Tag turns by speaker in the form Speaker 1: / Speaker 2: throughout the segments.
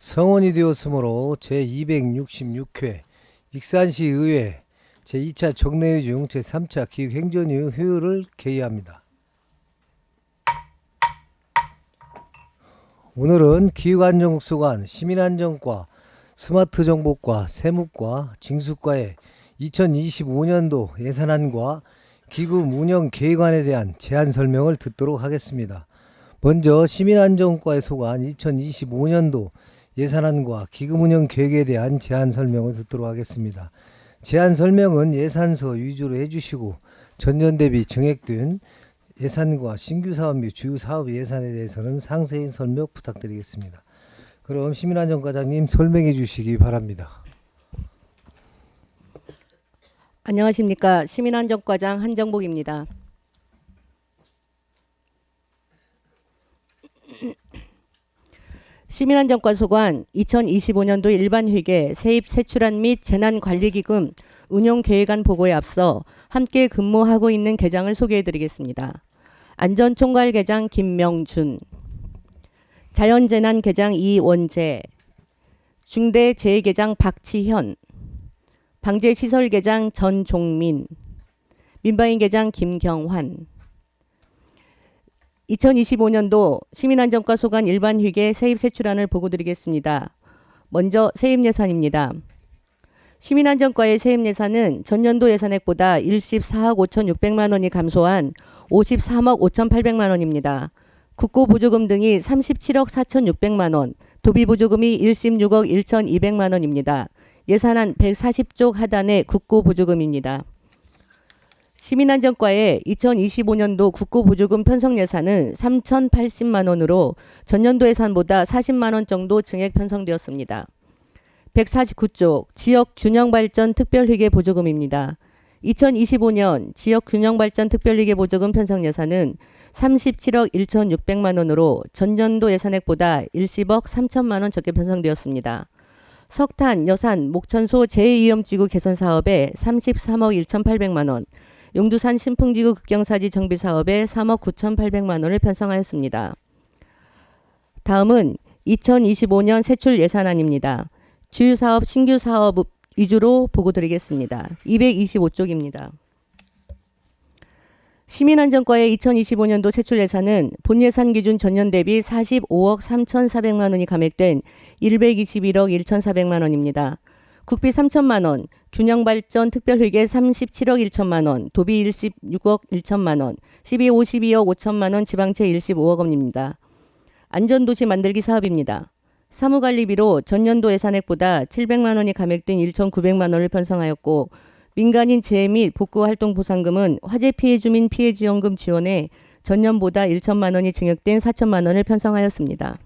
Speaker 1: 성원이 되었으므로 제266회 익산시 의회 제2차 정례회 중 제3차 기획행정위 회의를 개의합니다. 오늘은 기획안전국소관, 시민안전과, 스마트정보과, 세무과, 징수과의 2025년도 예산안과 기금 운영 계획안에 대한 제안 설명을 듣도록 하겠습니다. 먼저 시민안전과에 속한 2025년도 예산안과 기금 운영 계획에 대한 제안 설명을 듣도록 하겠습니다. 제안 설명은 예산서 위주로 해주시고 전년 대비 증액된 예산과 신규 사업 및 주요 사업 예산에 대해서는 상세히 설명 부탁드리겠습니다. 그럼 시민안전과장님 설명해 주시기 바랍니다.
Speaker 2: 안녕하십니까. 시민안전과장 한정복입니다. 시민안전과 소관 2025년도 일반회계 세입 세출안 및 재난관리기금 운용계획안 보고에 앞서 함께 근무하고 있는 계장을 소개해드리겠습니다. 안전총괄계장 김명준, 자연재난계장 이원재, 중대재해계장 박치현, 방재시설계장 전종민, 민방위계장 김경환. 2025년도 시민안전과 소관 일반회계 세입세출안을 보고드리겠습니다. 먼저 세입예산입니다. 시민안전과의 세입예산은 전년도 예산액보다 일시 4억 5,600만 원이 감소한 53억 5,800만 원입니다. 국고보조금 등이 37억 4,600만 원, 도비보조금이 일심 6억 1,200만 원입니다. 예산안 140쪽 하단의 국고보조금입니다. 시민안전과의 2025년도 국고보조금 편성 예산은 3,080만 원으로 전년도 예산보다 40만 원 정도 증액 편성되었습니다. 149쪽 지역균형발전 특별회계 보조금입니다. 2025년 지역균형발전 특별회계 보조금 편성 예산은 37억 1,600만 원으로 전년도 예산액보다 10억 3천만 원 적게 편성되었습니다. 석탄, 여산, 목천소 제2위험지구 개선 사업에 33억 1,800만 원, 용두산 신풍지구 극경사지 정비 사업에 3억 9,800만 원을 편성하였습니다. 다음은 2025년 세출 예산안입니다. 주요 사업, 신규 사업 위주로 보고드리겠습니다. 225쪽입니다. 시민안전과의 2025년도 세출 예산은 본 예산 기준 전년 대비 45억 3,400만 원이 감액된 121억 1,400만 원입니다. 국비 3천만 원, 균형발전 특별회계 37억 1천만 원, 도비 일시 6억 1천만 원, 시비 52억 5천만 원, 지방채 일시 5억 원입니다. 안전도시 만들기 사업입니다. 사무관리비로 전년도 예산액보다 700만 원이 감액된 1,900만 원을 편성하였고 민간인 재해 및 복구활동 보상금은 화재 피해 주민 피해지원금 지원에 전년보다 1천만 원이 증액된 4천만 원을 편성하였습니다.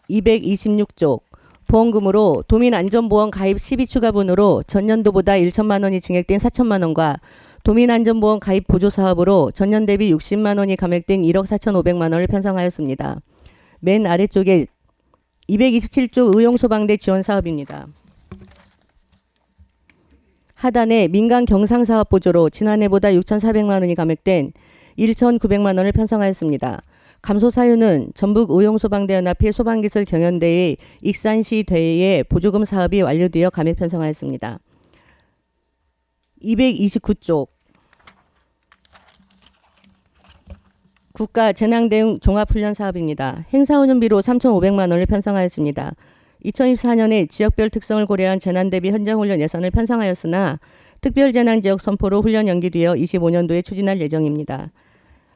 Speaker 2: 226쪽 보험금으로 도민안전보험 가입 시비 추가분으로 전년도보다 1천만 원이 증액된 4천만 원과 도민안전보험 가입 보조사업으로 전년 대비 60만 원이 감액된 1억 4,500만 원을 편성하였습니다. 맨 아래쪽에 227쪽 의용소방대 지원사업입니다. 하단에 민간 경상사업 보조로 지난해보다 6,400만 원이 감액된 1,900만 원을 편성하였습니다. 감소 사유는 전북 의용소방대연합회 소방기술 경연대회 익산시 대회의 보조금 사업이 완료되어 감액 편성하였습니다. 229쪽 국가 재난대응 종합훈련 사업입니다. 행사운영비로 3,500만 원을 편성하였습니다. 2024년에 지역별 특성을 고려한 재난대비 현장훈련 예산을 편성하였으나 특별재난지역 선포로 훈련 연기되어 25년도에 추진할 예정입니다.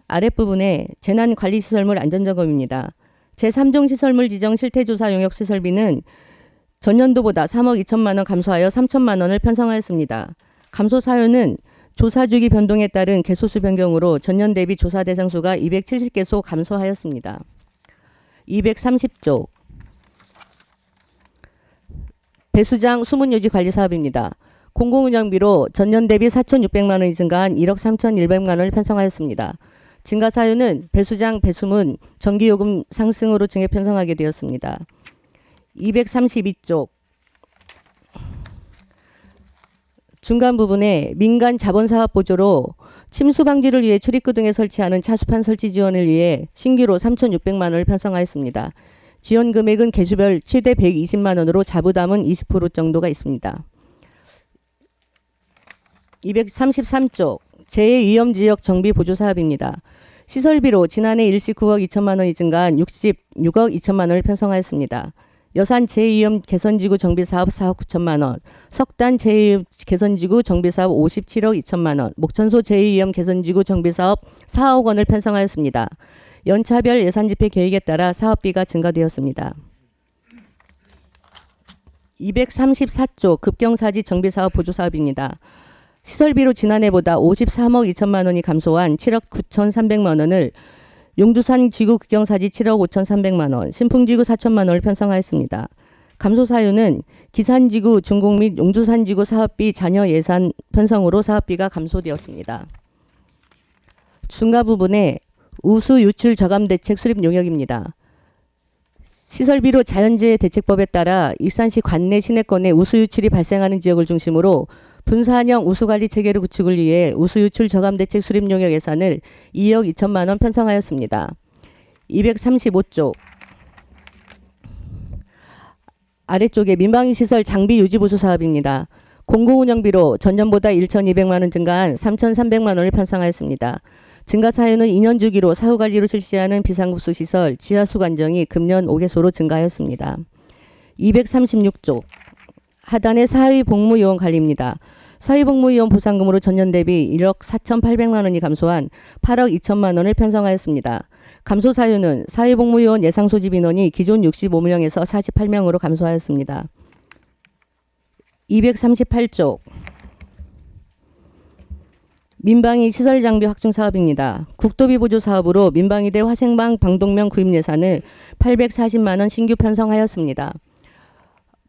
Speaker 2: 아랫부분에 재난관리시설물 안전점검입니다. 제3종 시설물 지정 실태조사 용역시설비는 전년도보다 3억 2천만 원 감소하여 3천만 원을 편성하였습니다. 감소 사유는 조사주기 변동에 따른 개소수 변경으로 전년 대비 조사 대상 수가 270개소 감소하였습니다. 230조 배수장 수문유지 관리 사업입니다. 공공운영비로 전년 대비 4,600만 원이 증가한 1억 3,100만 원을 편성하였습니다. 증가 사유는 배수장 배수문 전기요금 상승으로 증액 편성하게 되었습니다. 232쪽 중간 부분에 민간 자본사업 보조로 침수 방지를 위해 출입구 등에 설치하는 차수판 설치 지원을 위해 신규로 3,600만 원을 편성하였습니다. 지원 금액은 개수별 최대 120만 원으로 자부담은 20% 정도가 있습니다. 233쪽 재해위험지역 정비 보조 사업입니다. 시설비로 지난해 일시 9억 2천만 원이 증가한 66억 2천만 원을 편성하였습니다. 여산 재해위험 개선지구 정비사업 4억 9천만 원, 석단 재해위험 개선지구 정비사업 57억 2천만 원, 목천소 재해위험 개선지구 정비사업 4억 원을 편성하였습니다. 연차별 예산 집행 계획에 따라 사업비가 증가되었습니다. 234조 급경사지 정비사업 보조사업입니다. 시설비로 지난해보다 53억 2천만 원이 감소한 7억 9,300만 원을 용두산 지구 급경사지 7억 5,300만 원, 신풍지구 4천만 원을 편성하였습니다. 감소 사유는 기산지구 준공 및 용두산지구 사업비 잔여 예산 편성으로 사업비가 감소되었습니다. 중과 부분에 우수 유출 저감 대책 수립 용역입니다. 시설비로 자연재해 대책법에 따라 익산시 관내 시내권에 우수 유출이 발생하는 지역을 중심으로 분산형 우수관리 체계를 구축을 위해 우수유출 저감대책 수립 용역 예산을 2억 2천만 원 편성하였습니다. 235조 아래쪽에 민방위시설 장비 유지 보수 사업입니다. 공공운영비로 전년보다 1,200만 원 증가한 3,300만 원을 편성하였습니다. 증가 사유는 2년 주기로 사후관리로 실시하는 비상급수 시설 지하수 관정이 금년 5개소로 증가하였습니다. 236조 하단의 사회복무요원 관리입니다. 사회복무요원 보상금으로 전년 대비 1억 4,800만 원이 감소한 8억 2천만 원을 편성하였습니다. 감소 사유는 사회복무요원 예상 소집 인원이 기존 65명에서 48명으로 감소하였습니다. 238조 민방위 시설 장비 확충 사업입니다. 국도비 보조 사업으로 민방위대 화생방 방독면 구입 예산을 840만 원 신규 편성하였습니다.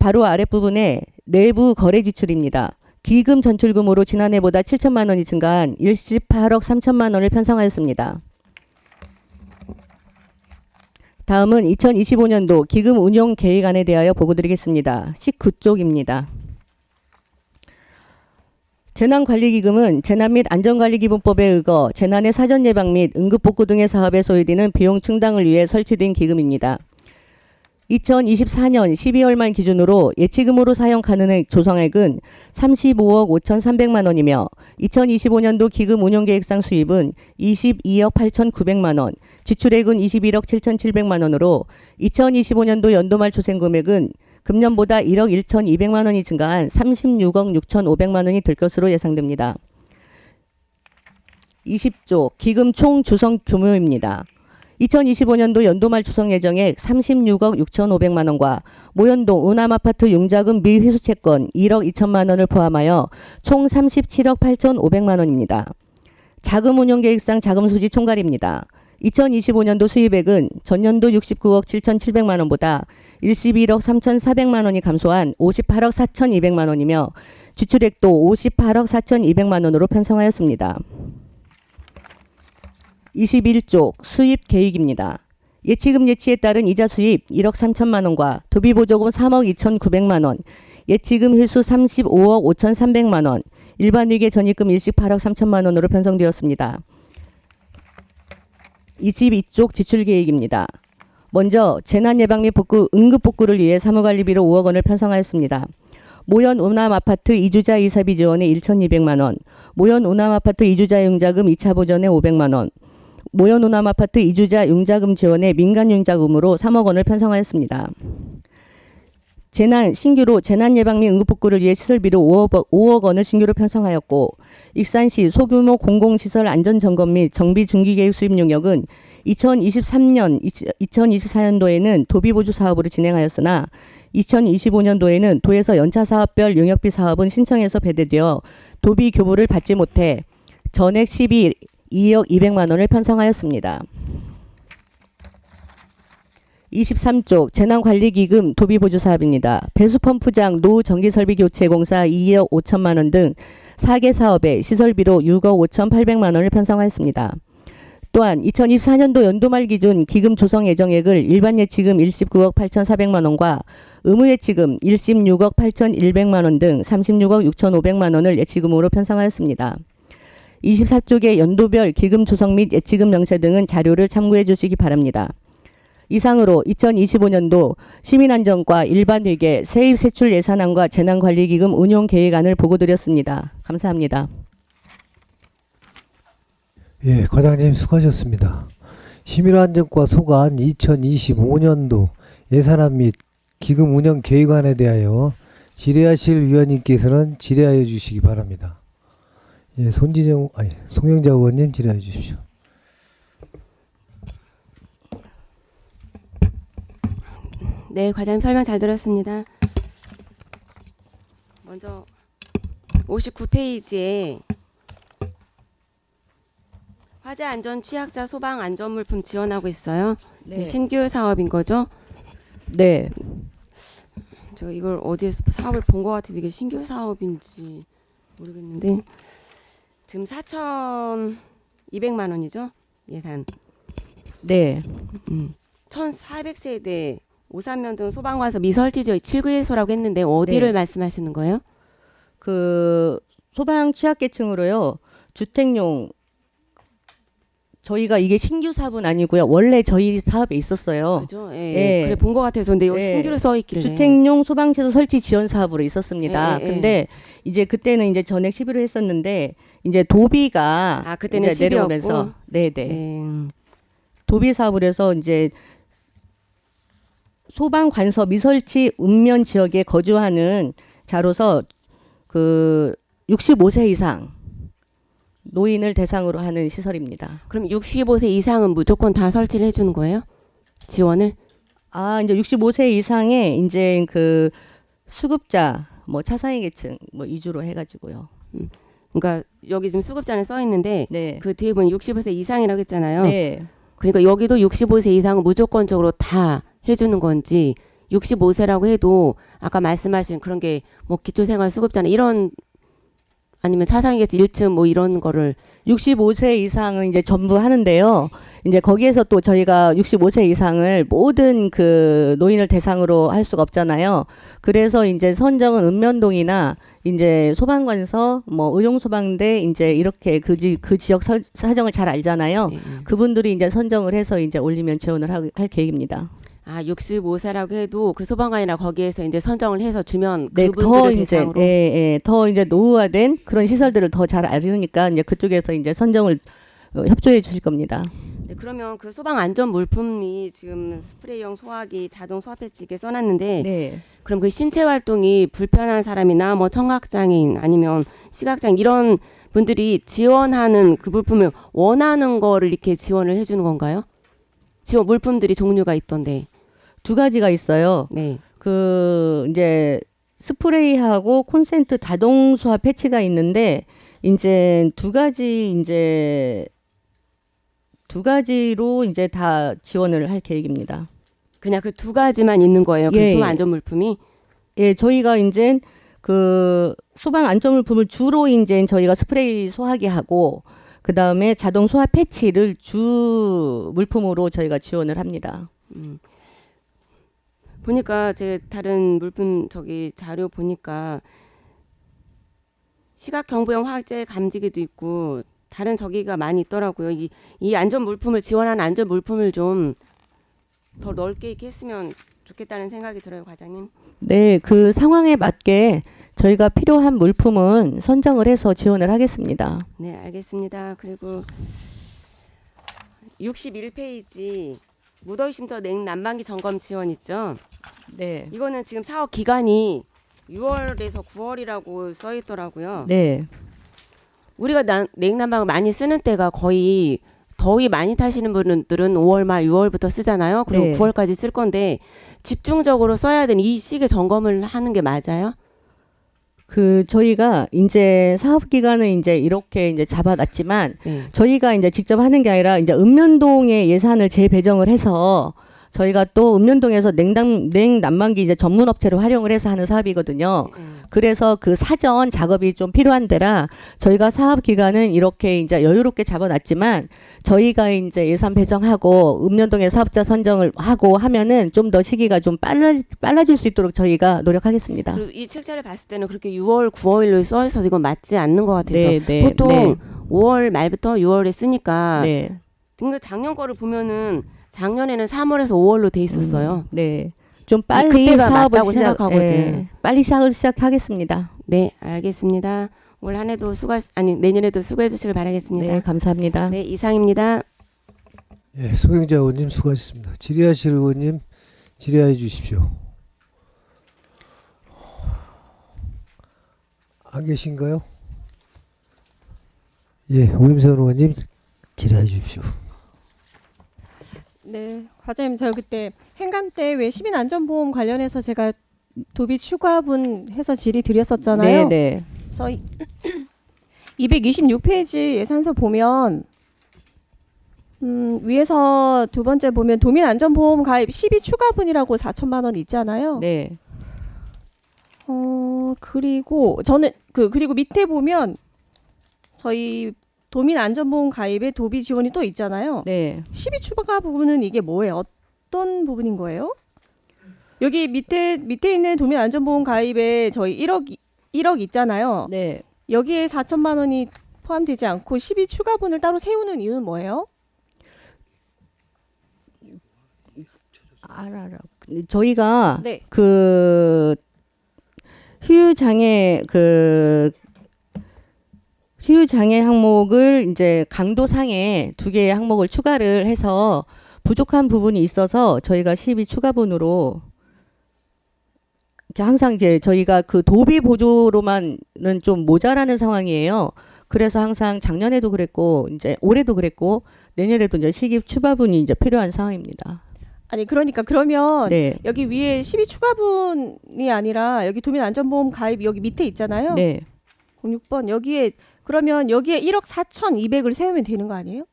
Speaker 2: 바로 아랫부분에 내부 거래 지출입니다. 기금 전출금으로 지난해보다 7천만 원이 증가한 18억 3천만 원을 편성하였습니다. 다음은 2025년도 기금 운용 계획안에 대하여 보고드리겠습니다. 19쪽입니다. 재난관리기금은 재난 및 안전관리기본법에 의거 재난의 사전 예방 및 응급복구 등의 사업에 소요되는 비용 충당을 위해 설치된 기금입니다. 2024년 12월 말 기준으로 예치금으로 사용 가능한 조성액은 35억 5,300만 원이며 2025년도 기금 운용계획상 수입은 22억 8,900만 원, 지출액은 21억 7,700만 원으로 2025년도 연도말 조성금액은 금년보다 1억 1,200만 원이 증가한 36억 6,500만 원이 될 것으로 예상됩니다. 20조 기금 총 주성 규모입니다. 2025년도 연도말 조성 예정액 36억 6,500만 원과 모현동 은암아파트 융자금 미회수 채권 1억 2천만 원을 포함하여 총 37억 8,500만 원입니다. 자금 운용 계획상 자금 수지 총괄입니다. 2025년도 수입액은 전년도 69억 7,700만 원보다 11억 3,400만 원이 감소한 58억 4,200만 원이며 지출액도 58억 4,200만 원으로 편성하였습니다. 21조 수입 계획입니다. 예치금 예치에 따른 이자 수입 1억 3천만 원과 도비보조금 3억 2,900만 원, 예치금 회수 35억 5,300만 원, 일반회계 전입금 일식 8억 3천만 원으로 편성되었습니다. 22쪽 지출 계획입니다. 먼저 재난예방 및 복구, 응급복구를 위해 사무관리비로 5억 원을 편성하였습니다. 모현 운암아파트 이주자 이사비 지원에 1,200만 원, 모현 운암아파트 이주자 융자금 2차 보전에 500만 원, 모현 운암아파트 이주자 융자금 지원에 민간 융자금으로 3억 원을 편성하였습니다. 신규로 재난예방 및 응급복구를 위해 시설비로 5억 원을 신규로 편성하였고 익산시 소규모 공공시설 안전점검 및 정비 중기계획 수입 용역은 2023년, 2024년도에는 도비보조 사업으로 진행하였으나 2025년도에는 도에서 연차사업별 용역비 사업은 신청해서 배대되어 도비 교부를 받지 못해 전액 2억 200만 원을 편성하였습니다. 23쪽 재난관리기금 도비보조사업입니다. 배수펌프장 노후 전기설비 교체 공사 2억 5천만 원 등 4개 사업에 시설비로 6억 5,800만 원을 편성하였습니다. 또한 2024년도 연도말 기준 기금 조성 예정액을 일반 예치금 19억 8,400만 원과 의무 예치금 16억 8,100만 원 등 36억 6,500만 원을 예치금으로 편성하였습니다. 24쪽의 연도별 기금 조성 및 예치금 명세 등은 자료를 참고해 주시기 바랍니다. 이상으로 2025년도 시민안전과 일반회계 세입 세출 예산안과 재난관리기금 운용계획안을 보고드렸습니다. 감사합니다.
Speaker 1: 예, 과장님 수고하셨습니다. 시민안전과 소관 2025년도 예산안 및 기금 운영 계획안에 대하여 질의하실 위원님께서는 질의하여 주시기 바랍니다. 예, 송영자 의원님 질의해 주십시오.
Speaker 3: 네, 과장님 설명 잘 들었습니다. 먼저 59페이지에 화재 안전 취약자 소방 안전 물품 지원하고 있어요.
Speaker 2: 네.
Speaker 3: 신규 사업인 거죠?
Speaker 2: 네.
Speaker 3: 제가 이걸 어디에서 사업을 본 것 같아서 이게 신규 사업인지 모르겠는데 지금 4,200만 원이죠? 예산.
Speaker 2: 네.
Speaker 3: 1,400세대 오산면 등 소방관서 미설치 지역 7구에서라고 했는데 어디를
Speaker 2: 네.
Speaker 3: 말씀하시는 거예요?
Speaker 2: 그 소방 취약계층으로요. 주택용 저희가 이게 신규 사업은 아니고요. 원래 저희 사업에 있었어요.
Speaker 3: 그죠?
Speaker 2: 예.
Speaker 3: 그래 본 것 같아서 근데 여기
Speaker 2: 예.
Speaker 3: 신규로 써 있길래.
Speaker 2: 주택용 소방시설 설치 지원 사업으로 있었습니다.
Speaker 3: 예, 예, 예.
Speaker 2: 근데 이제 그때는 이제 전액 11호 했었는데 이제 도비가
Speaker 3: 아, 그때는
Speaker 2: 이제
Speaker 3: 10이었고.
Speaker 2: 내려오면서 네네
Speaker 3: 네.
Speaker 2: 도비 사업을 해서 이제 소방 관서 미설치 읍면 지역에 거주하는 자로서 그 65세 이상 노인을 대상으로 하는 시설입니다.
Speaker 3: 그럼 65세 이상은 무조건 다 설치를 해주는 거예요? 지원을?
Speaker 2: 아, 이제 65세 이상의 이제 그 수급자, 뭐 차상위 계층, 뭐 위주로 해가지고요.
Speaker 3: 그러니까 여기 지금 수급자는 써 있는데
Speaker 2: 네.
Speaker 3: 그 뒤에 보면 65세 이상이라고 했잖아요.
Speaker 2: 네.
Speaker 3: 그러니까 여기도 65세 이상은 무조건적으로 다 해주는 건지 65세라고 해도 아까 말씀하신 그런 게 뭐 기초생활 수급자나 이런 아니면 차상위계층 1층 뭐 이런 거를
Speaker 2: 65세 이상은 이제 전부 하는데요. 이제 거기에서 또 저희가 65세 이상을 모든 그 노인을 대상으로 할 수가 없잖아요. 그래서 이제 선정은 읍면동이나 이제 소방관서, 뭐 의용소방대 이제 이렇게 그 지역 사정을 잘 알잖아요.
Speaker 3: 예, 예.
Speaker 2: 그분들이 이제 선정을 해서 이제 올리면 지원을 할 계획입니다.
Speaker 3: 아 65세라고 해도 그 소방관이나 거기에서 이제 선정을 해서 주면
Speaker 2: 네, 더
Speaker 3: 그분들을
Speaker 2: 이제
Speaker 3: 대상으로
Speaker 2: 더 이제 노후화된 그런 시설들을 더 잘 알으니까 이제 그쪽에서 이제 선정을 협조해 주실 겁니다.
Speaker 3: 네, 그러면 그 소방 안전 물품이 지금 스프레이용 소화기, 자동 소화 패치 이게 써놨는데
Speaker 2: 네.
Speaker 3: 그럼 그 신체 활동이 불편한 사람이나 뭐 청각장애인 아니면 시각장애인 이런 분들이 지원하는 그 물품을 원하는 거를 이렇게 지원을 해주는 건가요? 지원 물품들이 종류가 있던데.
Speaker 2: 두 가지가 있어요.
Speaker 3: 네.
Speaker 2: 그 이제 스프레이하고 콘센트 자동 소화 패치가 있는데 이제 두 가지로 이제 다 지원을 할 계획입니다.
Speaker 3: 그냥 그 두 가지만 있는 거예요. 그
Speaker 2: 예,
Speaker 3: 소방
Speaker 2: 예.
Speaker 3: 안전 물품이.
Speaker 2: 예, 저희가 이제 그 소방 안전물품을 주로 이제 저희가 스프레이 소화기 하고 그 다음에 자동 소화 패치를 주 물품으로 저희가 지원을 합니다.
Speaker 3: 보니까 제 다른 물품 저기 자료 보니까 시각 경부형 화재 감지기도 있고 다른 저기가 많이 있더라고요. 이 안전 물품을 지원하는 안전 물품을 좀 더 넓게 이렇게 했으면 좋겠다는 생각이 들어요, 과장님.
Speaker 2: 네, 그 상황에 맞게 저희가 필요한 물품은 선정을 해서 지원을 하겠습니다.
Speaker 3: 네, 알겠습니다. 그리고 61페이지 무더위 쉼터 냉난방기 점검 지원 있죠.
Speaker 2: 네.
Speaker 3: 이거는 지금 사업 기간이 6월에서 9월이라고 써 있더라고요.
Speaker 2: 네.
Speaker 3: 우리가 냉난방을 많이 쓰는 때가 거의 더위 많이 타시는 분들은 5월 말 6월부터 쓰잖아요. 그리고
Speaker 2: 네.
Speaker 3: 9월까지 쓸 건데 집중적으로 써야 되는 이 시기에 점검을 하는 게 맞아요?
Speaker 2: 그 저희가 이제 사업 기간을 이제 이렇게 이제 잡아놨지만
Speaker 3: 네.
Speaker 2: 저희가 이제 직접 하는 게 아니라 이제 읍면동의 예산을 재배정을 해서 저희가 또 읍면동에서 냉난방기 이제 전문 업체를 활용을 해서 하는 사업이거든요. 그래서 그 사전 작업이 좀 필요한 데라 저희가 사업 기간은 이렇게 이제 여유롭게 잡아놨지만 저희가 이제 예산 배정하고 읍면동에 사업자 선정을 하고 하면은 좀 더 시기가 좀 빨라질 수 있도록 저희가 노력하겠습니다.
Speaker 3: 그리고 이 책자를 봤을 때는 그렇게 6월, 9월로 써있어서 이건 맞지 않는 것 같아서
Speaker 2: 네,
Speaker 3: 보통
Speaker 2: 네,
Speaker 3: 5월 말부터 6월에 쓰니까
Speaker 2: 네,
Speaker 3: 근데 작년 거를 보면은 작년에는 3월에서 5월로 돼 있었어요.
Speaker 2: 네. 좀
Speaker 3: 네,
Speaker 2: 빨리
Speaker 3: 그때가
Speaker 2: 사업을
Speaker 3: 맞다고 생각하거든.
Speaker 2: 예, 빨리 사업을 시작하겠습니다.
Speaker 3: 네, 알겠습니다. 올 한 해도 내년에도 수고해 주시길 바라겠습니다.
Speaker 2: 네, 감사합니다.
Speaker 3: 네, 이상입니다.
Speaker 1: 예, 소경자 의원님 수고하셨습니다. 질의하실 의원님 질의해 주십시오. 안 계신가요? 예, 오임선 의원님 질의해 주십시오.
Speaker 4: 네, 과장님 저 그때 행감 때 왜 시민안전보험 관련해서 제가 도비 추가분 해서 질의 드렸었잖아요.
Speaker 2: 네, 네.
Speaker 4: 저희 226페이지 예산서 보면 위에서 두 번째 보면 도민안전보험 가입 시비 추가분이라고 4천만 원 있잖아요.
Speaker 2: 네.
Speaker 4: 그리고 저는 그리고 밑에 보면 저희 도민안전보험 가입에 도비 지원이 또 있잖아요.
Speaker 2: 네.
Speaker 4: 시비 추가 부분은 이게 뭐예요? 어떤 부분인 거예요? 여기 밑에 있는 도민안전보험 가입에 저희 1억 있잖아요.
Speaker 2: 네.
Speaker 4: 여기에 4천만 원이 포함되지 않고 시비 추가분을 따로 세우는 이유는 뭐예요?
Speaker 2: 알아. 저희가
Speaker 4: 네.
Speaker 2: 그 수유장애 항목을 이제 강도상에 두 개의 항목을 추가를 해서 부족한 부분이 있어서 저희가 12 추가분으로 이렇게 항상 이제 저희가 그 도비 보조로만은 좀 모자라는 상황이에요. 그래서 항상 작년에도 그랬고 이제 올해도 그랬고 내년에도 이제 시기 추가분이 이제 필요한 상황입니다.
Speaker 4: 아니 그러니까 그러면
Speaker 2: 네.
Speaker 4: 여기 위에 시비 추가분이 아니라 여기 도민안전보험 가입 여기 밑에 있잖아요.
Speaker 2: 네.
Speaker 4: 06번 여기에 그러면 여기에 1억 4,200을 세우면 되는 거 아니에요?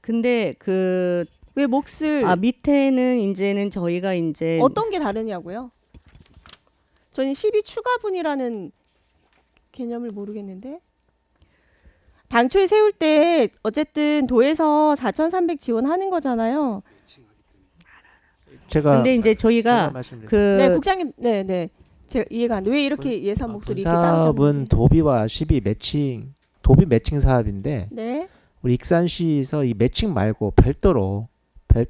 Speaker 2: 근데 그
Speaker 4: 왜 몫을
Speaker 2: 밑에는 이제는 저희가 이제
Speaker 4: 어떤 게 다르냐고요? 저는 시비 추가분이라는 개념을 모르겠는데 당초에 세울 때 어쨌든 도에서 4,300 지원하는 거잖아요.
Speaker 5: 제가
Speaker 2: 근데 이제 저희가
Speaker 5: 말씀드릴게요.
Speaker 2: 그
Speaker 4: 네, 국장님, 네. 제가 이해가 안 돼. 왜 이렇게 예산 목소리 이렇게 따로
Speaker 5: 사업은
Speaker 4: 잡는지.
Speaker 5: 도비와 시비 매칭, 도비 매칭 사업인데
Speaker 4: 네.
Speaker 5: 우리 익산시에서 이 매칭 말고 별도로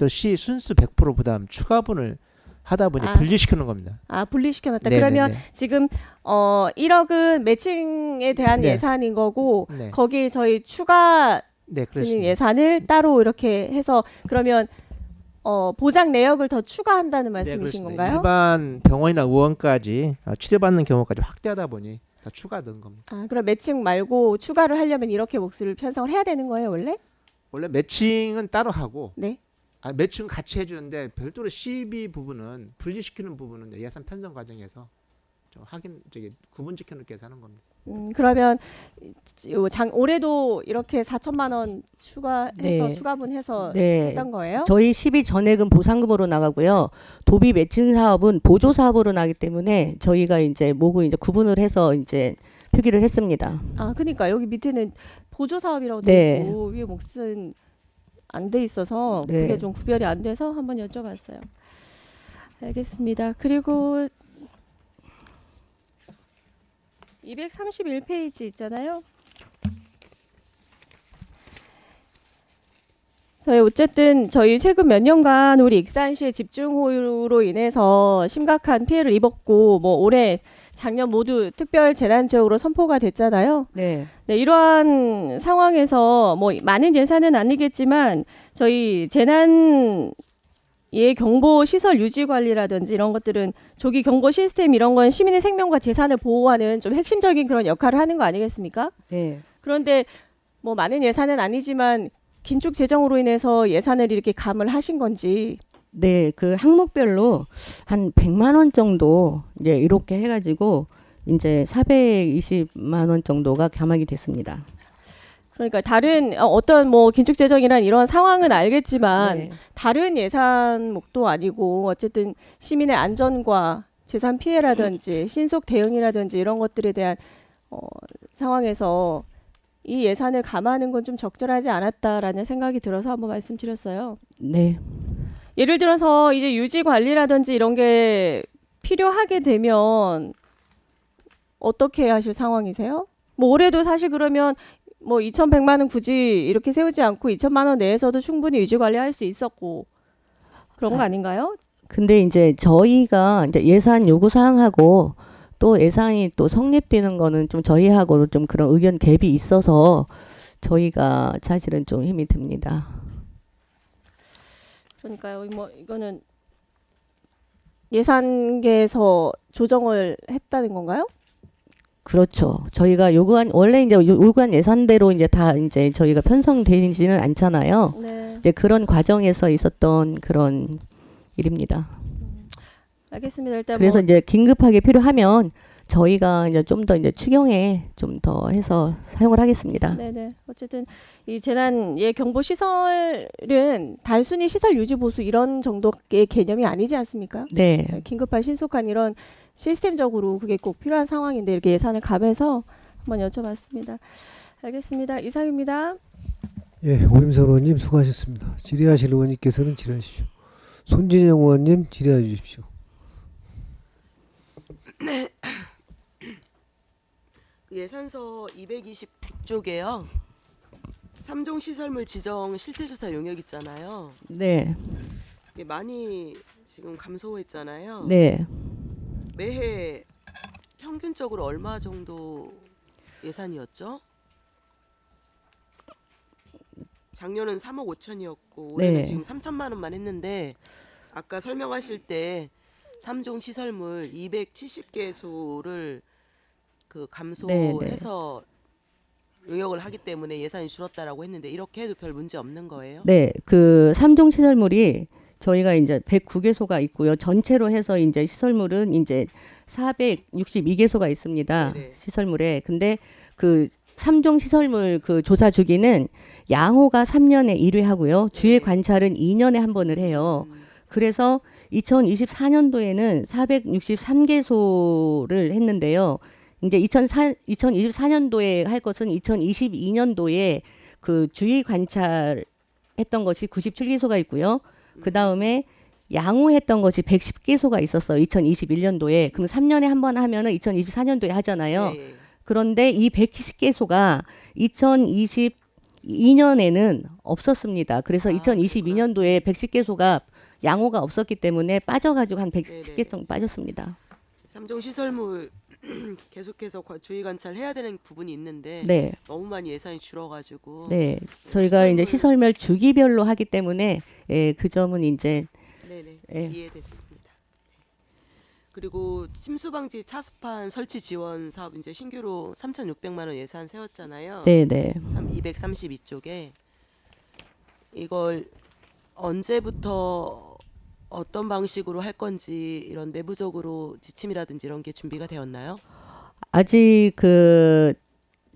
Speaker 5: 시 순수 100% 부담 추가분을 하다 보니
Speaker 4: 아.
Speaker 5: 분리시키는 겁니다.
Speaker 4: 아, 분리시켜놨다.
Speaker 5: 네네네.
Speaker 4: 그러면 지금 1억은 매칭에 대한
Speaker 5: 네.
Speaker 4: 예산인 거고
Speaker 5: 네,
Speaker 4: 거기에 저희 추가
Speaker 5: 네,
Speaker 4: 드는
Speaker 5: 그렇습니다.
Speaker 4: 예산을 따로 이렇게 해서 그러면 보장 내역을 더 추가한다는
Speaker 5: 네,
Speaker 4: 말씀이신
Speaker 5: 그렇습니다.
Speaker 4: 건가요?
Speaker 5: 일반 병원이나 의원까지 취재받는 경우까지 확대하다 보니 다 추가된 겁니다.
Speaker 4: 아, 그럼 매칭 말고 추가를 하려면 이렇게 몫을 편성을 해야 되는 거예요, 원래?
Speaker 5: 원래 매칭은 따로 하고
Speaker 4: 네.
Speaker 5: 매칭 같이 해주는데 별도로 시비 부분은 분리시키는 부분은 예산 편성 과정에서 좀 구분지켜 놓게 해서 하는 겁니다.
Speaker 4: 그러면 올해도 이렇게 4천만 원 추가해서
Speaker 2: 네.
Speaker 4: 추가분해서
Speaker 2: 네.
Speaker 4: 했던 거예요?
Speaker 2: 저희 12 전액은 보상금으로 나가고요. 도비 매칭 사업은 보조 사업으로 나기 때문에 저희가 이제 목을 이제 구분을 해서 이제 표기를 했습니다.
Speaker 4: 아, 그러니까 여기 밑에는 보조 사업이라고 돼
Speaker 2: 네.
Speaker 4: 있고 위에 몫은 안 돼 있어서
Speaker 2: 네.
Speaker 4: 그게 좀 구별이 안 돼서 한번 여쭤봤어요. 알겠습니다. 그리고 231페이지 있잖아요. 저희 최근 몇 년간 우리 익산시의 집중호우로 인해서 심각한 피해를 입었고 올해 작년 모두 특별 재난 지역으로 선포가 됐잖아요.
Speaker 2: 네.
Speaker 4: 네, 이러한 상황에서 많은 예산은 아니겠지만 저희 재난 경보 시설 유지 관리라든지 이런 것들은 조기 경보 시스템 이런 건 시민의 생명과 재산을 보호하는 좀 핵심적인 그런 역할을 하는 거 아니겠습니까?
Speaker 2: 네.
Speaker 4: 그런데 많은 예산은 아니지만 긴축 재정으로 인해서 예산을 이렇게 감을 하신 건지.
Speaker 2: 네, 그 항목별로 한 100만 원 정도 이제 이렇게 해가지고 이제 420만 원 정도가 감액이 됐습니다.
Speaker 4: 그러니까 다른 어떤 뭐 긴축 재정이란 이런 상황은 알겠지만
Speaker 2: 네.
Speaker 4: 다른 예산목도 아니고 어쨌든 시민의 안전과 재산 피해라든지 신속 대응이라든지 이런 것들에 대한 상황에서 이 예산을 감하는 건 좀 적절하지 않았다라는 생각이 들어서 한번 말씀드렸어요.
Speaker 2: 네.
Speaker 4: 예를 들어서 이제 유지 관리라든지 이런 게 필요하게 되면 어떻게 하실 상황이세요? 뭐 올해도 사실 그러면 뭐 2,100만 원 굳이 이렇게 세우지 않고 2천만 원 내에서도 충분히 유지 관리할 수 있었고 그런 거 아닌가요?
Speaker 2: 근데 이제 저희가 이제 예산 요구 사항하고 또 예산이 또 성립되는 거는 좀 저희하고 좀 그런 의견 갭이 있어서 저희가 사실은 좀 힘이 듭니다.
Speaker 4: 그러니까요. 뭐 이거는 예산계에서 조정을 했다는 건가요?
Speaker 2: 그렇죠. 저희가 요구한 원래 이제 요구한 예산대로 이제 다 이제 저희가 편성되지는 않잖아요.
Speaker 4: 네.
Speaker 2: 이제 그런 과정에서 있었던 그런 일입니다.
Speaker 4: 알겠습니다. 일단
Speaker 2: 그래서
Speaker 4: 뭐
Speaker 2: 이제 긴급하게 필요하면 저희가 이제 좀 더 이제 추경에 좀 더 해서 사용을 하겠습니다.
Speaker 4: 네네. 어쨌든 이 재난 예 경보 시설은 단순히 시설 유지 보수 이런 정도의 개념이 아니지 않습니까?
Speaker 2: 네.
Speaker 4: 긴급한 신속한 이런 시스템적으로 그게 꼭 필요한 상황인데 이렇게 예산을 감해서 한번 여쭤봤습니다. 알겠습니다. 이상입니다.
Speaker 1: 예, 오임선 의원님 수고하셨습니다. 질의하실 의원님께서는 질의하십시오. 손진영 의원님 질의해 주십시오.
Speaker 6: 예산서 229쪽에요. 3종 시설물 지정 실태조사 용역 있잖아요.
Speaker 2: 네.
Speaker 6: 이게 많이 지금 감소했잖아요.
Speaker 2: 네.
Speaker 6: 매해 평균적으로 얼마 정도 예산이었죠? 작년은 3억 5천이었고 올해는
Speaker 2: 네.
Speaker 6: 지금 3천만 원만 했는데 아까 설명하실 때 3종 시설물 270개소를 그 감소해서 용역을 하기 때문에 예산이 줄었다라고 했는데 이렇게 해도 별 문제 없는 거예요?
Speaker 2: 네. 그 3종 시설물이 저희가 이제 109개소가 있고요. 전체로 해서 이제 시설물은 이제 462개소가 있습니다.
Speaker 6: 네네.
Speaker 2: 시설물에. 근데 그 3종 시설물 그 조사 주기는 양호가 3년에 1회 하고요. 주의
Speaker 6: 네. 관찰은
Speaker 2: 관찰은 2년에 한 번을 해요. 그래서 2024년도에는 463개소를 했는데요. 이제 2024년도에 할 것은 2022년도에 그 주의 관찰했던 것이 97개소가 있고요. 그 다음에 양호했던 것이 110개소가 있었어요. 2021년도에. 그럼 3년에 한 번 하면은 2024년도에 하잖아요.
Speaker 6: 네.
Speaker 2: 그런데 이 110개소가 2022년에는 없었습니다. 그래서
Speaker 6: 아,
Speaker 2: 2022년도에 110개소가 양호가 없었기 때문에 빠져가지고 한 110개
Speaker 6: 네네.
Speaker 2: 정도 빠졌습니다.
Speaker 6: 3종 시설물 계속해서 주의 관찰해야 되는 부분이 있는데
Speaker 2: 네.
Speaker 6: 너무 많이 예산이 줄어가지고
Speaker 2: 네. 저희가 이제
Speaker 6: 시설물-
Speaker 2: 시설별 주기별로 하기 때문에 예, 그 점은 이제
Speaker 6: 네네
Speaker 2: 예.
Speaker 6: 이해됐습니다. 네. 그리고 침수 방지 차수판 설치 지원 사업 이제 신규로 3,600만 원 예산 세웠잖아요.
Speaker 2: 네, 네.
Speaker 6: 232쪽에 이걸 언제부터 어떤 방식으로 할 건지 이런 내부적으로 지침이라든지 이런 게 준비가 되었나요?
Speaker 2: 아직 그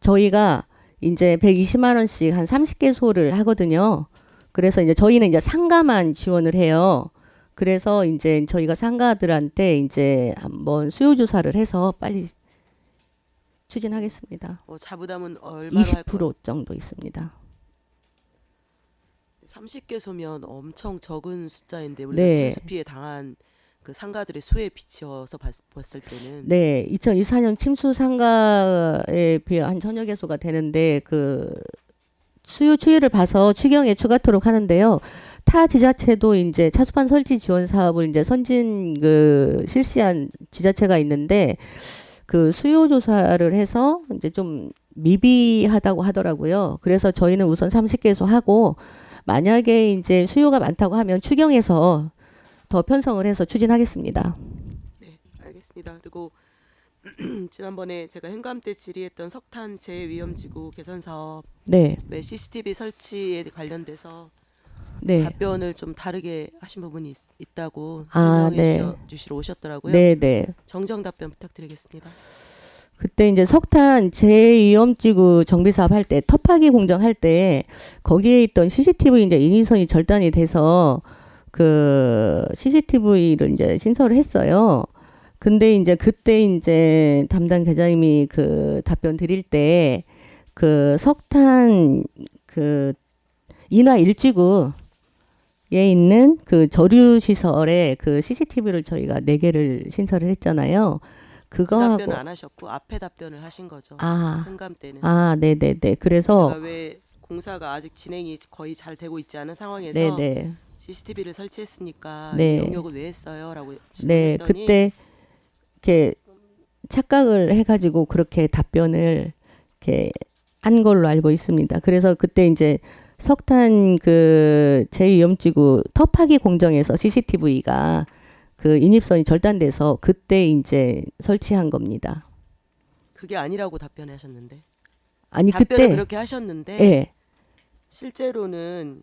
Speaker 2: 저희가 이제 120만 원씩 한 30개소를 하거든요. 그래서 이제 저희는 이제 상가만 지원을 해요. 그래서 이제 저희가 상가들한테 이제 한번 수요 조사를 해서 빨리 추진하겠습니다.
Speaker 6: 자부담은 얼마로 할 거예요?
Speaker 2: 20% 정도 있습니다.
Speaker 6: 30개소면 엄청 적은 숫자인데 우리가
Speaker 2: 네.
Speaker 6: 침수 피해 당한 그 상가들의 수에 비춰서 봤을 때는
Speaker 2: 네, 2024년 침수 상가에 비해 한 천여 개소가 되는데 그 수요 추이를 봐서 추경에 추가토록 하는데요. 타 지자체도 이제 차수판 설치 지원 사업을 이제 선진 그 실시한 지자체가 있는데 그 수요 조사를 해서 이제 좀 미비하다고 하더라고요. 그래서 저희는 우선 30개소 하고 만약에 이제 수요가 많다고 하면 추경에서 더 편성을 해서 추진하겠습니다.
Speaker 6: 네, 알겠습니다. 그리고 지난번에 제가 행감 때 질의했던 석탄 재위험지구 개선 사업
Speaker 2: 네,
Speaker 6: 왜 CCTV 설치에 관련돼서
Speaker 2: 네,
Speaker 6: 답변을 좀 다르게 하신 부분이 있다고
Speaker 2: 아,
Speaker 6: 설명해
Speaker 2: 네.
Speaker 6: 주시러 오셨더라고요.
Speaker 2: 네, 네.
Speaker 6: 정정 답변 부탁드리겠습니다.
Speaker 2: 그때 이제 석탄 제2염지구 정비 사업 할 때, 터파기 공정 할 때, 거기에 있던 CCTV 이제 인위선이 절단이 돼서, 그, CCTV를 이제 신설을 했어요. 근데 이제 그때 이제 담당 계장님이 그 답변 드릴 때, 그 석탄, 그, 인하 1지구에 있는 그 저류시설에 그 CCTV를 저희가 4개를 신설을 했잖아요.
Speaker 6: 그
Speaker 2: 그거
Speaker 6: 답변을
Speaker 2: 하고,
Speaker 6: 안 하셨고 앞에 답변을 하신 거죠.
Speaker 2: 아,
Speaker 6: 현감 때는.
Speaker 2: 네네네. 그래서,
Speaker 6: 제가 왜 공사가 아직 진행이 거의 잘 되고 있지 않은 상황에서
Speaker 2: 네네.
Speaker 6: CCTV를 설치했으니까
Speaker 2: 네.
Speaker 6: 이 영역을 왜 했어요? 라고
Speaker 2: 네,
Speaker 6: 질문했더니
Speaker 2: 그때 이렇게 착각을 해가지고 그렇게 답변을 이렇게 한 걸로 알고 있습니다. 그래서 그때 이제 석탄 그 제2염지구 터파기 공정에서 CCTV가 그 인입선이 절단돼서 그때 이제 설치한 겁니다.
Speaker 6: 그게 아니라고 답변하셨는데
Speaker 2: 아니
Speaker 6: 답변을
Speaker 2: 그때
Speaker 6: 그렇게 하셨는데
Speaker 2: 예.
Speaker 6: 실제로는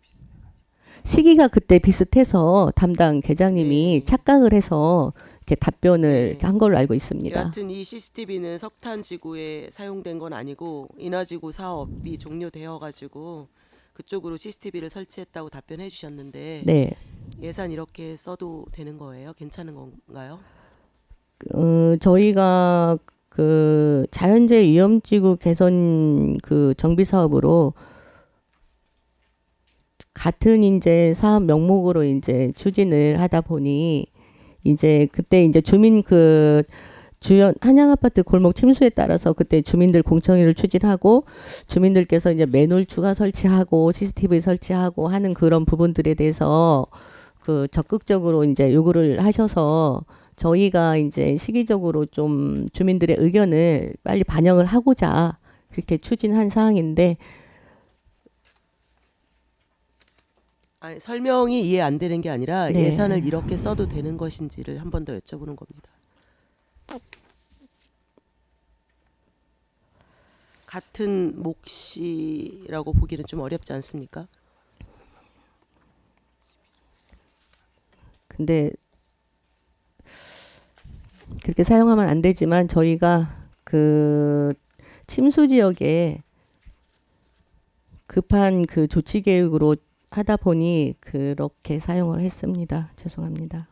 Speaker 2: 시기가 그때 비슷해서 담당 계장님이
Speaker 6: 네.
Speaker 2: 착각을 해서 이렇게 답변을
Speaker 6: 네.
Speaker 2: 이렇게 한 걸로 알고 있습니다.
Speaker 6: 여하튼 이 CCTV는 석탄지구에 사용된 건 아니고 인하지구 사업이 종료되어 가지고 그쪽으로 CCTV를 설치했다고 답변해 주셨는데
Speaker 2: 네.
Speaker 6: 예산 이렇게 써도 되는 거예요? 괜찮은 건가요?
Speaker 2: 저희가 그 자연재해 위험지구 개선 그 정비 사업으로 같은 이제 사업 명목으로 이제 추진을 하다 보니 이제 그때 이제 주민 그 주연 한양 아파트 골목 침수에 따라서 그때 주민들 공청회를 추진하고 주민들께서 이제 맨홀 추가 설치하고 CCTV 설치하고 하는 그런 부분들에 대해서 그 적극적으로 이제 요구를 하셔서 저희가 이제 시기적으로 좀 주민들의 의견을 빨리 반영을 하고자 그렇게 추진한 사항인데
Speaker 6: 아니, 설명이 이해 안 되는 게 아니라
Speaker 2: 네.
Speaker 6: 예산을 이렇게 써도 되는 것인지를 한 번 더 여쭤보는 겁니다. 같은 몫이라고 보기는 좀 어렵지 않습니까?
Speaker 2: 근데 그렇게 사용하면 안 되지만 저희가 그 침수 지역에 급한 그 조치 계획으로 하다 보니 그렇게 사용을 했습니다. 죄송합니다.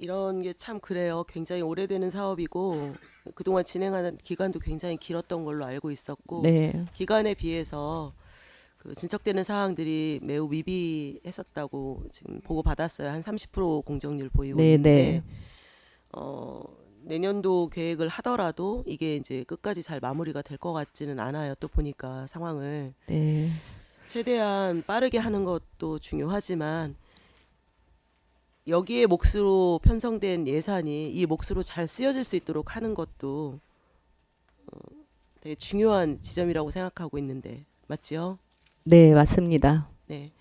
Speaker 6: 이런 게 참 그래요. 굉장히 오래되는 사업이고 그동안 진행하는 기간도 굉장히 길었던 걸로 알고 있었고
Speaker 2: 네,
Speaker 6: 기간에 비해서 그 진척되는 사항들이 매우 미비했었다고 지금 보고 받았어요. 한 30% 공정률 보이고
Speaker 2: 네,
Speaker 6: 있는데 내년도 계획을 하더라도 이게 이제 끝까지 잘 마무리가 될 것 같지는 않아요. 또 보니까 상황을
Speaker 2: 네,
Speaker 6: 최대한 빠르게 하는 것도 중요하지만 여기에 몫으로 편성된 예산이 이 몫으로 잘 쓰여질 수 있도록 하는 것도 되게 중요한 지점이라고 생각하고 있는데 맞지요?
Speaker 2: 네, 맞습니다.
Speaker 6: 네.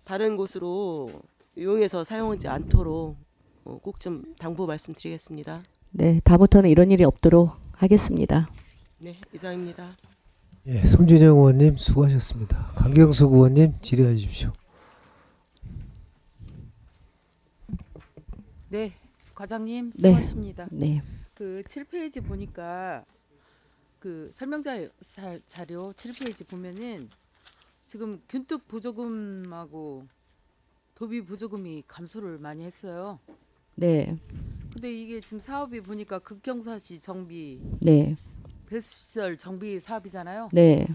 Speaker 6: 다른 곳으로 이용해서 사용하지 않도록 꼭 좀 당부 말씀드리겠습니다.
Speaker 2: 네, 다음부터는 이런 일이 없도록 하겠습니다.
Speaker 6: 네, 이상입니다.
Speaker 1: 예, 송진영 의원님 수고하셨습니다. 강경수 의원님 질의해 주십시오.
Speaker 7: 네, 과장님
Speaker 2: 네.
Speaker 7: 수고하십니다.
Speaker 2: 네,
Speaker 7: 그 7페이지 보니까 그 자료 7페이지 보면은 지금 균특 보조금하고 도비 보조금이 감소를 많이 했어요.
Speaker 2: 네,
Speaker 7: 근데 이게 지금 사업이 보니까 극경사시 정비,
Speaker 2: 네,
Speaker 7: 배수시설 정비 사업이잖아요.
Speaker 2: 네,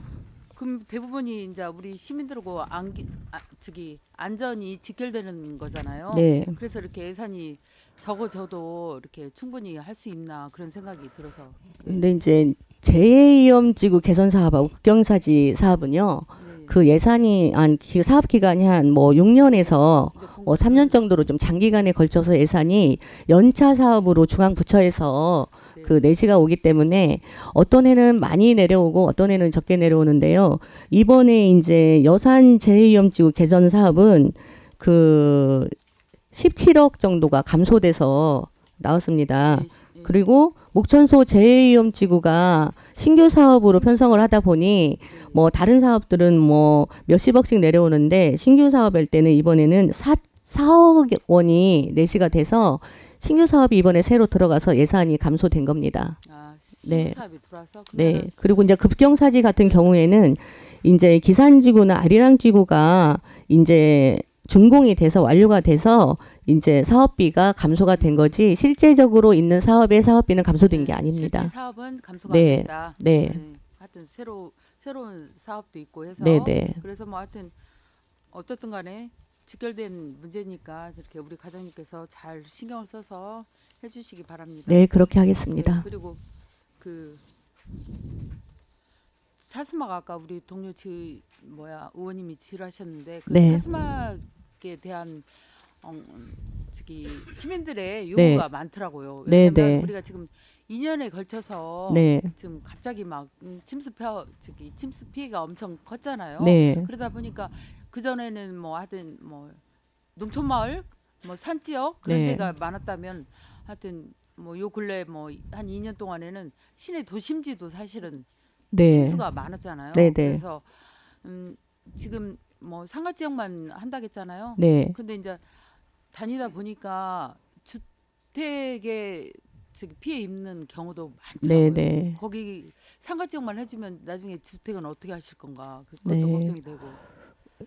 Speaker 7: 그럼 대부분이 이제 우리 시민들하고 안전이 직결되는 거잖아요.
Speaker 2: 네.
Speaker 7: 그래서 이렇게 예산이 적어져도 이렇게 충분히 할 수 있나 그런 생각이 들어서.
Speaker 2: 근데 이제 재해위험지구 개선 사업하고 국경사지 사업은요.
Speaker 7: 네.
Speaker 2: 그 예산이 사업 기간이 한 뭐 6년에서
Speaker 7: 이제
Speaker 2: 3년 정도로 좀 장기간에 걸쳐서 예산이 연차 사업으로 중앙부처에서
Speaker 7: 네.
Speaker 2: 그 내시가 오기 때문에 어떤 해는 많이 내려오고 어떤 해는 적게 내려오는데요. 이번에 이제 여산 재해위험지구 개선 사업은 그 17억 정도가 감소돼서 나왔습니다.
Speaker 7: 네, 네.
Speaker 2: 그리고 목천소 재해위험지구가 신규 사업으로 편성을 하다 보니 뭐 다른 사업들은 뭐 몇십억씩 내려오는데 신규 사업일 때는 이번에는 4억 원이 내시가 돼서 신규 사업이 이번에 새로 들어가서 예산이 감소된 겁니다.
Speaker 7: 아,
Speaker 2: 네.
Speaker 7: 신규 사업이 들어와서
Speaker 2: 네.
Speaker 7: 그러면은
Speaker 2: 그리고 이제 급경사지 같은 경우에는 이제 기산지구나 아리랑지구가 이제 준공이 돼서 완료가 돼서 이제 사업비가 감소가 된 거지 실제적으로 있는 사업의 사업비는 감소된 게 아닙니다.
Speaker 7: 실제 사업은 감소가
Speaker 2: 네.
Speaker 7: 안 됐다.
Speaker 2: 네.
Speaker 7: 하여튼 새로운 사업도 있고 해서
Speaker 2: 네, 네.
Speaker 7: 그래서 뭐 하여튼 어떻든 간에 직결된 문제니까 이렇게 우리 과장님께서 잘 신경을 써서 해주시기 바랍니다.
Speaker 2: 네, 그렇게 하겠습니다.
Speaker 7: 네, 그리고 그 차수막 아까 우리 동료 의원님이 질의하셨는데 그
Speaker 2: 네.
Speaker 7: 차수막에 대한 저기 시민들의
Speaker 2: 네.
Speaker 7: 요구가 많더라고요.
Speaker 2: 네,
Speaker 7: 왜냐면
Speaker 2: 네.
Speaker 7: 우리가 지금 2년에 걸쳐서
Speaker 2: 네.
Speaker 7: 지금 갑자기 막 침수 피해가 엄청 컸잖아요.
Speaker 2: 네.
Speaker 7: 그러다 보니까 그 전에는 뭐 하여튼 뭐 농촌 마을, 뭐 산지역 그런
Speaker 2: 네.
Speaker 7: 데가 많았다면 하여튼 뭐 요 근래 뭐 한 2년 동안에는 시내 도심지도 사실은
Speaker 2: 네.
Speaker 7: 침수가 많았잖아요.
Speaker 2: 네, 네.
Speaker 7: 그래서 지금 뭐 상가 지역만 한다겠잖아요.
Speaker 2: 네.
Speaker 7: 근데 이제 다니다 보니까 주택에 저기 피해 입는 경우도
Speaker 2: 네,
Speaker 7: 많더라고요.
Speaker 2: 네.
Speaker 7: 거기 상가 지역만 해주면 나중에 주택은 어떻게 하실 건가 그것도
Speaker 2: 네.
Speaker 7: 걱정이 되고.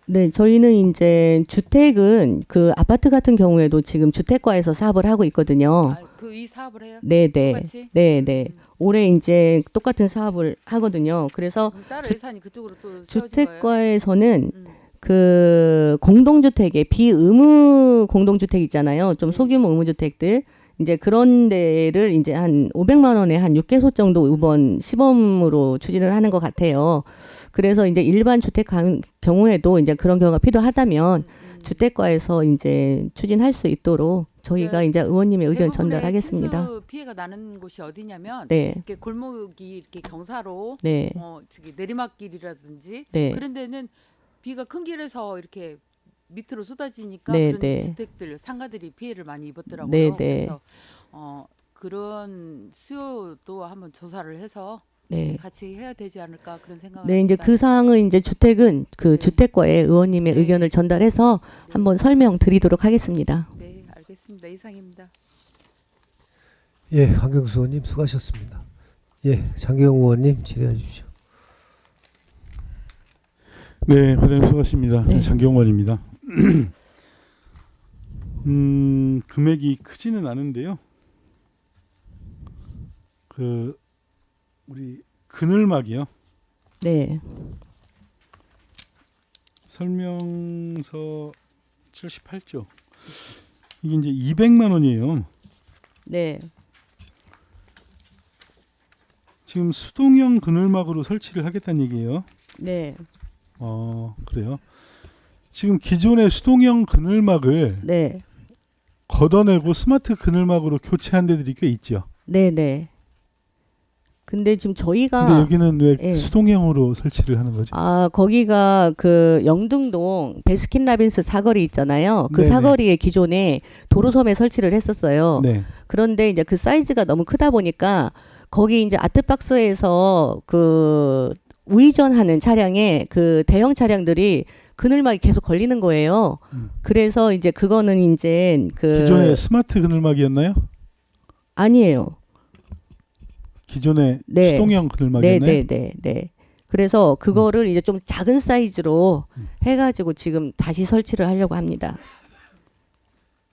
Speaker 2: 네, 저희는 이제 주택은 그 아파트 같은 경우에도 지금 주택과에서 사업을 하고 있거든요.
Speaker 7: 그 이 사업을 해요?
Speaker 2: 네, 네.
Speaker 7: 똑같이?
Speaker 2: 네, 네. 올해 이제 똑같은 사업을 하거든요. 그래서
Speaker 7: 그럼 따로
Speaker 2: 주-
Speaker 7: 예산이 그쪽으로 또 세워진 거예요?
Speaker 2: 주택과에서는
Speaker 7: 음.
Speaker 2: 그 공동주택의 비의무 공동주택 있잖아요. 좀
Speaker 7: 네.
Speaker 2: 소규모 의무주택들. 이제 그런 데를 이제 한 500만 원에 한 6개소 정도 이번 시범으로 추진을 하는 것 같아요. 그래서 이제 일반 주택 경우에도 이제 그런 경우가 필요하다면 주택과에서 이제 추진할 수 있도록 저희가 이제 의원님의 의견
Speaker 7: 대부분의
Speaker 2: 전달하겠습니다.
Speaker 7: 침수 피해가 나는 곳이 어디냐면
Speaker 2: 네,
Speaker 7: 이렇게 골목이 이렇게 경사로
Speaker 2: 네,
Speaker 7: 저기 내리막길이라든지
Speaker 2: 네.
Speaker 7: 그런 데는 비가 큰 길에서 이렇게 밑으로 쏟아지니까
Speaker 2: 네,
Speaker 7: 그런
Speaker 2: 네.
Speaker 7: 주택들 상가들이 피해를 많이 입었더라고요.
Speaker 2: 네, 네.
Speaker 7: 그래서 그런 수요도 한번 조사를 해서
Speaker 2: 네.
Speaker 7: 같이 해야 되지 않을까 그런 생각을
Speaker 2: 네, 이제
Speaker 7: 합니다.
Speaker 2: 그 사항은 이제 주택은 그
Speaker 7: 네.
Speaker 2: 주택과에 의원님의
Speaker 7: 네.
Speaker 2: 의견을 전달해서
Speaker 7: 네.
Speaker 2: 한번 설명드리도록 하겠습니다.
Speaker 7: 네, 알겠습니다. 이상입니다.
Speaker 1: 예, 강경수 의원님 수고하셨습니다. 예, 장기영 의원님 질의해 주십시오.
Speaker 8: 네, 과장님 수고하십니다.
Speaker 2: 네.
Speaker 8: 장경원입니다. 금액이 크지는 않은데요. 그 우리 그늘막이요.
Speaker 2: 네,
Speaker 8: 설명서 78조. 이게 이제 200만 원이에요.
Speaker 2: 네,
Speaker 8: 지금 수동형 그늘막으로 설치를 하겠다는 얘기예요.
Speaker 2: 네,
Speaker 8: 그래요. 지금 기존의 수동형 그늘막을
Speaker 2: 네,
Speaker 8: 걷어내고 스마트 그늘막으로 교체한 데들이 꽤 있죠.
Speaker 2: 네, 네. 근데 지금 저희가
Speaker 8: 근데 여기는 왜
Speaker 2: 예.
Speaker 8: 수동형으로 설치를 하는 거죠?
Speaker 2: 거기가 그 영등동 베스킨라빈스 사거리 있잖아요. 그
Speaker 8: 네네.
Speaker 2: 사거리에 기존에 도로섬에 설치를 했었어요.
Speaker 8: 네.
Speaker 2: 그런데 이제 그 사이즈가 너무 크다 보니까 거기 이제 아트박스에서 그 우회전하는 차량에 그 대형 차량들이 그늘막이 계속 걸리는 거예요. 그래서 이제 그거는 이제 그
Speaker 8: 기존에 스마트 그늘막이었나요?
Speaker 2: 아니에요.
Speaker 8: 기존에
Speaker 2: 네.
Speaker 8: 수동형
Speaker 2: 네,
Speaker 8: 그늘막이었나요?
Speaker 2: 네, 네, 네. 그래서 그거를 이제 좀 작은 사이즈로 해가지고 지금 다시 설치를 하려고 합니다.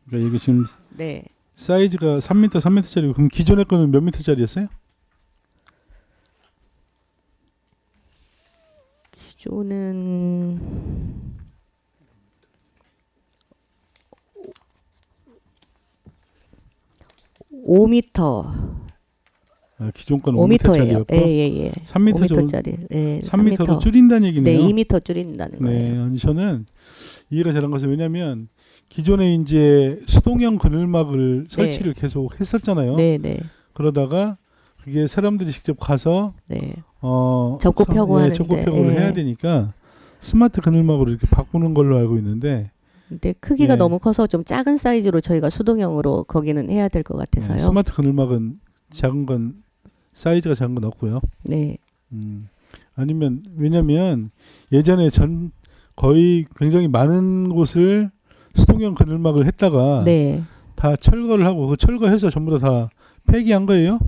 Speaker 8: 그러니까 이게 지금
Speaker 2: 네.
Speaker 8: 사이즈가 3m, 3m짜리고 그럼 기존의 거는 몇 m짜리였어요?
Speaker 2: 기존은 5m,
Speaker 8: 기존 거는
Speaker 2: 5m예요.
Speaker 8: 5m짜리였고
Speaker 2: 예, 예, 예.
Speaker 8: 3m 정도
Speaker 2: 5m짜리. 예,
Speaker 8: 3m로 줄인다는
Speaker 2: 네,
Speaker 8: 얘기네요.
Speaker 2: 2m 줄인다는
Speaker 8: 네,
Speaker 2: 거예요.
Speaker 8: 아니, 저는 이해가 잘 안 가서 왜냐하면 기존에 이제 수동형 그늘막을 설치를 계속 했었잖아요.
Speaker 2: 네, 네.
Speaker 8: 그러다가 그게 사람들이 직접 가서
Speaker 2: 네.
Speaker 8: 접고
Speaker 2: 펴고 하는데,
Speaker 8: 접고 펴고를
Speaker 2: 예.
Speaker 8: 해야 되니까 스마트 그늘막으로 이렇게 바꾸는 걸로 알고 있는데
Speaker 2: 근데 크기가
Speaker 8: 예.
Speaker 2: 너무 커서 좀 작은 사이즈로 저희가 수동형으로 거기는 해야 될 것 같아서요.
Speaker 8: 스마트 그늘막은 작은 건 사이즈가 작은 건 없고요.
Speaker 2: 네.
Speaker 8: 아니면 왜냐면 예전에 거의 굉장히 많은 곳을 수동형 그늘막을 했다가
Speaker 2: 네.
Speaker 8: 다 철거를 하고 그 철거해서 전부 다 폐기한 거예요?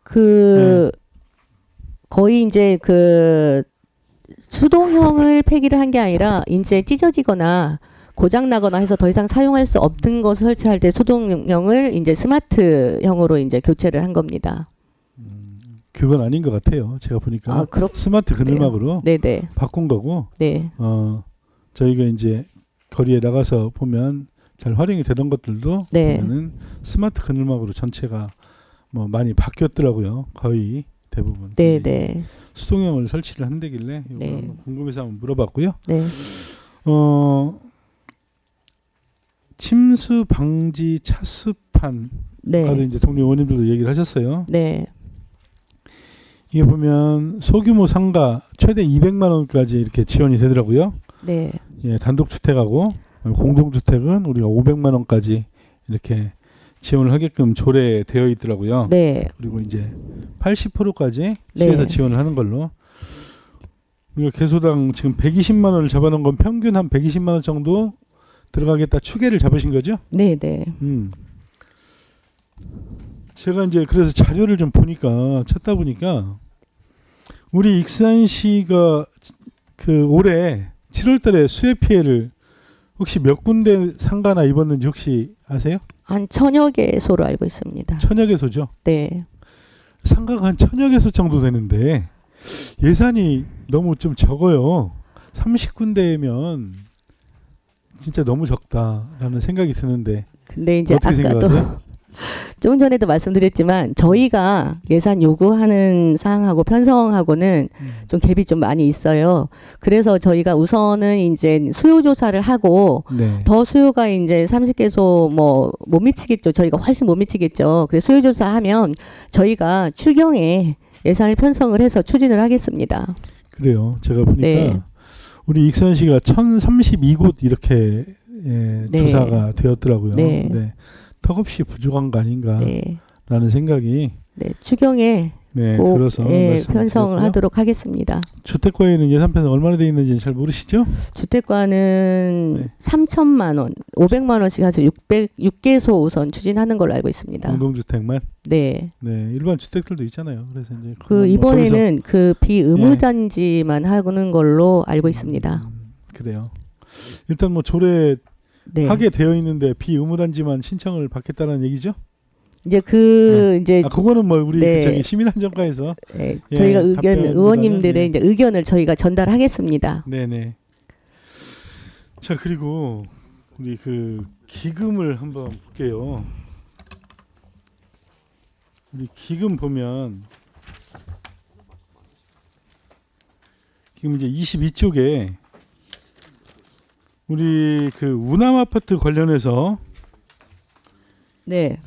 Speaker 2: 그 거의 이제 그 수동형을 폐기를 한 게 아니라 이제 찢어지거나 고장 나거나 해서 더 이상 사용할 수 없는 것을 설치할 때 수동형을 이제 스마트형으로 이제 교체를 한 겁니다.
Speaker 8: 그건 아닌 것 같아요. 제가 보니까
Speaker 2: 아,
Speaker 8: 스마트 그늘막으로
Speaker 2: 네네.
Speaker 8: 바꾼 거고
Speaker 2: 네.
Speaker 8: 저희가 이제 거리에 나가서 보면 잘 활용이 되던 것들도
Speaker 2: 네.
Speaker 8: 보면은 스마트 그늘막으로 전체가 뭐 많이 바뀌었더라고요. 거의 대부분.
Speaker 2: 네네.
Speaker 8: 수동형을 설치를 한다길래 이거
Speaker 2: 네.
Speaker 8: 한번 궁금해서 한번 물어봤고요.
Speaker 2: 네.
Speaker 8: 침수 방지 차수판 아까도
Speaker 2: 네.
Speaker 8: 이제 동료 의원님들도 얘기를 하셨어요.
Speaker 2: 네.
Speaker 8: 이게 보면 소규모 상가 최대 200만 원까지 이렇게 지원이 되더라고요.
Speaker 2: 네.
Speaker 8: 예, 단독 주택하고 공동 주택은 우리가 500만 원까지 이렇게 지원을 하게끔 조례되어 있더라고요.
Speaker 2: 네.
Speaker 8: 그리고 이제 80%까지
Speaker 2: 네.
Speaker 8: 시에서 지원을 하는 걸로. 우리가 개소당 지금 120만 원을 잡아놓은 건 평균 한 120만 원 정도 들어가겠다 추계를 잡으신 거죠?
Speaker 2: 네네.
Speaker 8: 제가 이제 그래서 자료를 좀 보니까 찾다 보니까 우리 익산시가 그 올해 7월달에 수해 피해를 혹시 몇 군데 상가나 입었는지 혹시 아세요?
Speaker 2: 한 1000여 개소로 알고 있습니다.
Speaker 8: 1000여 개소죠.
Speaker 2: 네.
Speaker 8: 상가가 한 1000여 개소 정도 되는데 예산이 너무 좀 적어요. 30군데면 진짜 너무 적다라는 생각이 드는데
Speaker 2: 근데 이제
Speaker 8: 어떻게
Speaker 2: 아까도
Speaker 8: 생각하세요?
Speaker 2: 조금 전에도 말씀드렸지만 저희가 예산 요구하는 사항하고 편성하고는 좀 갭이 좀 많이 있어요. 그래서 저희가 우선은 이제 수요 조사를 하고
Speaker 8: 네.
Speaker 2: 더 수요가 이제 30개소 뭐 못 미치겠죠. 저희가 훨씬 못 미치겠죠. 그래서 수요 조사하면 저희가 추경에 예산을 편성을 해서 추진을 하겠습니다.
Speaker 8: 그래요. 제가 보니까
Speaker 2: 네.
Speaker 8: 우리 익산시가 1032곳 이렇게
Speaker 2: 네.
Speaker 8: 조사가 되었더라고요.
Speaker 2: 네.
Speaker 8: 네. 턱없이 부족한 거 아닌가라는
Speaker 2: 네.
Speaker 8: 생각이
Speaker 2: 네. 추경에
Speaker 8: 네,
Speaker 2: 꼭
Speaker 8: 들어서
Speaker 2: 편성을
Speaker 8: 말씀드렸고요.
Speaker 2: 하도록 하겠습니다.
Speaker 8: 주택과에는 예산 편성 얼마나 돼 있는지 잘 모르시죠?
Speaker 2: 주택과는
Speaker 8: 네.
Speaker 2: 3천만 원, 500만 원씩 해서 6개소 우선 추진하는 걸로 알고 있습니다.
Speaker 8: 공동주택만.
Speaker 2: 네.
Speaker 8: 네, 일반 주택들도 있잖아요. 그래서 이제
Speaker 2: 그
Speaker 8: 그건 뭐
Speaker 2: 이번에는 그 비의무단지만 하는 걸로 알고 있습니다.
Speaker 8: 그래요. 일단 뭐 조례
Speaker 2: 네.
Speaker 8: 하게 되어 있는데 비의무단지만 신청을 받겠다는 얘기죠?
Speaker 2: 이제 그 이제
Speaker 8: 그거는 뭐 우리
Speaker 2: 네.
Speaker 8: 저기 시민안전과에서
Speaker 2: 네,
Speaker 8: 예,
Speaker 2: 저희가
Speaker 8: 답변보다는,
Speaker 2: 의원님들의
Speaker 8: 예.
Speaker 2: 이제 의견을 저희가 전달하겠습니다.
Speaker 8: 네네. 자, 그리고 우리 그 기금을 한번 볼게요. 우리 기금 보면 지금 이제 22쪽에 우리 그 운암 아파트 관련해서
Speaker 2: 네.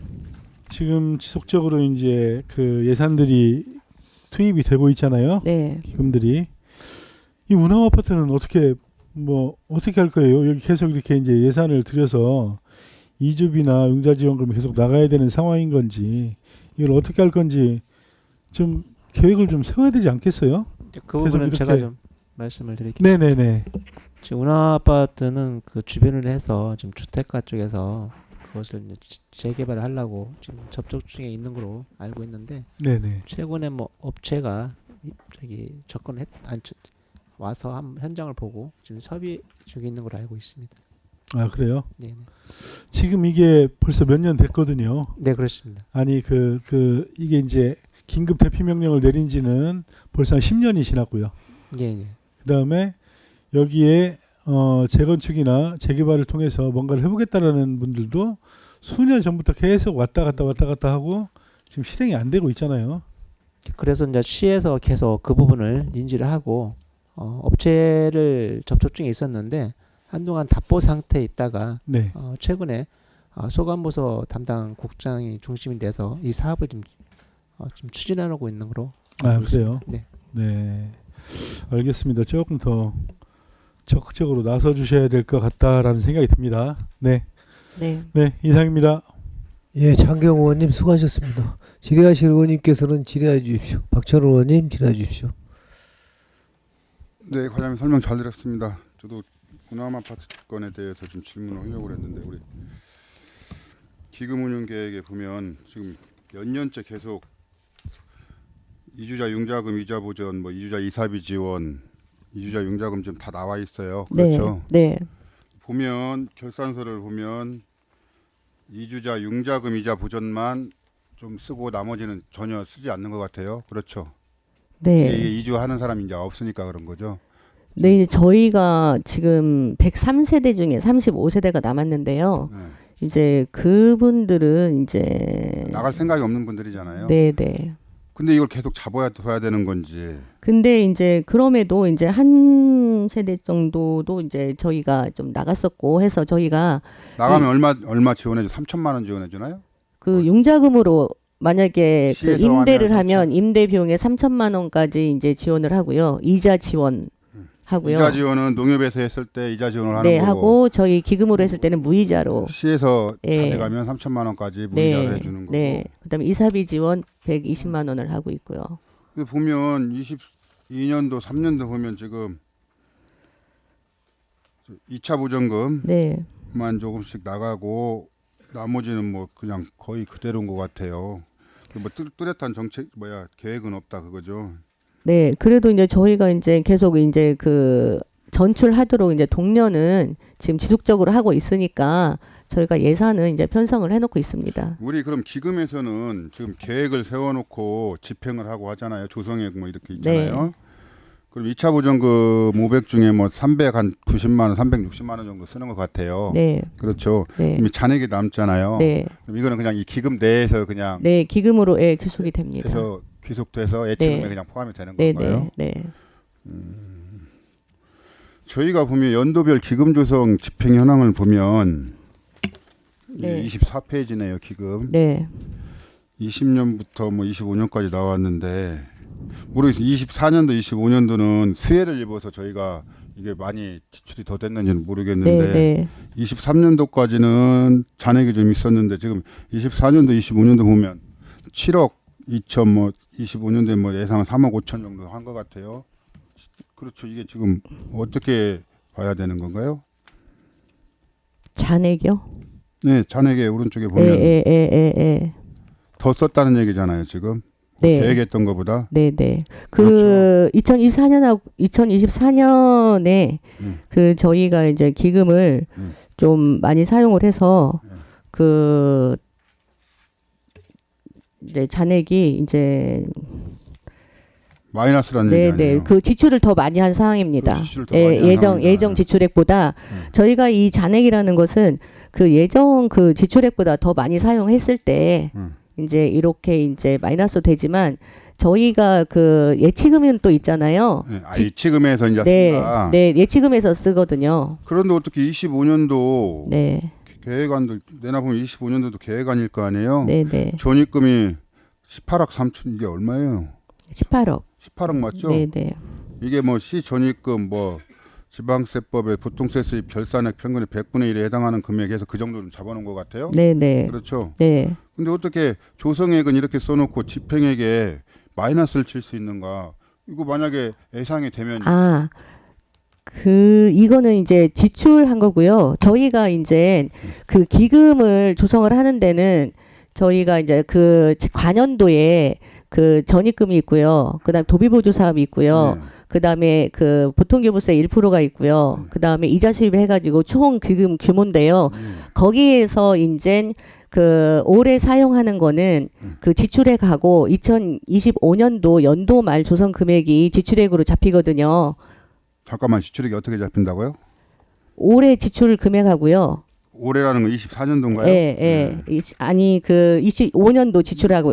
Speaker 8: 지금 지속적으로 이제 그 예산들이 투입이 되고 있잖아요.
Speaker 2: 네.
Speaker 8: 기금들이. 이 운암 아파트는 어떻게 할 거예요? 여기 계속 이렇게 이제 예산을 들여서 이주비나 융자 지원금이 계속 나가야 되는 상황인 건지 이걸 어떻게 할 건지 좀 계획을 좀 세워야 되지 않겠어요?
Speaker 5: 그 부분은
Speaker 8: 이렇게-
Speaker 5: 제가 좀 말씀을 드릴게요.
Speaker 8: 네네네.
Speaker 5: 지금 운암 아파트는 그 주변을 해서 지금 주택가 쪽에서 그것을 이제 재개발을 하려고 지금 접촉 중에 있는 걸로 알고 있는데
Speaker 8: 네네.
Speaker 5: 최근에 뭐 업체가 저기 와서 한 현장을 보고 지금 협의 중에 있는 걸로 알고 있습니다.
Speaker 8: 아, 그래요?
Speaker 5: 네,
Speaker 8: 지금 이게 벌써 몇 년 됐거든요.
Speaker 5: 네 그렇습니다.
Speaker 8: 아니 이게 이제 긴급 대피 명령을 내린 지는 벌써 한 10년이 지났고요.
Speaker 5: 예, 예.
Speaker 8: 그다음에 여기에 재건축이나 재개발을 통해서 뭔가를 해보겠다라는 분들도 수년 전부터 계속 왔다 갔다 하고 지금 실행이 안 되고 있잖아요.
Speaker 5: 그래서 이제 시에서 계속 그 부분을 인지를 하고 업체를 접촉 중에 있었는데 한동안 답보 상태에 있다가
Speaker 8: 네.
Speaker 5: 최근에 소관부서 담당 국장이 중심이 돼서 이 사업을 좀 추진하고 있는 거로.
Speaker 8: 아, 그래요?
Speaker 5: 네.
Speaker 8: 네. 알겠습니다. 조금 더 적극적으로 나서 주셔야 될 것 같다라는 생각이 듭니다. 네.
Speaker 2: 네.
Speaker 8: 네, 이상입니다.
Speaker 1: 예, 장경 의원님 수고하셨습니다. 질의하실 의원님께서는 질의해 주십시오. 박철호 의원님 질의해 주십시오.
Speaker 9: 네, 과장님 설명 잘 들었습니다. 저도 군함 아파트 건에 대해서 좀 질문을 하려고 했는데 우리 기금 운영 계획에 보면 지금 몇 년째 계속 이주자 융자금 이자 보전, 뭐 이주자 이사비 지원, 이주자 융자금 좀 다 나와 있어요. 그렇죠?
Speaker 2: 네.
Speaker 9: 보면 결산서를 보면 이주자 융자금 이자 보전만 좀 쓰고 나머지는 전혀 쓰지 않는 것 같아요. 그렇죠?
Speaker 2: 네.
Speaker 9: 이게 이주하는 사람이 이제 없으니까 그런 거죠.
Speaker 2: 네, 저희가 지금 103세대 중에 35세대가 남았는데요.
Speaker 9: 네.
Speaker 2: 이제 그분들은 이제
Speaker 9: 나갈 생각이 없는 분들이잖아요.
Speaker 2: 네, 네.
Speaker 9: 근데 이걸 계속 잡아야 둬야 되는 건지.
Speaker 2: 근데 이제 그럼에도 이제 한 세대 정도도 이제 저희가 좀 나갔었고 해서 저희가
Speaker 9: 나가면 얼마 지원해줘? 3천만 원 지원해 주나요?
Speaker 2: 그 융자금으로 만약에 그
Speaker 9: 시에서
Speaker 2: 임대를
Speaker 9: 하면
Speaker 2: 하면 임대 비용에 3천만 원까지 이제 지원을 하고요. 이자 지원 하고요.
Speaker 9: 이자 지원은 농협에서 했을 때 이자 지원을 하는
Speaker 2: 네,
Speaker 9: 거고.
Speaker 2: 하고 저희 기금으로 했을 때는 무이자로.
Speaker 9: 시에서
Speaker 2: 예.
Speaker 9: 다 돼가면 3천만 원까지 무이자로 해주는 거고.
Speaker 2: 네. 그다음에 이사비 지원 120만 원을 하고 있고요.
Speaker 9: 근데 보면 22년도 3년도 보면 지금 2차 보전금만
Speaker 2: 네.
Speaker 9: 조금씩 나가고 나머지는 뭐 그냥 거의 그대로인 것 같아요. 뭐 뚜렷한 정책 계획은 없다 그거죠.
Speaker 2: 네. 그래도 이제 저희가 이제 계속 이제 그 전출하도록 이제 동료는 지금 지속적으로 하고 있으니까 저희가 예산은 이제 편성을 해놓고 있습니다.
Speaker 9: 우리 그럼 기금에서는 지금 계획을 세워놓고 집행을 하고 하잖아요. 조성액 뭐 이렇게 있잖아요.
Speaker 2: 네.
Speaker 9: 그럼 2차 보전금 500 중에 뭐 390만 원, 360만 원 정도 쓰는 것 같아요.
Speaker 2: 네.
Speaker 9: 그렇죠.
Speaker 2: 네.
Speaker 9: 그럼 잔액이 남잖아요.
Speaker 2: 네.
Speaker 9: 그럼 이거는 그냥 이 기금 내에서 그냥
Speaker 2: 네. 기금으로 예, 귀속이 됩니다.
Speaker 9: 해서 귀속돼서 예치금에
Speaker 2: 네.
Speaker 9: 그냥 포함이 되는
Speaker 2: 네,
Speaker 9: 건가요?
Speaker 2: 네. 네.
Speaker 9: 저희가 보면 연도별 기금 조성 집행 현황을 보면
Speaker 2: 네.
Speaker 9: 24페이지네요. 기금.
Speaker 2: 네.
Speaker 9: 20년부터 뭐 25년까지 나왔는데 모르겠어요. 24년도, 25년도는 수혜를 입어서 저희가 이게 많이 지출이 더 됐는지는 모르겠는데
Speaker 2: 네, 네.
Speaker 9: 23년도까지는 잔액이 좀 있었는데 지금 24년도, 25년도 보면 7억 2천 뭐 25년도에 뭐 예상 3억 5천 정도 한 것 같아요. 그렇죠. 이게 지금 어떻게 봐야 되는 건가요?
Speaker 2: 잔액이요?
Speaker 9: 네, 잔액의 오른쪽에 보면
Speaker 2: 예.
Speaker 9: 더 썼다는 얘기잖아요. 지금
Speaker 2: 네.
Speaker 9: 계획했던 것보다.
Speaker 2: 네, 네.
Speaker 9: 그렇죠.
Speaker 2: 2024년하고 2024년에 그 저희가 이제 기금을 좀 많이 사용을 해서 그 이제 잔액이 이제
Speaker 9: 마이너스라는
Speaker 2: 네,
Speaker 9: 얘기 아니에요?
Speaker 2: 네. 그 지출을 더 많이 한 상황입니다.
Speaker 9: 그 지출을 더 많이 한
Speaker 2: 예정
Speaker 9: 상황이잖아요.
Speaker 2: 지출액보다 저희가 이 잔액이라는 것은 그 예정 그 지출액보다 더 많이 사용했을 때 이제 이렇게 이제 마이너스 되지만 저희가 그 예치금은 또 있잖아요.
Speaker 9: 네, 예치금에서 이제
Speaker 2: 네,
Speaker 9: 쓴다.
Speaker 2: 네, 예치금에서 쓰거든요.
Speaker 9: 그런데 어떻게 25년도
Speaker 2: 네,
Speaker 9: 계획안도 내놔보면 25년도도 계획안일 거 아니에요?
Speaker 2: 네, 네.
Speaker 9: 전입금이 18억 3천 이게 얼마예요?
Speaker 2: 18억.
Speaker 9: 18억 맞죠?
Speaker 2: 네, 네.
Speaker 9: 이게 뭐 시 전입금 뭐 지방세법의 보통세 수입 결산액 평균의 100분의 1에 해당하는 금액에서 그 정도는 잡아놓은 것 같아요.
Speaker 2: 네, 네.
Speaker 9: 그렇죠.
Speaker 2: 네.
Speaker 9: 근데 어떻게 조성액은 이렇게 써놓고 집행액에 마이너스를 칠 수 있는가? 이거 만약에 예상이 되면
Speaker 2: 아, 이거는 이제 지출한 거고요. 저희가 이제 그 기금을 조성을 하는 데는 저희가 이제 그 관연도에 그 전입금이 있고요. 그다음 도비보조 사업이 있고요.
Speaker 9: 네.
Speaker 2: 그다음에 그 보통교부세 1%가 있고요. 그다음에 이자 수입 해가지고 총 기금 규모인데요. 거기에서 이제 그 올해 사용하는 거는 그 지출액하고 2025년도 연도 말 조성 금액이 지출액으로 잡히거든요.
Speaker 9: 잠깐만 지출액이 어떻게 잡힌다고요?
Speaker 2: 올해 지출 금액하고요.
Speaker 9: 올해라는 건 24년도인가요?
Speaker 2: 예. 아니 그 25년도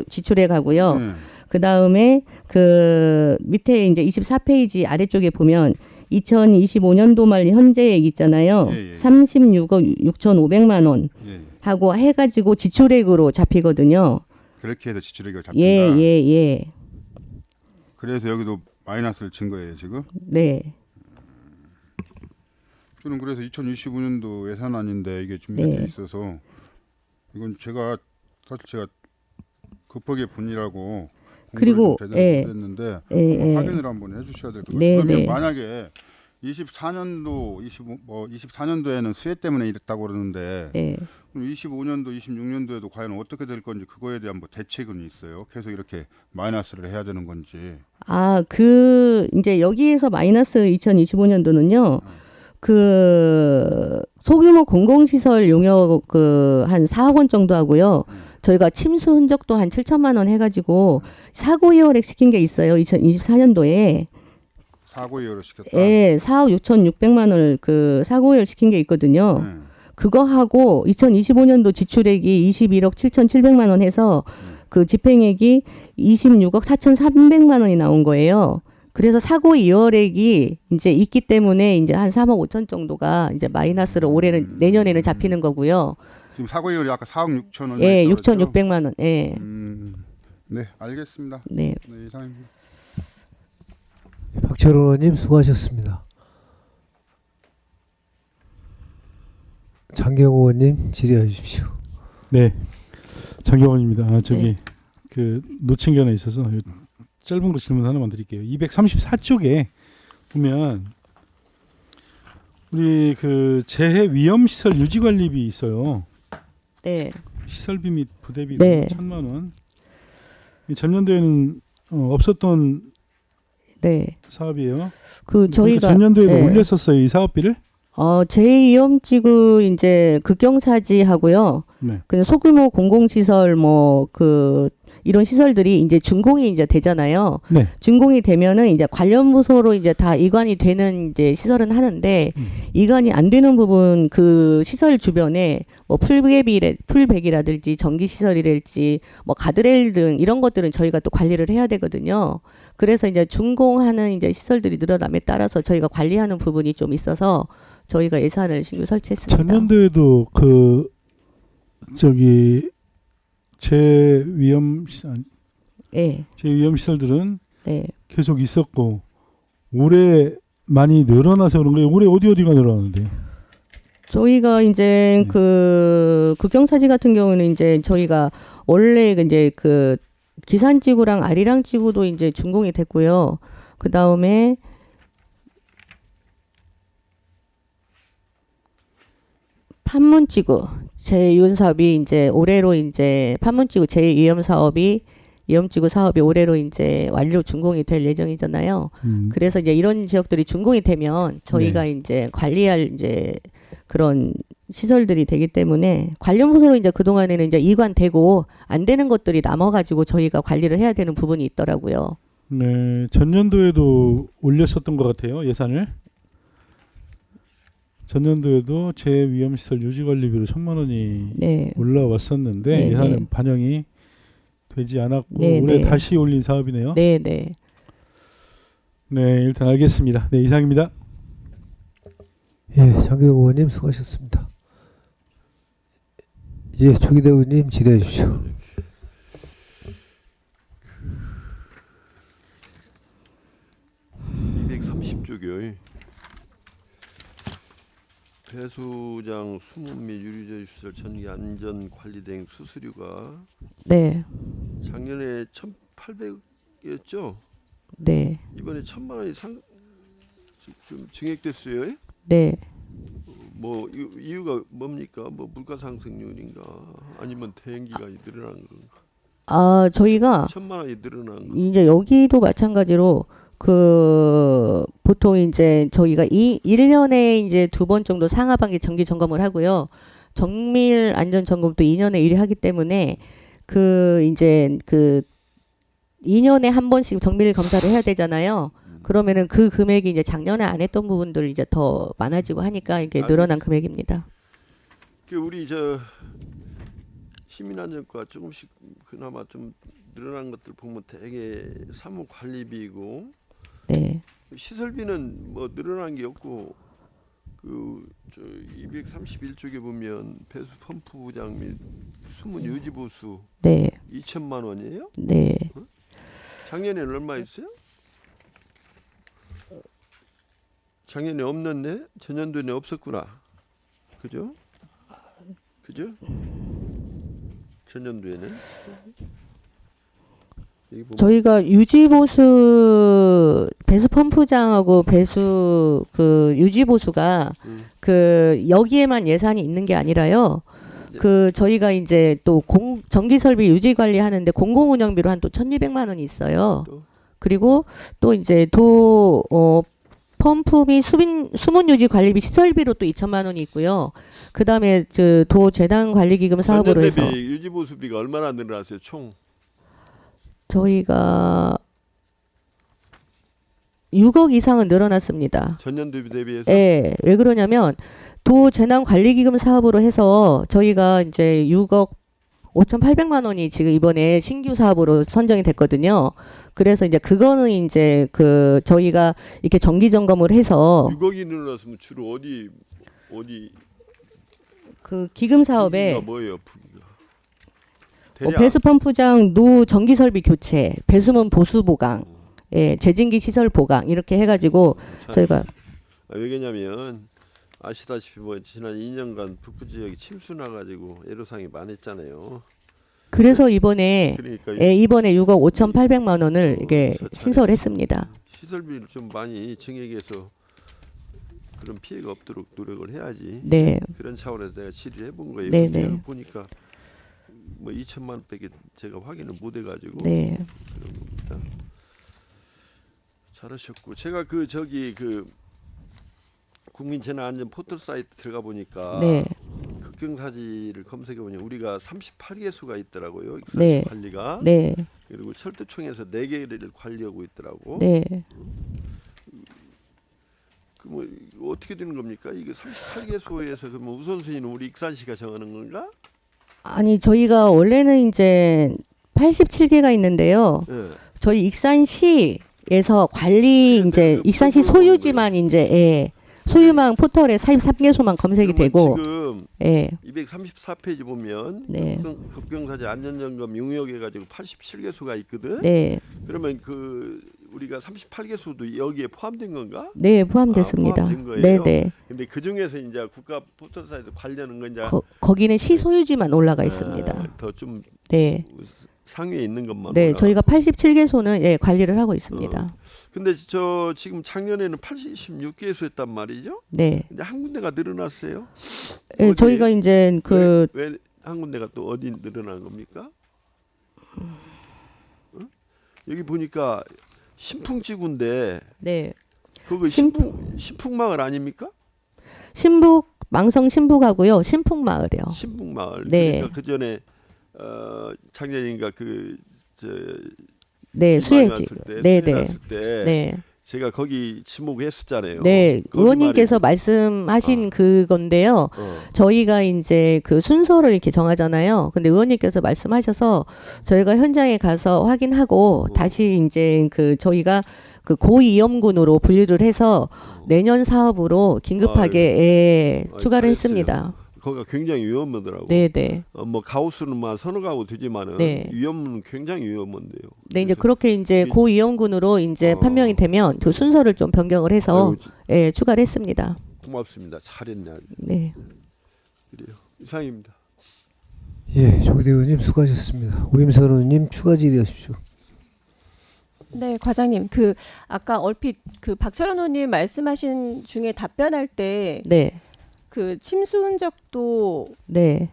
Speaker 2: 지출액하고요.
Speaker 9: 네.
Speaker 2: 그 다음에 그 밑에 이제 24페이지 아래쪽에 보면 2025년도 말 현재액 있잖아요.
Speaker 9: 예.
Speaker 2: 36억 6,500만 원
Speaker 9: 예.
Speaker 2: 하고 해가지고 지출액으로 잡히거든요.
Speaker 9: 그렇게 해서 지출액이 잡힌다.
Speaker 2: 예.
Speaker 9: 그래서 여기도 마이너스를 친 거예요 지금?
Speaker 2: 네.
Speaker 9: 저는 그래서 2025년도 예산안인데 이게 준비돼
Speaker 2: 네.
Speaker 9: 있어서 이건 제가 급하게 본이라고
Speaker 2: 그리고,
Speaker 9: 공부를 좀 제대로
Speaker 2: 예.
Speaker 9: 못했는데
Speaker 2: 예.
Speaker 9: 확인을 한번 해주셔야 될 것 같아요.
Speaker 2: 네,
Speaker 9: 그러면
Speaker 2: 네.
Speaker 9: 만약에 24년도 24년도에는 수해 때문에 이랬다고 그러는데
Speaker 2: 네.
Speaker 9: 그럼 25년도 26년도에도 과연 어떻게 될 건지 그거에 대한 뭐 대책은 있어요? 계속 이렇게 마이너스를 해야 되는 건지.
Speaker 2: 이제 여기에서 마이너스 2025년도는요. 그 소규모 공공시설 용역 한 4억 원 정도 하고요. 저희가 침수 흔적도 한 7천만 원 해가지고 사고 이월액 시킨 게 있어요. 2024년도에.
Speaker 9: 사고 이후로 시켰다.
Speaker 2: 예, 4억 6,600만 원을 그 사고 이월 시킨 게 있거든요. 그거 하고 2025년도 지출액이 21억 7,700만 원 해서 그 집행액이 26억 4,300만 원이 나온 거예요. 그래서 사고 이월액이 이제 있기 때문에 이제 한 3억 5천 정도가 이제 마이너스로 내년에는 잡히는 거고요.
Speaker 9: 지금 사고 이후로 아까 4억 6천 원.
Speaker 2: 예, 6,600만 원. 예.
Speaker 9: 네, 알겠습니다.
Speaker 2: 네.
Speaker 9: 네, 이상입니다.
Speaker 1: 박철원 의원님 수고하셨습니다. 장경호 의원님 질의해 주십시오.
Speaker 8: 네, 장경원입니다. 저기
Speaker 2: 네.
Speaker 8: 그 놓친 게 하나 있어서 짧은 거 질문 하나만 드릴게요. 234쪽에 보면 우리 그 재해 위험 시설 유지 관리비 있어요.
Speaker 2: 네.
Speaker 8: 시설비 및 부대비
Speaker 2: 네.
Speaker 8: 1,000만 원. 전년도에는 없었던
Speaker 2: 네.
Speaker 8: 사업이에요.
Speaker 2: 그 저희가
Speaker 8: 전년도에도
Speaker 2: 네.
Speaker 8: 올렸었어요, 이 사업비를?
Speaker 2: 제2위험지구 이제 극경차지 하고요.
Speaker 8: 네.
Speaker 2: 그 소규모 공공시설 이런 시설들이 이제 준공이 이제 되잖아요.
Speaker 8: 네.
Speaker 2: 준공이 되면은 이제 관련 부서로 이제 다 이관이 되는 이제 시설은 하는데 이관이 안 되는 부분 그 시설 주변에 뭐 풀백이라든지 전기 시설이랄지 뭐 가드레일 등 이런 것들은 저희가 또 관리를 해야 되거든요. 그래서 이제 준공하는 이제 시설들이 늘어남에 따라서 저희가 관리하는 부분이 좀 있어서 저희가 예산을 신규 설치했습니다.
Speaker 8: 전년도에도 그 저기 재위험 시설들은
Speaker 2: 네.
Speaker 8: 계속 있었고 올해 많이 늘어나서 그런 거예요. 올해 어디가 늘어나는데요?
Speaker 2: 저희가 이제
Speaker 8: 네.
Speaker 2: 그 극경차지 같은 경우는 이제 저희가 원래 이제 그 기산지구랑 아리랑지구도 이제 준공이 됐고요. 그 다음에 판문지구 제2위험 사업이 이제 올해로 이제 판문지구 제2위험지구 사업이 올해로 이제 완료 준공이 될 예정이잖아요. 그래서 이제 이런 지역들이 준공이 되면 저희가
Speaker 8: 네.
Speaker 2: 이제 관리할 이제 그런 시설들이 되기 때문에 관련 부서로 이제 그동안에는 이제 이관되고 안 되는 것들이 남아가지고 저희가 관리를 해야 되는 부분이 있더라고요.
Speaker 8: 네, 전년도에도 올렸었던 것 같아요, 예산을. 전년도에도 재위험시설 유지관리비로 1,000만 원이
Speaker 2: 네.
Speaker 8: 올라왔었는데
Speaker 2: 네,
Speaker 8: 예산은
Speaker 2: 네.
Speaker 8: 반영이 되지 않았고
Speaker 2: 네,
Speaker 8: 올해
Speaker 2: 네.
Speaker 8: 다시 올린 사업이네요.
Speaker 2: 네, 네.
Speaker 8: 네, 일단 알겠습니다. 네, 이상입니다.
Speaker 1: 예, 장경호 의원님 수고하셨습니다. 예, 조기대 의원님 질의해 주십시오.
Speaker 10: 그 230쪽이요. 배수장 수문 및 유리제 시설 전기 안전 관리 등 수수료가
Speaker 2: 네.
Speaker 10: 작년에 1,800이었죠.
Speaker 2: 네.
Speaker 10: 이번에 1,000만 원이 좀 증액됐어요.
Speaker 2: 네.
Speaker 10: 뭐 이유가 뭡니까? 뭐 물가 상승률인가? 아니면 대행기가 늘어난 건가?
Speaker 2: 저희가
Speaker 10: 1,000만 원이 늘어난 거.
Speaker 2: 이제 여기도 마찬가지로 보통 이제 저희가 1년에 이제 2번 정도 상하반기 정기 점검을 하고요. 정밀 안전 점검도 2년에 1회 하기 때문에 이제 2년에 한 번씩 정밀 검사를 해야 되잖아요. 그러면은 그 금액이 이제 작년에 안 했던 부분들 이제 더 많아지고 하니까 이게 늘어난 금액입니다.
Speaker 10: 우리 시민안전과 조금씩 그나마 좀 늘어난 것들 보면 되게 사무 관리비고
Speaker 2: 네.
Speaker 10: 시설비는 뭐 늘어난 게 없고 231쪽에 보면 배수 펌프장 및 수문 유지 보수
Speaker 2: 네.
Speaker 10: 2,000만 원이에요?
Speaker 2: 네.
Speaker 10: 작년에는 얼마 있어요? 작년에 없는데 전년도에는 없었구나. 그죠? 전년도에는 여기 보면
Speaker 2: 저희가 유지보수 배수 펌프장하고 배수 그 유지보수가 그 여기에만 예산이 있는 게 아니라요. 그 저희가 이제 또 전기 설비 유지 관리하는데 공공운영비로 한 또 1,200만 원이 있어요.
Speaker 10: 또?
Speaker 2: 그리고 또 이제 펌프 및 수문 유지 관리비 시설비로 또 2천만 원이 있고요. 그다음에 도 재단 관리기금 사업으로
Speaker 10: 전년
Speaker 2: 해서
Speaker 10: 대비 유지보수비가 얼마나 늘어났어요? 총
Speaker 2: 저희가 6억 이상은 늘어났습니다.
Speaker 10: 전년 대비해서
Speaker 2: 예, 왜 그러냐면 도 재난 관리기금 사업으로 해서 저희가 이제 6억 5,800만 원이 지금 이번에 신규 사업으로 선정이 됐거든요. 그래서 이제 그거는 이제 그 저희가 이렇게 정기 점검을 해서
Speaker 10: 6억이 늘어났으면 주로 어디
Speaker 2: 그 기금 사업에
Speaker 10: 부기가 뭐예요? 부기가
Speaker 2: 배수 펌프장 노 전기 설비 교체, 배수문 보수 보강, 예, 제진기 시설 보강 이렇게 해가지고 저희가
Speaker 10: 왜냐면 아시다시피 뭐 지난 2년간 북부 지역이 침수 나가지고 애로사항이 많았잖아요.
Speaker 2: 그래서 이번에
Speaker 10: 그러니까
Speaker 2: 이번에 6억 5,800만 원을 이게 신설을 했습니다.
Speaker 10: 시설비를 좀 많이 증액해서 그런 피해가 없도록 노력을 해야지.
Speaker 2: 네.
Speaker 10: 그런 차원에서 내가 질의를 해본 거예요.
Speaker 2: 네,
Speaker 10: 근데
Speaker 2: 네.
Speaker 10: 보니까 뭐 2천만 원밖에 제가 확인을 못 해가지고
Speaker 2: 네.
Speaker 10: 그런 겁니다. 잘하셨고 제가 그 국민재난안전 포털 사이트 들어가 보니까
Speaker 2: 네.
Speaker 10: 극경사지를 검색해 보니 우리가 38개소가 있더라고요.
Speaker 2: 네.
Speaker 10: 관리가.
Speaker 2: 네.
Speaker 10: 그리고 철도청에서 4개를 관리하고 있더라고.
Speaker 2: 네.
Speaker 10: 그 뭐 어떻게 되는 겁니까? 이게 38개소에서 그러면 우선순위는 우리 익산시가 정하는 건가?
Speaker 2: 아니 저희가 원래는 이제 87개가 있는데요.
Speaker 10: 예.
Speaker 2: 저희 익산시에서 관리 이제 익산시 소유지만 이제 예, 소유망 포털에 43개소만 검색이
Speaker 10: 그러면
Speaker 2: 되고
Speaker 10: 지금
Speaker 2: 예.
Speaker 10: 234페이지 보면
Speaker 2: 네.
Speaker 10: 급경사지 안전점검 용역해 가지고 87개소가 있거든.
Speaker 2: 네.
Speaker 10: 그러면 그 우리가 38개소도 여기에 포함된 건가?
Speaker 2: 네, 포함됐습니다.
Speaker 10: 포함된 거예요?
Speaker 2: 네, 네.
Speaker 10: 근데 그 중에서 이제 국가 포털 사이트 관리하는 건 이제
Speaker 2: 거기는 시 소유지만 올라가 있습니다.
Speaker 10: 더 좀
Speaker 2: 네.
Speaker 10: 상위에 있는 것만.
Speaker 2: 네,
Speaker 10: 올라가.
Speaker 2: 저희가 87개소는 예, 관리를 하고 있습니다.
Speaker 10: 근데 저 지금 작년에는 86개소였단 말이죠.
Speaker 2: 네.
Speaker 10: 근데 한 군데가 늘어났어요.
Speaker 2: 예,
Speaker 10: 어디?
Speaker 2: 저희가 이제 그
Speaker 10: 왜 한 군데가 또 어디 늘어난 겁니까? 여기 보니까 신풍지구인데
Speaker 2: 네.
Speaker 10: 그거 신풍마을 아닙니까?
Speaker 2: 신북 망성 신북하고요. 신풍마을이요.
Speaker 10: 신풍마을.
Speaker 2: 네.
Speaker 10: 그러니까 그 전에 작년인가
Speaker 2: 네, 수혜지. 네, 네.
Speaker 10: 났을 때
Speaker 2: 네.
Speaker 10: 제가 거기 지목했었잖아요.
Speaker 2: 네,
Speaker 10: 거기
Speaker 2: 의원님께서
Speaker 10: 말이죠.
Speaker 2: 말씀하신 그건데요. 저희가 이제 그 순서를 이렇게 정하잖아요. 근데 의원님께서 말씀하셔서 저희가 현장에 가서 확인하고 다시 이제 그 저희가 그 고위험군으로 분류를 해서 내년 사업으로 긴급하게 예, 추가를
Speaker 10: 잘했어요.
Speaker 2: 했습니다.
Speaker 10: 거기가 굉장히 위험하더라고.
Speaker 2: 네, 네.
Speaker 10: 뭐 가우스는 막 서너 가구 되지만은
Speaker 2: 네.
Speaker 10: 위험은 굉장히 위험한데요.
Speaker 2: 네, 이제
Speaker 10: 그래서
Speaker 2: 그렇게 이제 고위험군으로 이제 판명이 되면 그 순서를 좀 변경을 해서 예, 추가를 했습니다.
Speaker 10: 고맙습니다. 잘했네. 아주.
Speaker 2: 네.
Speaker 10: 그래요. 이상입니다.
Speaker 1: 예, 조기대 의원님 수고하셨습니다. 오임선 의원님 추가 질의하십시오.
Speaker 4: 네, 과장님. 그 아까 얼핏 그 박철원 의원님 말씀하신 중에 답변할 때
Speaker 2: 네.
Speaker 4: 그 침수 흔적도
Speaker 2: 네.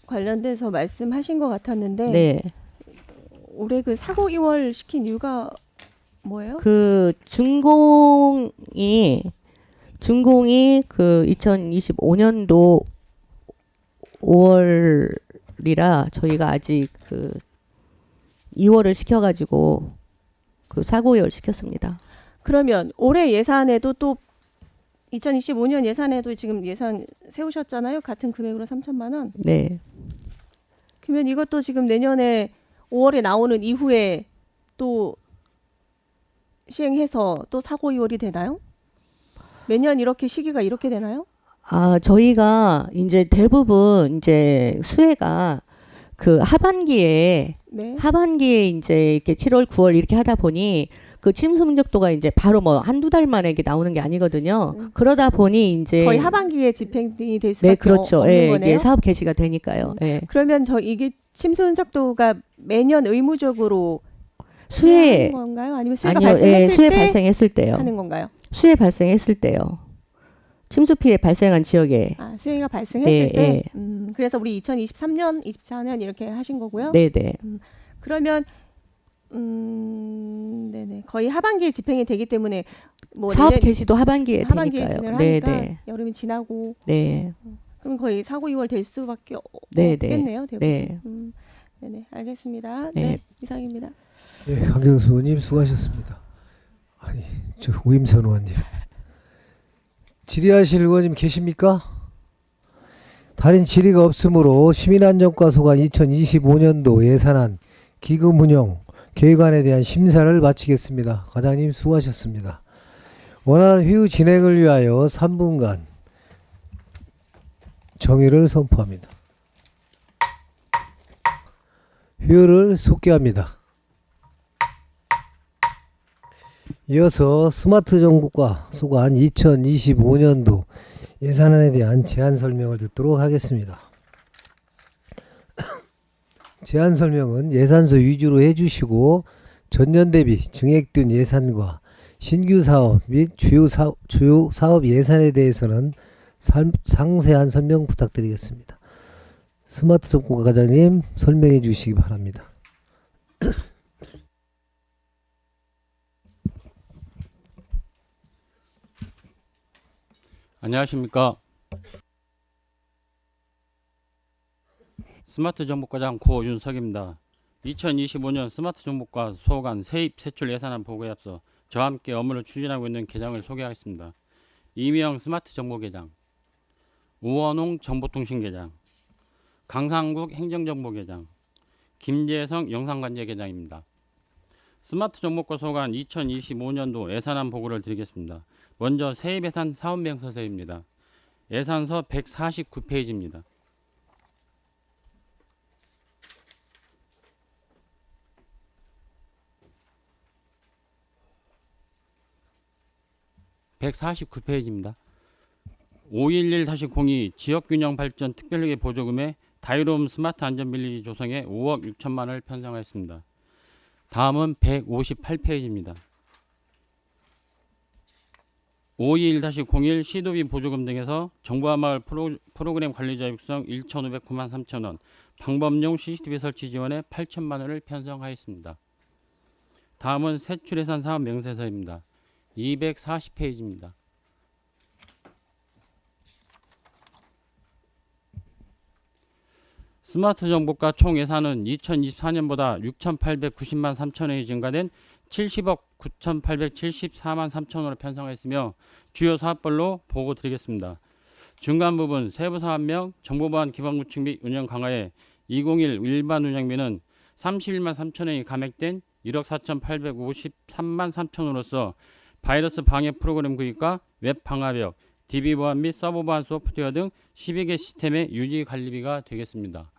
Speaker 4: 관련돼서 말씀하신 것 같았는데
Speaker 2: 네.
Speaker 4: 올해 그 사고 이월 시킨 이유가 뭐예요?
Speaker 2: 그 준공이 그 2025년도 5월이라 저희가 아직 그 2월을 시켜가지고 그 사고 이월 시켰습니다.
Speaker 4: 그러면 올해 예산에도 또 2025년 예산에도 지금 예산 세우셨잖아요. 같은 금액으로 3천만 원.
Speaker 2: 네.
Speaker 4: 그러면 이것도 지금 내년에 5월에 나오는 이후에 또 시행해서 또 사고 이월이 되나요? 매년 이렇게 시기가 이렇게 되나요?
Speaker 2: 아, 저희가 이제 대부분 이제 수혜가 그 하반기에 이제 이렇게 7월, 9월 이렇게 하다 보니 그 침수 문적도가 이제 바로 뭐 한두 달 만에 이렇게 나오는 게 아니거든요. 그러다 보니 이제
Speaker 4: 거의 하반기에 집행이 될 수밖에
Speaker 2: 네, 그렇죠.
Speaker 4: 없는
Speaker 2: 예,
Speaker 4: 거네요.
Speaker 2: 이게 사업 개시가 되니까요. 예.
Speaker 4: 그러면 이게 침수 흔적도가 매년 의무적으로
Speaker 2: 수해
Speaker 4: 하는 건가요? 아니면 수해가
Speaker 2: 아니요,
Speaker 4: 발생했을
Speaker 2: 수해
Speaker 4: 때
Speaker 2: 발생했을 때요.
Speaker 4: 하는 건가요?
Speaker 2: 수해 발생했을 때요. 침수 피해 발생한 지역에.
Speaker 4: 아, 수해가 발생했을
Speaker 2: 네,
Speaker 4: 때.
Speaker 2: 네.
Speaker 4: 그래서 우리 2023년, 24년 이렇게 하신 거고요.
Speaker 2: 네, 네.
Speaker 4: 그러면 네네. 거의 하반기에 집행이 되기 때문에 뭐
Speaker 2: 사업
Speaker 4: 내년-
Speaker 2: 개시도 하반기에
Speaker 4: 하반기에
Speaker 2: 되니까요.
Speaker 4: 진행을
Speaker 2: 네,
Speaker 4: 하니까
Speaker 2: 네.
Speaker 4: 여름이 지나고
Speaker 2: 네.
Speaker 4: 그럼 거의 4, 9, 2월 될 수밖에
Speaker 2: 네,
Speaker 4: 없겠네요. 대부분.
Speaker 2: 네.
Speaker 4: 네네. 알겠습니다.
Speaker 2: 네.
Speaker 4: 네. 이상입니다.
Speaker 1: 네, 강경수 의원님 수고하셨습니다. 아니, 저 오임선 의원님. 질의하실 의원님 계십니까? 다른 질의가 없으므로 시민안전과 소관 2025년도 예산안 기금 운영 계획안에 대한 심사를 마치겠습니다. 과장님 수고하셨습니다. 원활한 회의 진행을 위하여 3분간 정의를 선포합니다. 회의를 속개합니다. 이어서 스마트 정부과 소관 2025년도 예산안에 대한 제안 설명을 듣도록 하겠습니다. 제안 설명은 예산서 위주로 해주시고 전년 대비 증액된 예산과 신규 사업 및 주요 사업 예산에 대해서는 상세한 설명 부탁드리겠습니다. 스마트 정부 과장님 설명해 주시기 바랍니다.
Speaker 11: 안녕하십니까. 스마트 정보과장 고윤석입니다. 2025년 스마트 정보과 소관 세입 세출 예산안 보고에 앞서 저와 함께 업무를 추진하고 있는 계장을 소개하겠습니다. 이미영 스마트 정보계장, 우원웅 정보통신계장, 강상국 행정정보계장, 김재성 영상관제계장입니다. 스마트 정보과 소관 2025년도 예산안 보고를 드리겠습니다. 먼저 세입예산 사업명서서입니다. 예산서 149페이지입니다. (149페이지입니다) 511-02 지역균형발전 특별회계 보조금에 다이롬 스마트 안전빌리지 조성에 5억 6천만원을 편성하였습니다. 다음은 158페이지입니다. 521-01 시도비 보조금 등에서 정부와 마을 프로그램 관리자 육성 1,509만 3천원, 방범용 CCTV 설치 지원에 8천만원을 편성하였습니다. 다음은 세출예산 사업 명세서입니다. 240페이지입니다. 스마트 정보과 총 예산은 2024년보다 6,890만 3천원이 증가된 70억 9,874만 3천원으로 편성했으며 주요 사업별로 보고 드리겠습니다. 중간 부분 세부 사업명 정보보안 기반 구축 및 운영 강화에 2021 일반 운영비는 31만 3천원이 감액된 1억 4,853만 3천원으로서 바이러스 방해 프로그램 구입과 웹 방화벽, DB 보안 및 서버 보안 소프트웨어 등 12개 시스템의 유지 관리비가 되겠습니다.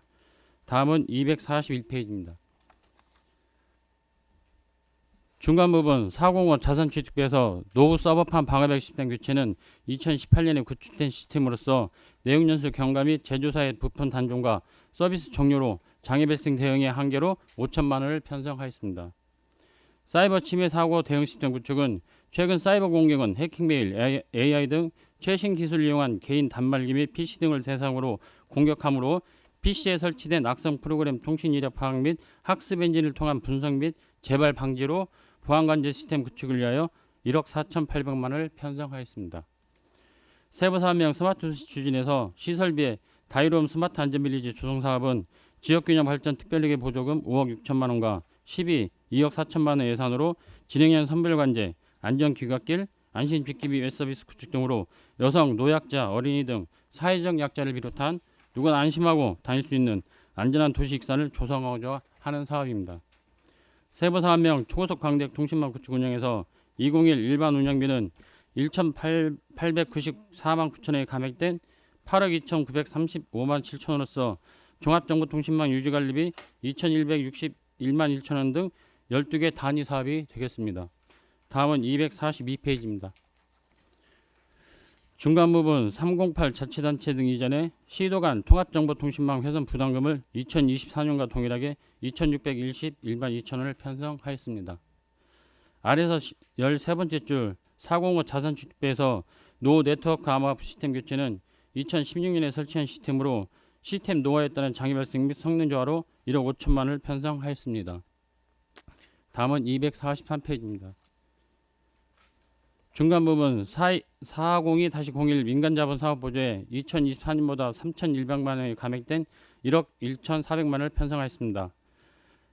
Speaker 11: 다음은 241페이지입니다. 중간 부분 405 자산취득비에서 노후 서버판 방화벽 시스템 교체는 2018년에 구축된 시스템으로서 내용연수 경과 및 제조사의 부품 단종과 서비스 종료로 장애 발생 대응의 한계로 5천만 원을 편성하였습니다. 사이버 침해 사고 대응 시스템 구축은 최근 사이버 공격은 해킹 메일, AI 등 최신 기술을 이용한 개인 단말기 및 PC 등을 대상으로 공격함으로 PC에 설치된 악성 프로그램 통신 이력 파악 및 학습 엔진을 통한 분석 및 재발 방지로 보안관제 시스템 구축을 위하여 1억 4,800만 원을 편성하였습니다. 세부 사업명 스마트 도시 추진에서 시설비에 다이롬 스마트 안전빌리지 조성 사업은 지역균형 발전 특별회계 보조금 5억 6천만 원과 2억 4천만 원 예산으로 진행형 선별관제, 안전귀갓길, 안심집기비 웹서비스 구축 등으로 여성, 노약자, 어린이 등 사회적 약자를 비롯한 누구나 안심하고 다닐 수 있는 안전한 도시 익산을 조성하고자 하는 사업입니다. 세부 사업명 초고속 광대 통신망 구축 운영에서 2021 일반 운영비는 1,894만 9천원에 감액된 8억 2,935만 7천원으로서 종합정보통신망 유지관리비 2,161만 1천원 등 12개 단위 사업이 되겠습니다. 다음은 242페이지입니다. 중간 부분 308 자치단체 등 이전에 시도 간 통합정보통신망 훼손 부담금을 2024년과 동일하게 2,611만 2천 원을 편성하였습니다. 아래서 13번째 줄 405 자산취득배에서 노 네트워크 암호화폐 시스템 교체는 2016년에 설치한 시스템으로 시스템 노화에 따른 장애 발생 및 성능 저하로 1억 5천만 원을 편성하였습니다. 다음은 243페이지입니다. 중간 부분 402-01 민간자본사업보조에 2024년보다 3,100만 원이 감액된 1억 1,400만 원을 편성하였습니다.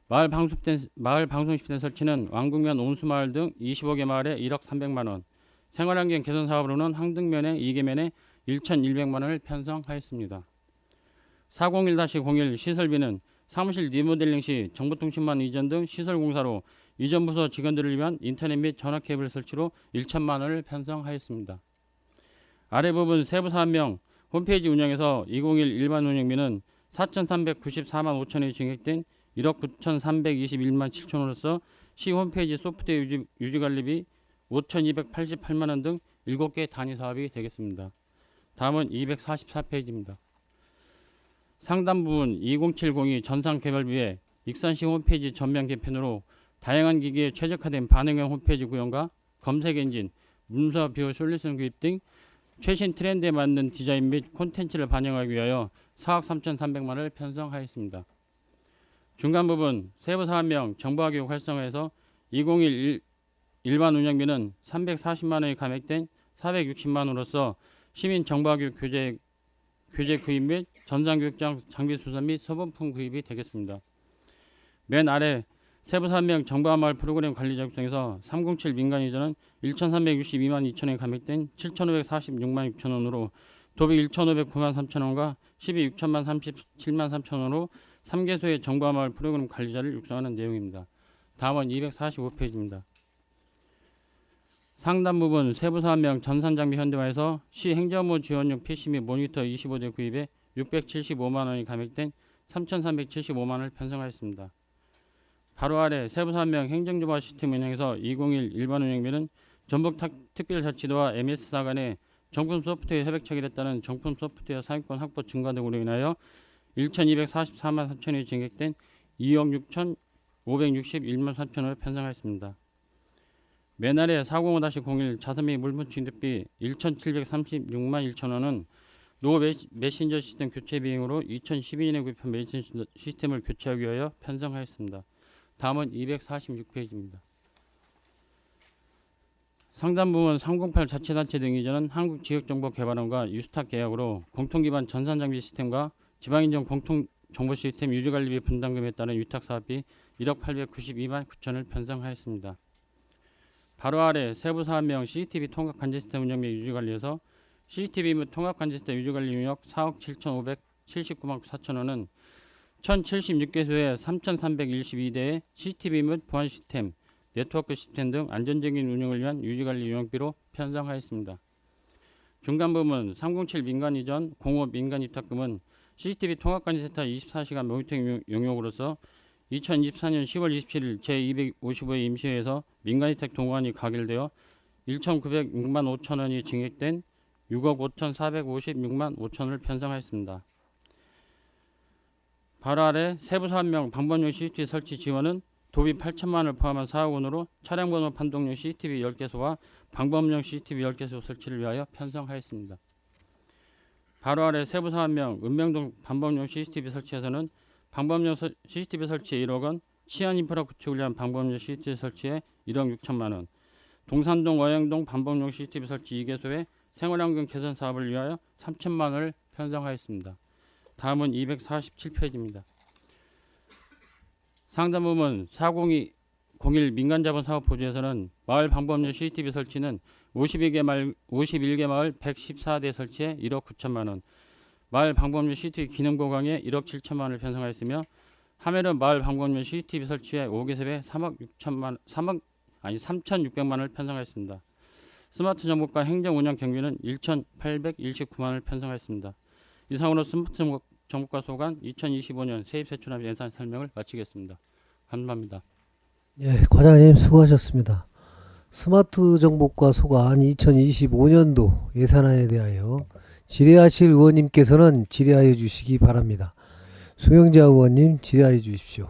Speaker 11: 마을 방송 시스템 설치는 왕국면 온수마을 등 25개 마을에 1억 300만 원, 생활환경 개선 사업으로는 항등면에 2개면에 1,100만 원을 편성하였습니다. 401-01 시설비는 사무실 리모델링 시 정보통신망 이전 등 시설 공사로 이전 부서 직원들을 위한 인터넷 및 전화 케이블 설치로 1천만 원을 편성하였습니다. 아래 부분 세부 사업명 홈페이지 운영에서 2021 일반 운영비는 4,394만 5천 원이 증액된 1억 9,321만 7천 원으로서 시 홈페이지 소프트웨어 유지관리비 5,288만 원 등 7개 단위 사업이 되겠습니다. 다음은 244페이지입니다. 상단 부분 2070이 전상개발비에 익산시 홈페이지 전면 개편으로 다양한 기기에 최적화된 반응형 홈페이지 구현과 검색 엔진, 문서 비호 솔루션 구입 등 최신 트렌드에 맞는 디자인 및 콘텐츠를 반영하기 위하여 4억 3,300만 원을 편성하였습니다. 중간 부분 세부 사업명 정보화 교육 활성화에서 2021 일반 운영비는 340만 원이 감액된 460만 원으로서 시민 정보화 교육 교재 구입 및 전산교육장 장비 수선 및 소분품 구입이 되겠습니다. 맨 아래 세부 사업명 정보화 마을 프로그램 관리 자격증에서 307 민간 이전은 1,362만 2천 원이 감액된 7,546만 6천 원으로 도비 1,509만 3천 원과 12 6천만 37만 3천 원으로 3개소의 정보화 마을 프로그램 관리자를 육성하는 내용입니다. 다음은 245페이지입니다. 상단 부분 세부 사업명 전산장비 현대화에서 시 행정부 지원용 PC 및 모니터 25대 구입에 675만 원이 감액된 3,375만 원을 편성하였습니다. 바로 아래 세부 사업명 행정조사 시스템 운영에서 2021 일반 운영비는 전북 특별자치도와 MS사 간의 정품 소프트웨어 협약 체결에 따른 정품 소프트웨어 사용권 확보 증가 등으로 인하여 1,244만 4천원이 증액된 2억 6,561만 4천원을 편성하였습니다. 맨 아래 405-01 자산 및 물품 취득비 1,736만 1천원은 노 메신저 시스템 교체 비용으로 2012년에 구입한 메신저 시스템을 교체하기 위하여 편성하였습니다. 다음은 246페이지입니다. 상단 부분 308 자치단체 등 이전은 한국지역정보개발원과 유스탁 계약으로 공통기반 전산장비 시스템과 지방인정 공통정보 시스템 유지관리비 분담금에 따른 위탁사업비 1억 892만 9천을 편성하였습니다. 바로 아래 세부사업명 CCTV 통합관제 시스템 운영 및 유지관리에서 CCTV 및 통합관제 시스템 유지관리 용역 4억 7,579만 4천원은 1,076개소에 3,312대의 CCTV 및 보안 시스템, 네트워크 시스템 등 안전적인 운영을 위한 유지관리 용역비로 편성하였습니다. 중간 부분 307 민간 이전 05 민간 입탁금은 CCTV 통합관제센터 24시간 모니터링 용역으로서 2024년 10월 27일 제255회 임시회에서 민간위탁 동관이 가결되어 1,906만 5천원이 증액된 6억 5,456만 5천원을 편성하였습니다. 바로 아래 세부사업명 방범용 CCTV 설치 지원은 도비 8천만원을 포함한 4억 원으로 차량번호 판독용 CCTV 10개소와 방범용 CCTV 10개소 설치를 위하여 편성하였습니다. 바로 아래 세부사업명 읍명동 방범용 CCTV 설치에서는 방범용 CCTV 설치에 1억 원, 치안인프라 구축을 위한 방범용 CCTV 설치에 1억 6천만 원, 동산동 어양동 방범용 CCTV 설치 2개소의 생활환경 개선 사업을 위하여 3천만 원을 편성하였습니다. 다음은 247페이지입니다. 상단 부분 402-01 민간자본사업보조에서는 마을 방범용 CCTV 설치는 51개 마을 114대 설치에 1억 9천만 원, 마을 방범용 CCTV 기능 보강에 1억 7천만 원을 편성하였으며 하멜은 마을 방범용 CCTV 설치에 5개소에 3,600만 원을 편성하였습니다. 스마트 정보과 행정 운영 경비는 1,829만 원을 편성하였습니다. 이상으로 스마트 정보과 소관 2025년 세입세출합 예산 설명을 마치겠습니다. 감사합니다.
Speaker 1: 예, 과장님 수고하셨습니다. 스마트 정보과 소관 2025년도 예산안에 대하여 질의하실 의원님께서는 질의하여 주시기 바랍니다. 송영자 의원님 질의하여 주십시오.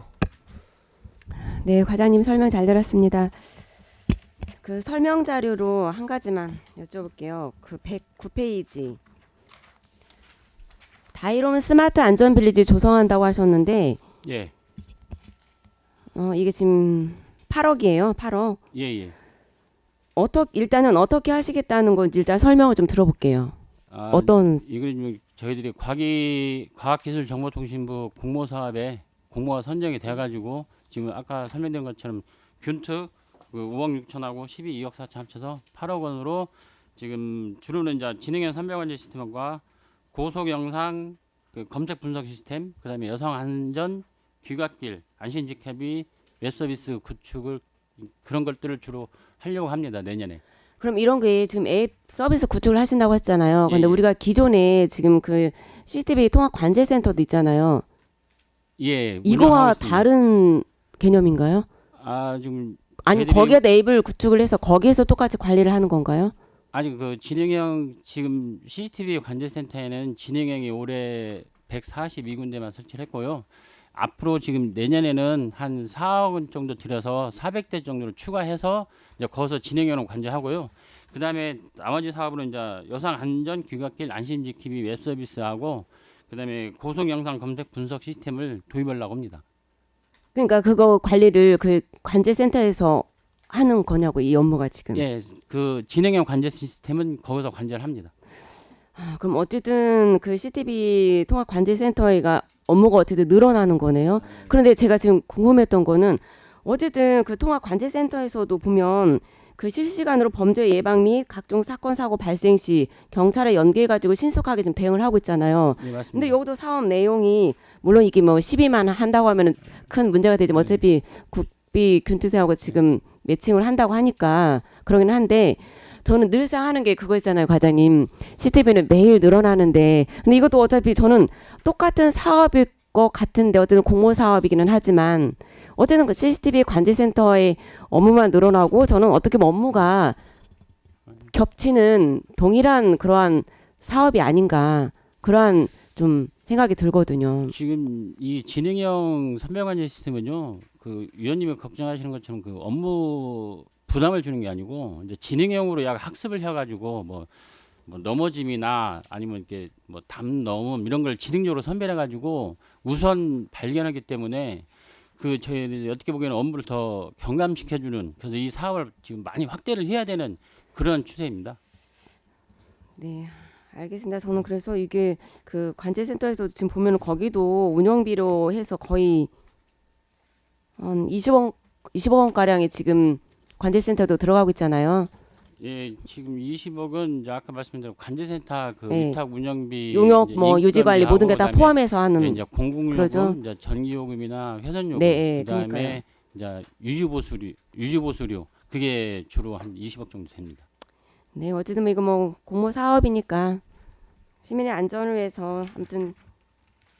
Speaker 3: 네, 과장님 설명 잘 들었습니다. 그 설명 자료로 한 가지만 여쭤볼게요. 그 109페이지. 다이롬 스마트 안전 빌리지 조성한다고 하셨는데
Speaker 11: 예,
Speaker 3: 이게 지금 8억이에요. 8억.
Speaker 11: 예, 예.
Speaker 3: 일단은 어떻게 하시겠다는 건지 일단 설명을 좀 들어볼게요.
Speaker 11: 아,
Speaker 3: 어떤
Speaker 11: 이거 지금 저희들이 과학기술정보통신부 공모 사업에 공모가 선정이 돼가지고 지금 아까 설명된 것처럼 균특 그 5억 6천하고 2억 4천 합쳐서 8억 원으로 지금 주로는 이제 지능형 선별관제 시스템과 고속 영상 그 검색 분석 시스템, 그다음에 여성 안전 귀갓길 안심직협의 웹서비스 구축을 그런 것들을 주로 하려고 합니다, 내년에.
Speaker 3: 그럼 이런 게 지금 앱 서비스 구축을 하신다고 했잖아요. 근데
Speaker 11: 예, 예.
Speaker 3: 우리가 기존에 지금 그 CCTV 통합 관제센터도 있잖아요.
Speaker 11: 예.
Speaker 3: 이거와
Speaker 11: 운영하고 있습니다.
Speaker 3: 다른 개념인가요?
Speaker 11: 아, 지금
Speaker 3: 아니
Speaker 11: 저희들이-
Speaker 3: 거기에다 앱을 구축을 해서 거기에서 똑같이 관리를 하는 건가요?
Speaker 11: 아니 그 진행형 지금 CCTV 관제센터에는 진행형이 올해 142군데만 설치를 했고요. 앞으로 지금 내년에는 한 4억 원 정도 들여서 400대 정도를 추가해서 이제 거기서 진행형으로 관제하고요. 그다음에 나머지 사업으로 이제 여성 안전 귀갓길 안심지킴이 웹서비스하고 그다음에 고속 영상 검색 분석 시스템을 도입하려고 합니다.
Speaker 3: 그러니까 그거 관리를 그 관제센터에서 하는 거냐고 이 업무가 지금.
Speaker 11: 예, 그 진행형 관제 시스템은 거기서 관제를 합니다.
Speaker 3: 그럼 어쨌든 그 CCTV 통합 관제센터가 업무가 어쨌든 늘어나는 거네요. 그런데 제가 지금 궁금했던 거는 어쨌든 그 통합 관제센터에서도 보면 그 실시간으로 범죄 예방 및 각종 사건 사고 발생 시 경찰에 연계해 가지고 신속하게 좀 대응을 하고 있잖아요.
Speaker 11: 예, 맞습니다.
Speaker 3: 근데 여기도 사업 내용이 물론 이게 뭐 12만 한다고 하면은 큰 문제가 되지만 어차피 국비 균투세하고 지금 매칭을 한다고 하니까 그러긴 한데 저는 늘상 하는 게 그거 있잖아요, 과장님. CCTV는 매일 늘어나는데 근데 이것도 어차피 저는 똑같은 사업일 것 같은데 어쨌든 공모 사업이기는 하지만 어쨌든 그 CCTV 관제센터의 업무만 늘어나고 저는 어떻게 보면 업무가 겹치는 동일한 그러한 사업이 아닌가 그러한 좀 생각이 들거든요.
Speaker 11: 지금 이 진행형 선별관제 시스템은요, 그 위원님이 걱정하시는 것처럼 그 업무 부담을 주는 게 아니고 이제 진행형으로 약 학습을 해가지고 뭐 넘어짐이나 아니면 이렇게 뭐 담 넘음 이런 걸 지능적으로 선별해가지고 우선 발견하기 때문에 그 저희 어떻게 보기에는 업무를 더 경감시켜주는 그래서 이 사업을 지금 많이 확대를 해야 되는 그런 추세입니다.
Speaker 3: 네, 알겠습니다. 저는 그래서 이게 그 관제센터에서 지금 보면 거기도 운영비로 해서 거의 한 20억 원 가량이 지금 관제센터도 들어가고 있잖아요.
Speaker 11: 예, 지금 20억은 이제 아까 말씀드린 관제센터 그
Speaker 3: 네.
Speaker 11: 위탁 운영비,
Speaker 3: 용역
Speaker 11: 이제
Speaker 3: 뭐 유지 관리 모든 게 다
Speaker 11: 인건비하고
Speaker 3: 포함해서 하는
Speaker 11: 예, 이제 공공요금,
Speaker 3: 그러죠.
Speaker 11: 이제 전기요금이나 회전요금,
Speaker 3: 네,
Speaker 11: 그다음에
Speaker 3: 그러니까요.
Speaker 11: 이제 유지보수료 그게 주로 한 20억 정도 됩니다.
Speaker 3: 네, 어쨌든 이거 뭐 공모 사업이니까 시민의 안전을 위해서 아무튼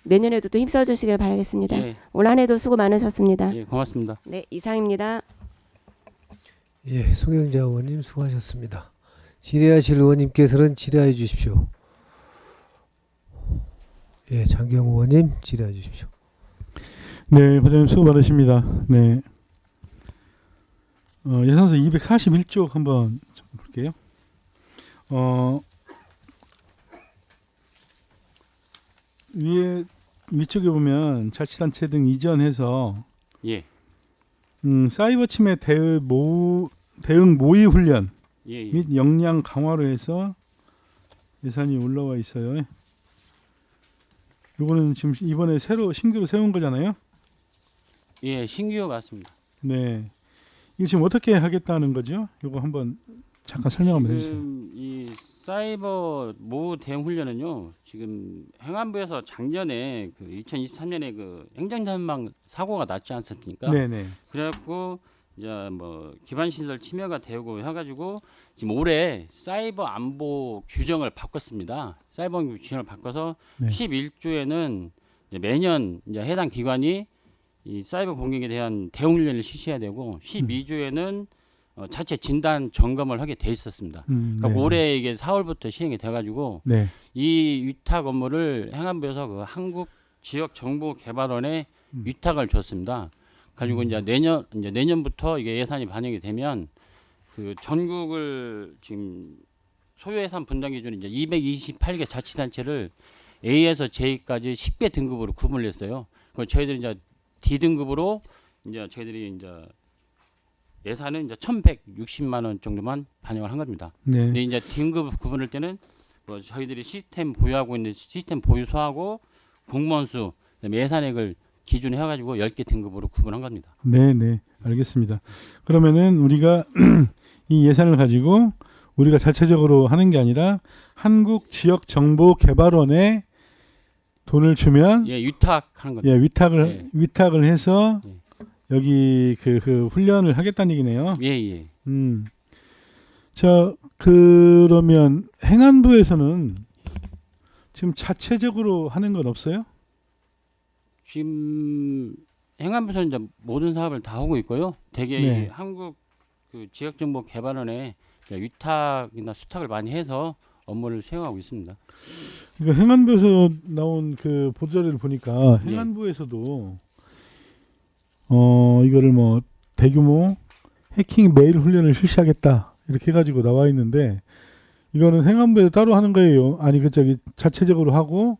Speaker 3: 내년에도 또 힘써 주시길 바라겠습니다.
Speaker 11: 예,
Speaker 3: 올 한 해도 수고 많으셨습니다.
Speaker 11: 예, 고맙습니다.
Speaker 3: 네, 이상입니다.
Speaker 1: 예, 송영자 의원님 수고하셨습니다. 질의하실 의원님께서는 질의해 주십시오. 예, 장경우 의원님 질의해 주십시오.
Speaker 8: 네, 과장님 수고 많으십니다. 네. 예산서 241쪽 한번 좀 볼게요. 위쪽에 보면 자치단체 등 이전해서
Speaker 11: 예,
Speaker 8: 사이버 침해 대응 모의 훈련
Speaker 11: 예, 예.
Speaker 8: 및 역량 강화로 해서 예산이 올라와 있어요. 요거는 지금 이번에 신규로 세운 거잖아요.
Speaker 11: 예, 신규 맞습니다.
Speaker 8: 네. 이거 지금 어떻게 하겠다는 거죠? 요거 한번 잠깐 설명 한번 해주세요.
Speaker 11: 지금 이 사이버 모 대응 훈련은요, 지금 행안부에서 작년에 그 2023년에 그 행정전망 사고가 났지 않습니까?
Speaker 8: 네네.
Speaker 11: 그래갖고 이제 뭐 기반 시설 침해가 되고 해가지고 지금 올해 사이버 안보 규정을 바꿨습니다. 사이버 안보 규정을 바꿔서
Speaker 8: 네.
Speaker 11: 11조에는 이제 매년 이제 해당 기관이 이 사이버 공격에 대한 대응 훈련을 실시해야 되고 12조에는 자체 진단 점검을 하게 돼 있었습니다. 그러니까
Speaker 8: 네.
Speaker 11: 올해 이게 4월부터 시행이 돼가지고
Speaker 8: 네.
Speaker 11: 이 위탁 업무를 행안부에서 그 한국지역정보개발원에
Speaker 8: 음.
Speaker 11: 위탁을 줬습니다. 가지고 이제 내년부터 이게 예산이 반영이 되면 그 전국을 지금 소요예산 분담 기준이 이제 228개 자치단체를 A에서 J까지 10개 등급으로 구분을 했어요. 그걸 저희들이 이제 D 등급으로 이제 저희들이 이제 예산은 이제 1,160만 원 정도만 반영을 한 겁니다.
Speaker 8: 네.
Speaker 11: 근데 이제 등급 구분할 때는 뭐 저희들이 시스템 보유하고 있는 시스템 보유소하고 공무원 수, 그다음에 예산액을 기준에 해가지고 10개 등급으로 구분한 겁니다.
Speaker 8: 네, 네, 알겠습니다. 그러면은 우리가 이 예산을 가지고 우리가 자체적으로 하는 게 아니라 한국지역정보개발원에 돈을 주면
Speaker 11: 예, 위탁하는 겁니다.
Speaker 8: 예, 위탁을 해서
Speaker 11: 예.
Speaker 8: 여기 그 훈련을 하겠다는 얘기네요.
Speaker 11: 예, 예.
Speaker 8: 자, 그러면 행안부에서는 지금 자체적으로 하는 건 없어요?
Speaker 11: 지금 행안부에서는 이제 모든 사업을 다 하고 있고요. 대개
Speaker 8: 네.
Speaker 11: 이 한국 그 지역정보개발원에 위탁이나 수탁을 많이 해서 업무를 수행하고 있습니다.
Speaker 8: 그러니까 행안부에서 나온 그 보도자료를 보니까
Speaker 11: 예.
Speaker 8: 행안부에서도 이거를 뭐 대규모 해킹 메일 훈련을 실시하겠다 이렇게 해가지고 나와 있는데 이거는 행안부에서 따로 하는 거예요? 아니 그 저기 자체적으로 하고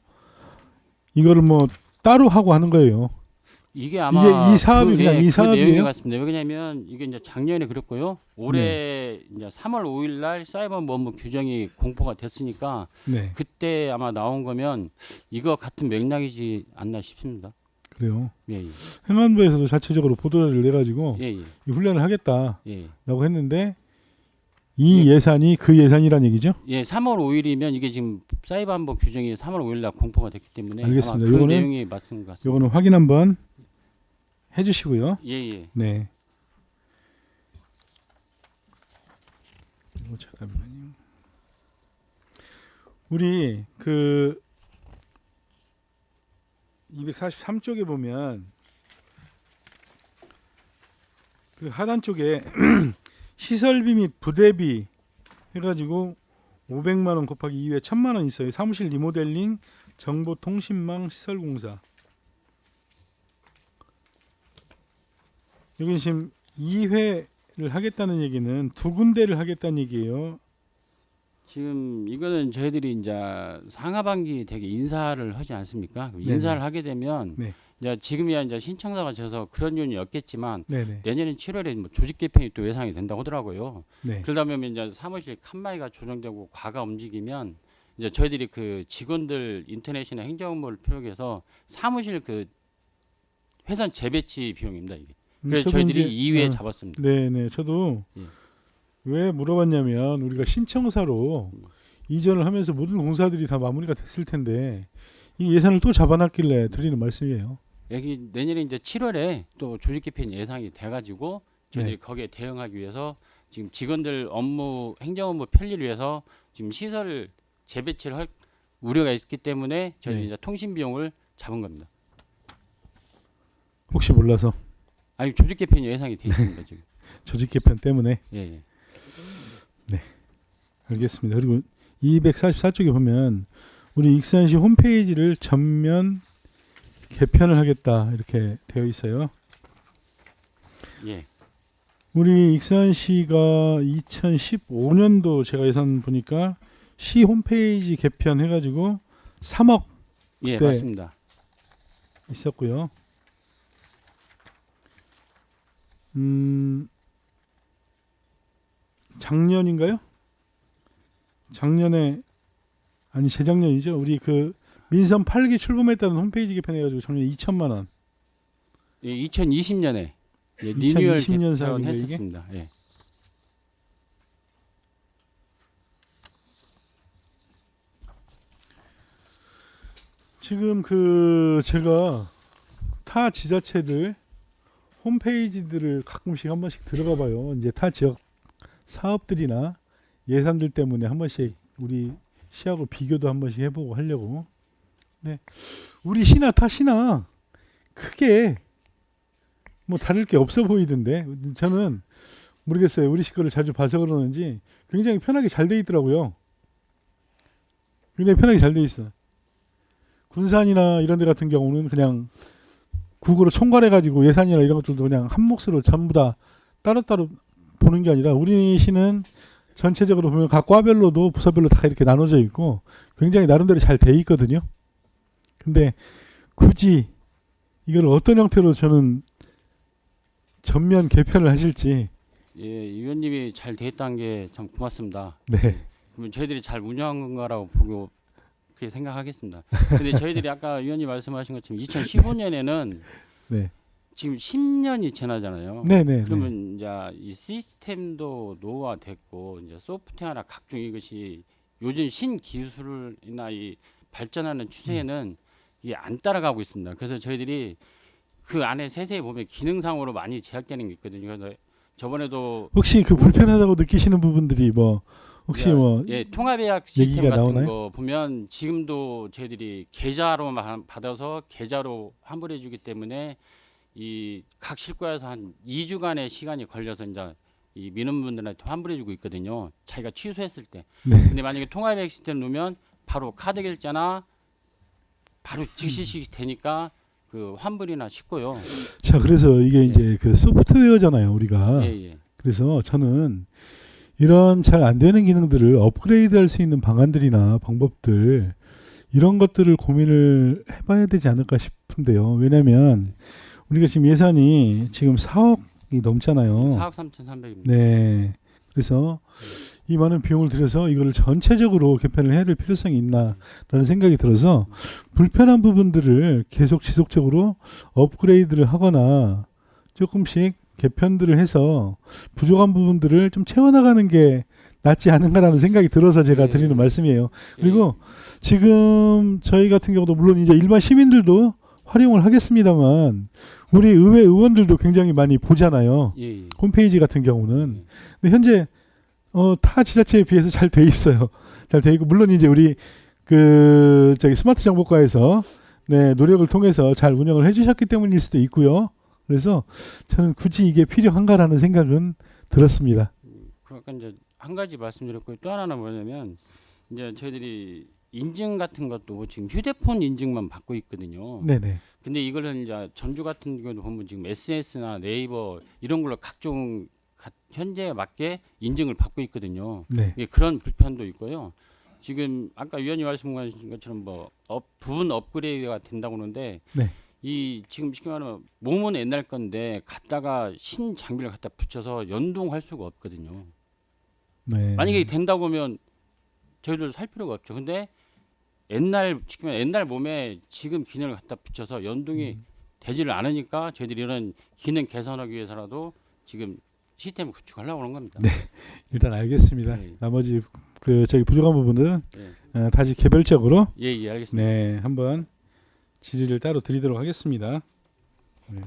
Speaker 8: 이거를 뭐 따로 하고 하는 거예요?
Speaker 11: 이게 아마
Speaker 8: 이 사업이 그냥 이
Speaker 11: 그
Speaker 8: 사업이에요?
Speaker 11: 내용이 같습니다. 왜냐하면 이게 이제 작년에 그랬고요. 올해 이제 3월 5일 날 사이버보안법 규정이 공포가 됐으니까
Speaker 8: 네,
Speaker 11: 그때 아마 나온 거면 이거 같은 맥락이지 않나 싶습니다.
Speaker 8: 그래요.
Speaker 11: 예, 예.
Speaker 8: 행안부에서도 자체적으로 보도자료를 내가지고
Speaker 11: 예, 예.
Speaker 8: 이 훈련을 하겠다라고
Speaker 11: 예.
Speaker 8: 했는데 이 예산이 그 예산이란 얘기죠?
Speaker 11: 예, 3월 5일이면 이게 지금 사이버보안법 규정이 3월 5일 날 공포가 됐기 때문에
Speaker 8: 알겠습니다.
Speaker 11: 아마 그
Speaker 8: 요거는-
Speaker 11: 내용이 맞는 것 같습니다.
Speaker 8: 요거는 확인 한번 해주시고요.
Speaker 11: 예, 예.
Speaker 8: 네. 잠깐만요. 우리 그 243쪽에 보면 그 하단 쪽에 시설비 및 부대비 해가지고 500만 원 곱하기 2회 1,000만 원 있어요. 사무실 리모델링 정보통신망 시설공사. 여기 지금 2회를 하겠다는 얘기는 두 군데를 하겠다는 얘기예요.
Speaker 11: 지금 이거는 저희들이 이제 상하반기 되게 인사를 하지 않습니까? 인사를 하게 되면
Speaker 8: 네.
Speaker 11: 이제 지금이야 이제 신청사가 져서 그런 요인이 없겠지만
Speaker 8: 네네.
Speaker 11: 내년엔 7월에 뭐 조직 개편이 또 예상이 된다고 하더라고요.
Speaker 8: 네.
Speaker 11: 그러다 보면 이제 사무실 칸막이가 조정되고 과가 움직이면 이제 저희들이 그 직원들 인터넷이나 행정 업무를 필요로 해서 사무실 그 회선 재배치 비용입니다 이게. 그래서
Speaker 8: 저도
Speaker 11: 저희들이
Speaker 8: 이제,
Speaker 11: 2회 잡았습니다.
Speaker 8: 네네. 저도
Speaker 11: 예.
Speaker 8: 왜 물어봤냐면 우리가 신청사로 이전을 하면서 모든 공사들이 다 마무리가 됐을 텐데 이 예산을 또 잡아놨길래 드리는 말씀이에요.
Speaker 11: 여기 내년에 이제 7월에 또 조직 개편 예상이 돼가지고 저희들이 거기에 대응하기 위해서 지금 직원들 업무 행정 업무 편리를 위해서 지금 시설 재배치를 할 우려가 있기 때문에 저희들이
Speaker 8: 네.
Speaker 11: 이제 통신 비용을 잡은 겁니다.
Speaker 8: 혹시 몰라서
Speaker 11: 아니 조직 개편이 예상이 돼 있습니다 지금.
Speaker 8: 조직 개편 때문에.
Speaker 11: 예, 예.
Speaker 8: 알겠습니다. 그리고 244쪽에 보면 우리 익산시 홈페이지를 전면 개편을 하겠다 이렇게 되어 있어요.
Speaker 11: 예.
Speaker 8: 우리 익산시가 2015년도 제가 예산 보니까 시 홈페이지 개편해가지고 3억
Speaker 11: 예,
Speaker 8: 네.
Speaker 11: 맞습니다.
Speaker 8: 있었고요. 작년인가요? 작년에 아니 재작년이죠. 우리 그 민선 8기 출범했다는 홈페이지 개편해가지고 작년에 2천만 원.
Speaker 11: 예, 2020년에 예, 리뉴얼
Speaker 8: 2020년 사업인가요, 이게?
Speaker 11: 개편했었습니다. 예.
Speaker 8: 지금 그 제가 타 지자체들 홈페이지들을 가끔씩 한 번씩 들어가 봐요. 이제 타 지역 사업들이나 예산들 때문에 한 번씩 우리 시하고 비교도 한 번씩 해보고 하려고. 네, 우리 시나 타 시나 크게 뭐 다를 게 없어 보이던데 저는 모르겠어요. 우리 식구를 자주 봐서 그러는지 굉장히 편하게 잘 돼 있더라고요. 굉장히 편하게 잘 돼 있어. 군산이나 이런 데 같은 경우는 그냥 국으로 총괄해가지고 예산이나 이런 것들도 그냥 한 몫으로 전부 다 따로따로 보는 게 아니라 우리 시는 전체적으로 보면 각 과별로도 부서별로 다 이렇게 나눠져 있고 굉장히 나름대로 잘 돼 있거든요. 근데 굳이 이걸 어떤 형태로 저는 전면 개편을 하실지.
Speaker 11: 예, 위원님이 잘 돼 있다는 게 참 고맙습니다.
Speaker 8: 네.
Speaker 11: 그러면 저희들이 잘 운영한 건가라고 보고 그렇게 생각하겠습니다. 근데 저희들이 아까 위원님 말씀하신 것처럼 2015년에는
Speaker 8: 네.
Speaker 11: 지금 10년이 지나잖아요.
Speaker 8: 네네.
Speaker 11: 그러면 이제 이 시스템도 노후화됐고 이제 소프트웨어나 각종 이것이 요즘 신기술이나 이 발전하는 추세에는 이게 안 따라가고 있습니다. 그래서 저희들이 그 안에 세세히 보면 기능상으로 많이 제약되는 게 있거든요. 그래서 저번에도
Speaker 8: 혹시 그 불편하다고 느끼시는 부분들이 뭐 혹시 뭐
Speaker 11: 예, 통합예약 시스템
Speaker 8: 얘기가
Speaker 11: 같은
Speaker 8: 나오나요?
Speaker 11: 거 보면 지금도 저희들이 계좌로만 받아서 계좌로 환불해 주기 때문에 이 각 실과에서 한 2주간의 시간이 걸려서 이제 이 민원분들한테 환불해 주고 있거든요. 자기가 취소했을 때.
Speaker 8: 네.
Speaker 11: 근데 만약에 통합예약 시스템 놓으면 바로 카드 결제나 바로 즉시 되니까 그 환불이나 쉽고요.
Speaker 8: 자, 그래서 이게 이제 그 소프트웨어잖아요, 우리가.
Speaker 11: 예, 예.
Speaker 8: 그래서 저는 이런 잘 안 되는 기능들을 업그레이드할 수 있는 방안들이나 방법들 이런 것들을 고민을 해봐야 되지 않을까 싶은데요. 왜냐하면 우리가 지금 예산이 지금 4억이 넘잖아요.
Speaker 11: 4억 3,300입니다.
Speaker 8: 네. 그래서 이 많은 비용을 들여서 이거를 전체적으로 개편을 해야 될 필요성이 있나라는 생각이 들어서 불편한 부분들을 계속 지속적으로 업그레이드를 하거나 조금씩 개편들을 해서 부족한 부분들을 좀 채워나가는 게 낫지 않은가라는 생각이 들어서 제가
Speaker 11: 예.
Speaker 8: 드리는 말씀이에요. 그리고 지금 저희 같은 경우도 물론 이제 일반 시민들도 활용을 하겠습니다만 우리 의회 의원들도 굉장히 많이 보잖아요.
Speaker 11: 예, 예.
Speaker 8: 홈페이지 같은 경우는. 근데 현재 타 지자체에 비해서 잘 돼 있어요. 잘 돼 있고 물론 이제 우리 그 저기 스마트 정보과에서 네, 노력을 통해서 잘 운영을 해주셨기 때문일 수도 있고요. 그래서 저는 굳이 이게 필요한가라는 생각은 들었습니다.
Speaker 11: 그러니까 이제 한 가지 말씀드렸고 또 하나는 뭐냐면 이제 저희들이 인증 같은 것도 지금 휴대폰 인증만 받고 있거든요.
Speaker 8: 네네.
Speaker 11: 근데 이거는 이제 전주 같은 경우도 보면 지금 SNS나 네이버 이런 걸로 각종 현재에 맞게 인증을 받고 있거든요.
Speaker 8: 네.
Speaker 11: 예, 그런 불편도 있고요. 지금 아까 위원님 말씀하신 것처럼 뭐 부분 업그레이드가 된다고 하는데
Speaker 8: 네.
Speaker 11: 이 지금 쉽게 말하면 몸은 옛날 건데 갖다가 신 장비를 갖다 붙여서 연동할 수가 없거든요.
Speaker 8: 네.
Speaker 11: 만약에 된다고 하면 저희들 살 필요가 없죠. 근데 옛날 지금 옛날 몸에 지금 기능을 갖다 붙여서 연동이 되지를 않으니까 저희들이 이런 기능 개선하기 위해서라도 지금 시스템을 구축하려고 하는 겁니다.
Speaker 8: 네. 일단 알겠습니다.
Speaker 11: 네.
Speaker 8: 나머지 그 저기 부족한 부분은
Speaker 11: 네.
Speaker 8: 다시 개별적으로
Speaker 11: 예, 예, 알겠습니다.
Speaker 8: 네, 한번 질의를 따로 드리도록 하겠습니다. 네.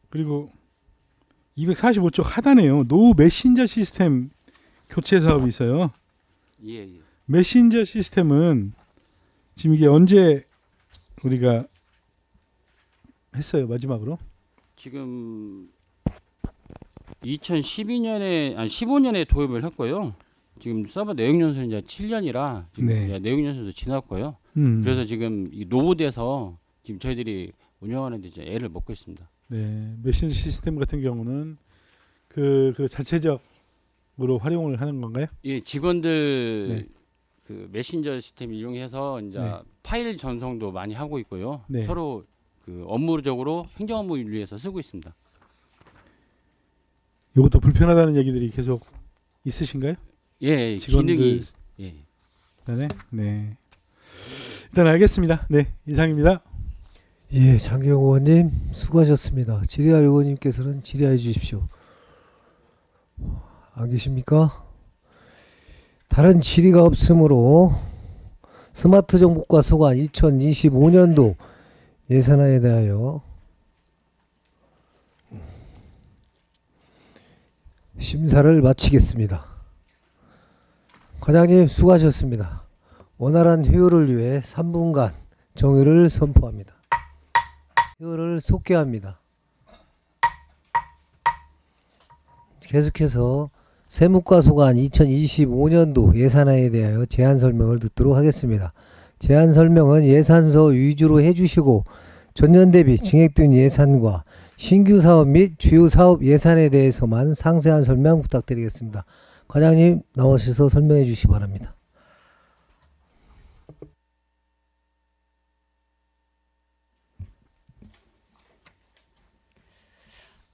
Speaker 8: 그리고 245쪽 하단에요. 노후 메신저 시스템 교체 사업이 있어요.
Speaker 11: 예, 예.
Speaker 8: 메신저 시스템은 지금 이게 언제 우리가 했어요, 마지막으로?
Speaker 11: 지금 2012년에 아니 15년에 도입을 했고요. 지금 서버 내용 연수는 이제 7년이라 지금
Speaker 8: 네.
Speaker 11: 이제 내용 연수도 지났고요. 그래서 지금 이 노후돼서 지금 저희들이 운영하는 데 이제 애를 먹고 있습니다.
Speaker 8: 네, 메신저 시스템 같은 경우는 그 자체적으로 활용을 하는 건가요?
Speaker 11: 예, 직원들
Speaker 8: 네.
Speaker 11: 그 메신저 시스템 이용해서 이제
Speaker 8: 네.
Speaker 11: 파일 전송도 많이 하고 있고요.
Speaker 8: 네.
Speaker 11: 서로 그 업무적으로 행정 업무를 위해서 쓰고 있습니다.
Speaker 8: 이것도 불편하다는 얘기들이 계속 있으신가요?
Speaker 11: 예,
Speaker 8: 직원들
Speaker 11: 기능이 예.
Speaker 8: 간에? 네. 일단 알겠습니다. 네, 이상입니다.
Speaker 1: 예, 장경 의원님 수고하셨습니다. 질의할 의원님께서는 질의해 주십시오. 안 계십니까? 다른 질의가 없으므로 스마트 정보과 소관 2025년도 예산안에 대하여 심사를 마치겠습니다. 과장님 수고하셨습니다. 원활한 회의를 위해 3분간 정의를 선포합니다. 회의를 속개합니다. 계속해서 세무과 소관 2025년도 예산안에 대하여 제안 설명을 듣도록 하겠습니다. 제안 설명은 예산서 위주로 해주시고 전년 대비 증액된 예산과 신규 사업 및 주요 사업 예산에 대해서만 상세한 설명 부탁드리겠습니다. 과장님 나오셔서 설명해 주시기 바랍니다.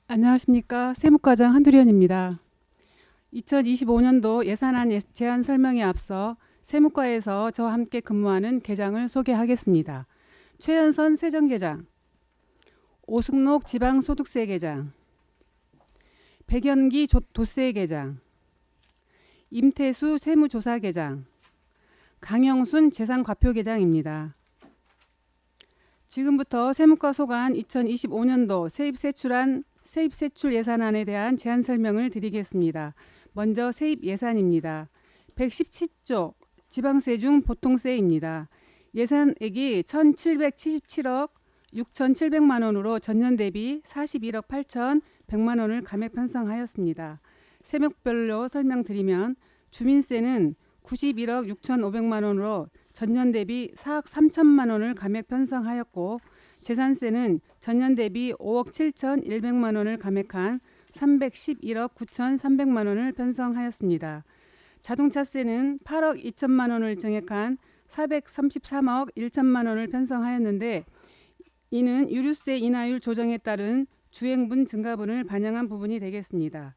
Speaker 12: 안녕하십니까. 세무과장 한두련입니다. 2025년도 예산안 제안 설명에 앞서 세무과에서 저와 함께 근무하는 계장을 소개하겠습니다. 최연선 세정계장, 오승록 지방소득세계장, 백연기 도세계장, 임태수 세무조사계장, 강영순 재산과표계장입니다. 지금부터 세무과 소관 2025년도 세입세출 예산안에 대한 제안 설명을 드리겠습니다. 먼저 세입 예산입니다. 117조 지방세 중 보통세입니다. 예산액이 1,777억 6,700만 원으로 전년 대비 41억 8,100만 원을 감액 편성하였습니다. 세목별로 설명드리면 주민세는 91억 6,500만 원으로 전년 대비 4억 3천만 원을 감액 편성하였고 재산세는 전년 대비 5억 7,100만 원을 감액한 311억 9,300만 원을 편성하였습니다. 자동차세는 8억 2천만 원을 증액한 433억 1천만 원을 편성하였는데 이는 유류세 인하율 조정에 따른 주행분 증가분을 반영한 부분이 되겠습니다.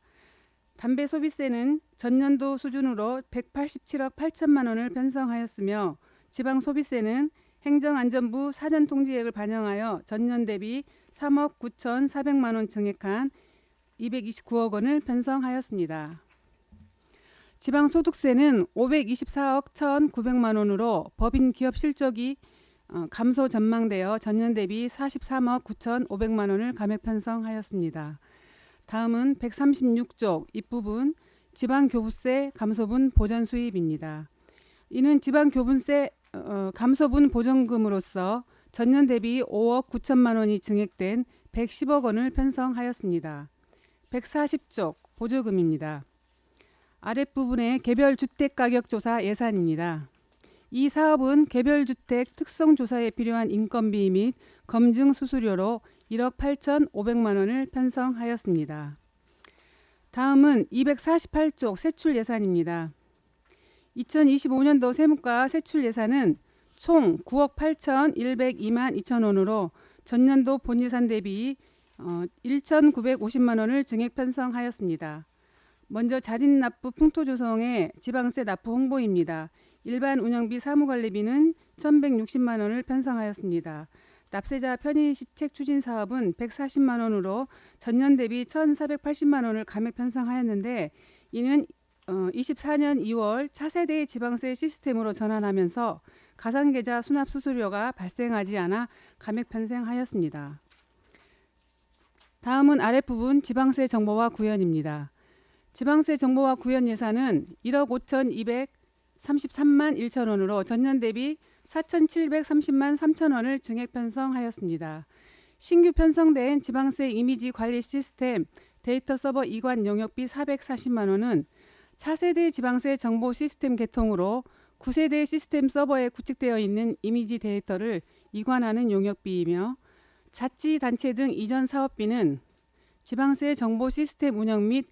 Speaker 12: 담배 소비세는 전년도 수준으로 187억 8천만 원을 편성하였으며 지방 소비세는 행정안전부 사전통지액을 반영하여 전년 대비 3억 9,400만 원 증액한 229억 원을 편성하였습니다. 지방소득세는 524억 1,900만 원으로 법인 기업 실적이 감소 전망되어 전년 대비 43억 9,500만 원을 감액 편성하였습니다. 다음은 136조 입부분 지방교부세 감소분 보전 수입입니다. 이는 지방교부세 감소분 보전금으로서 전년 대비 5억 9천만 원이 증액된 110억 원을 편성하였습니다. 140조 보조금입니다. 아랫부분의 개별주택가격조사 예산입니다. 이 사업은 개별주택 특성조사에 필요한 인건비 및 검증 수수료로 1억 8,500만 원을 편성하였습니다. 다음은 248조 세출 예산입니다. 2025년도 세무과 세출 예산은 총 9억 8,102만 2천 원으로 전년도 본예산 대비 1,950만 원을 증액 편성하였습니다. 먼저 자진납부 풍토조성의 지방세 납부 홍보입니다. 일반 운영비 사무관리비는 1,160만 원을 편성하였습니다. 납세자 편의시책 추진 사업은 140만 원으로 전년 대비 1,480만 원을 감액 편성하였는데 이는 24년 2월 차세대 지방세 시스템으로 전환하면서 가상계좌 수납 수수료가 발생하지 않아 감액 편성하였습니다. 다음은 아랫부분 지방세 정보화 구현입니다. 지방세 정보화 구현 예산은 1억 5,233만 1천 원으로 전년 대비 4,730만 3천 원을 증액 편성하였습니다. 신규 편성된 지방세 이미지 관리 시스템 데이터 서버 이관 용역비 440만 원은 차세대 지방세 정보 시스템 개통으로 9세대 시스템 서버에 구축되어 있는 이미지 데이터를 이관하는 용역비이며 자치단체 등 이전 사업비는 지방세 정보 시스템 운영 및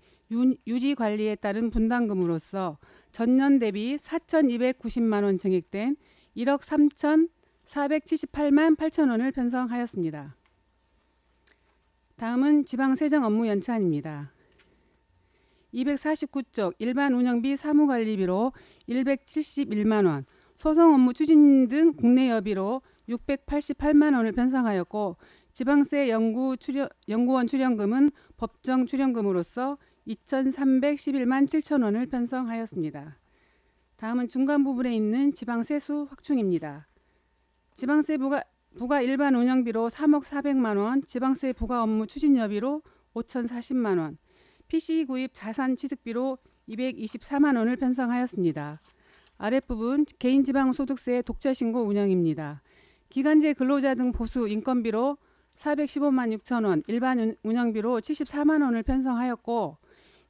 Speaker 12: 유지 관리에 따른 분담금으로서 전년 대비 4,290만 원 증액된 1억 3,478만 8천 원을 편성하였습니다. 다음은 지방세정 업무 연차입니다. 249쪽 일반 운영비 사무관리비로 171만 원, 소송 업무 추진 등 국내 여비로 688만 원을 편성하였고 지방세 연구원 출연금은 법정 출연금으로서 2,311만 7천 원을 편성하였습니다. 다음은 중간 부분에 있는 지방세수 확충입니다. 지방세 부가 일반 운영비로 3억 400만 원, 지방세 부가 업무 추진 여비로 5,040만 원, PC 구입 자산 취득비로 224만 원을 편성하였습니다. 아랫부분 개인지방소득세 독자신고 운영입니다. 기간제 근로자 등 보수 인건비로 415만 6천 원, 일반 운영비로 74만 원을 편성하였고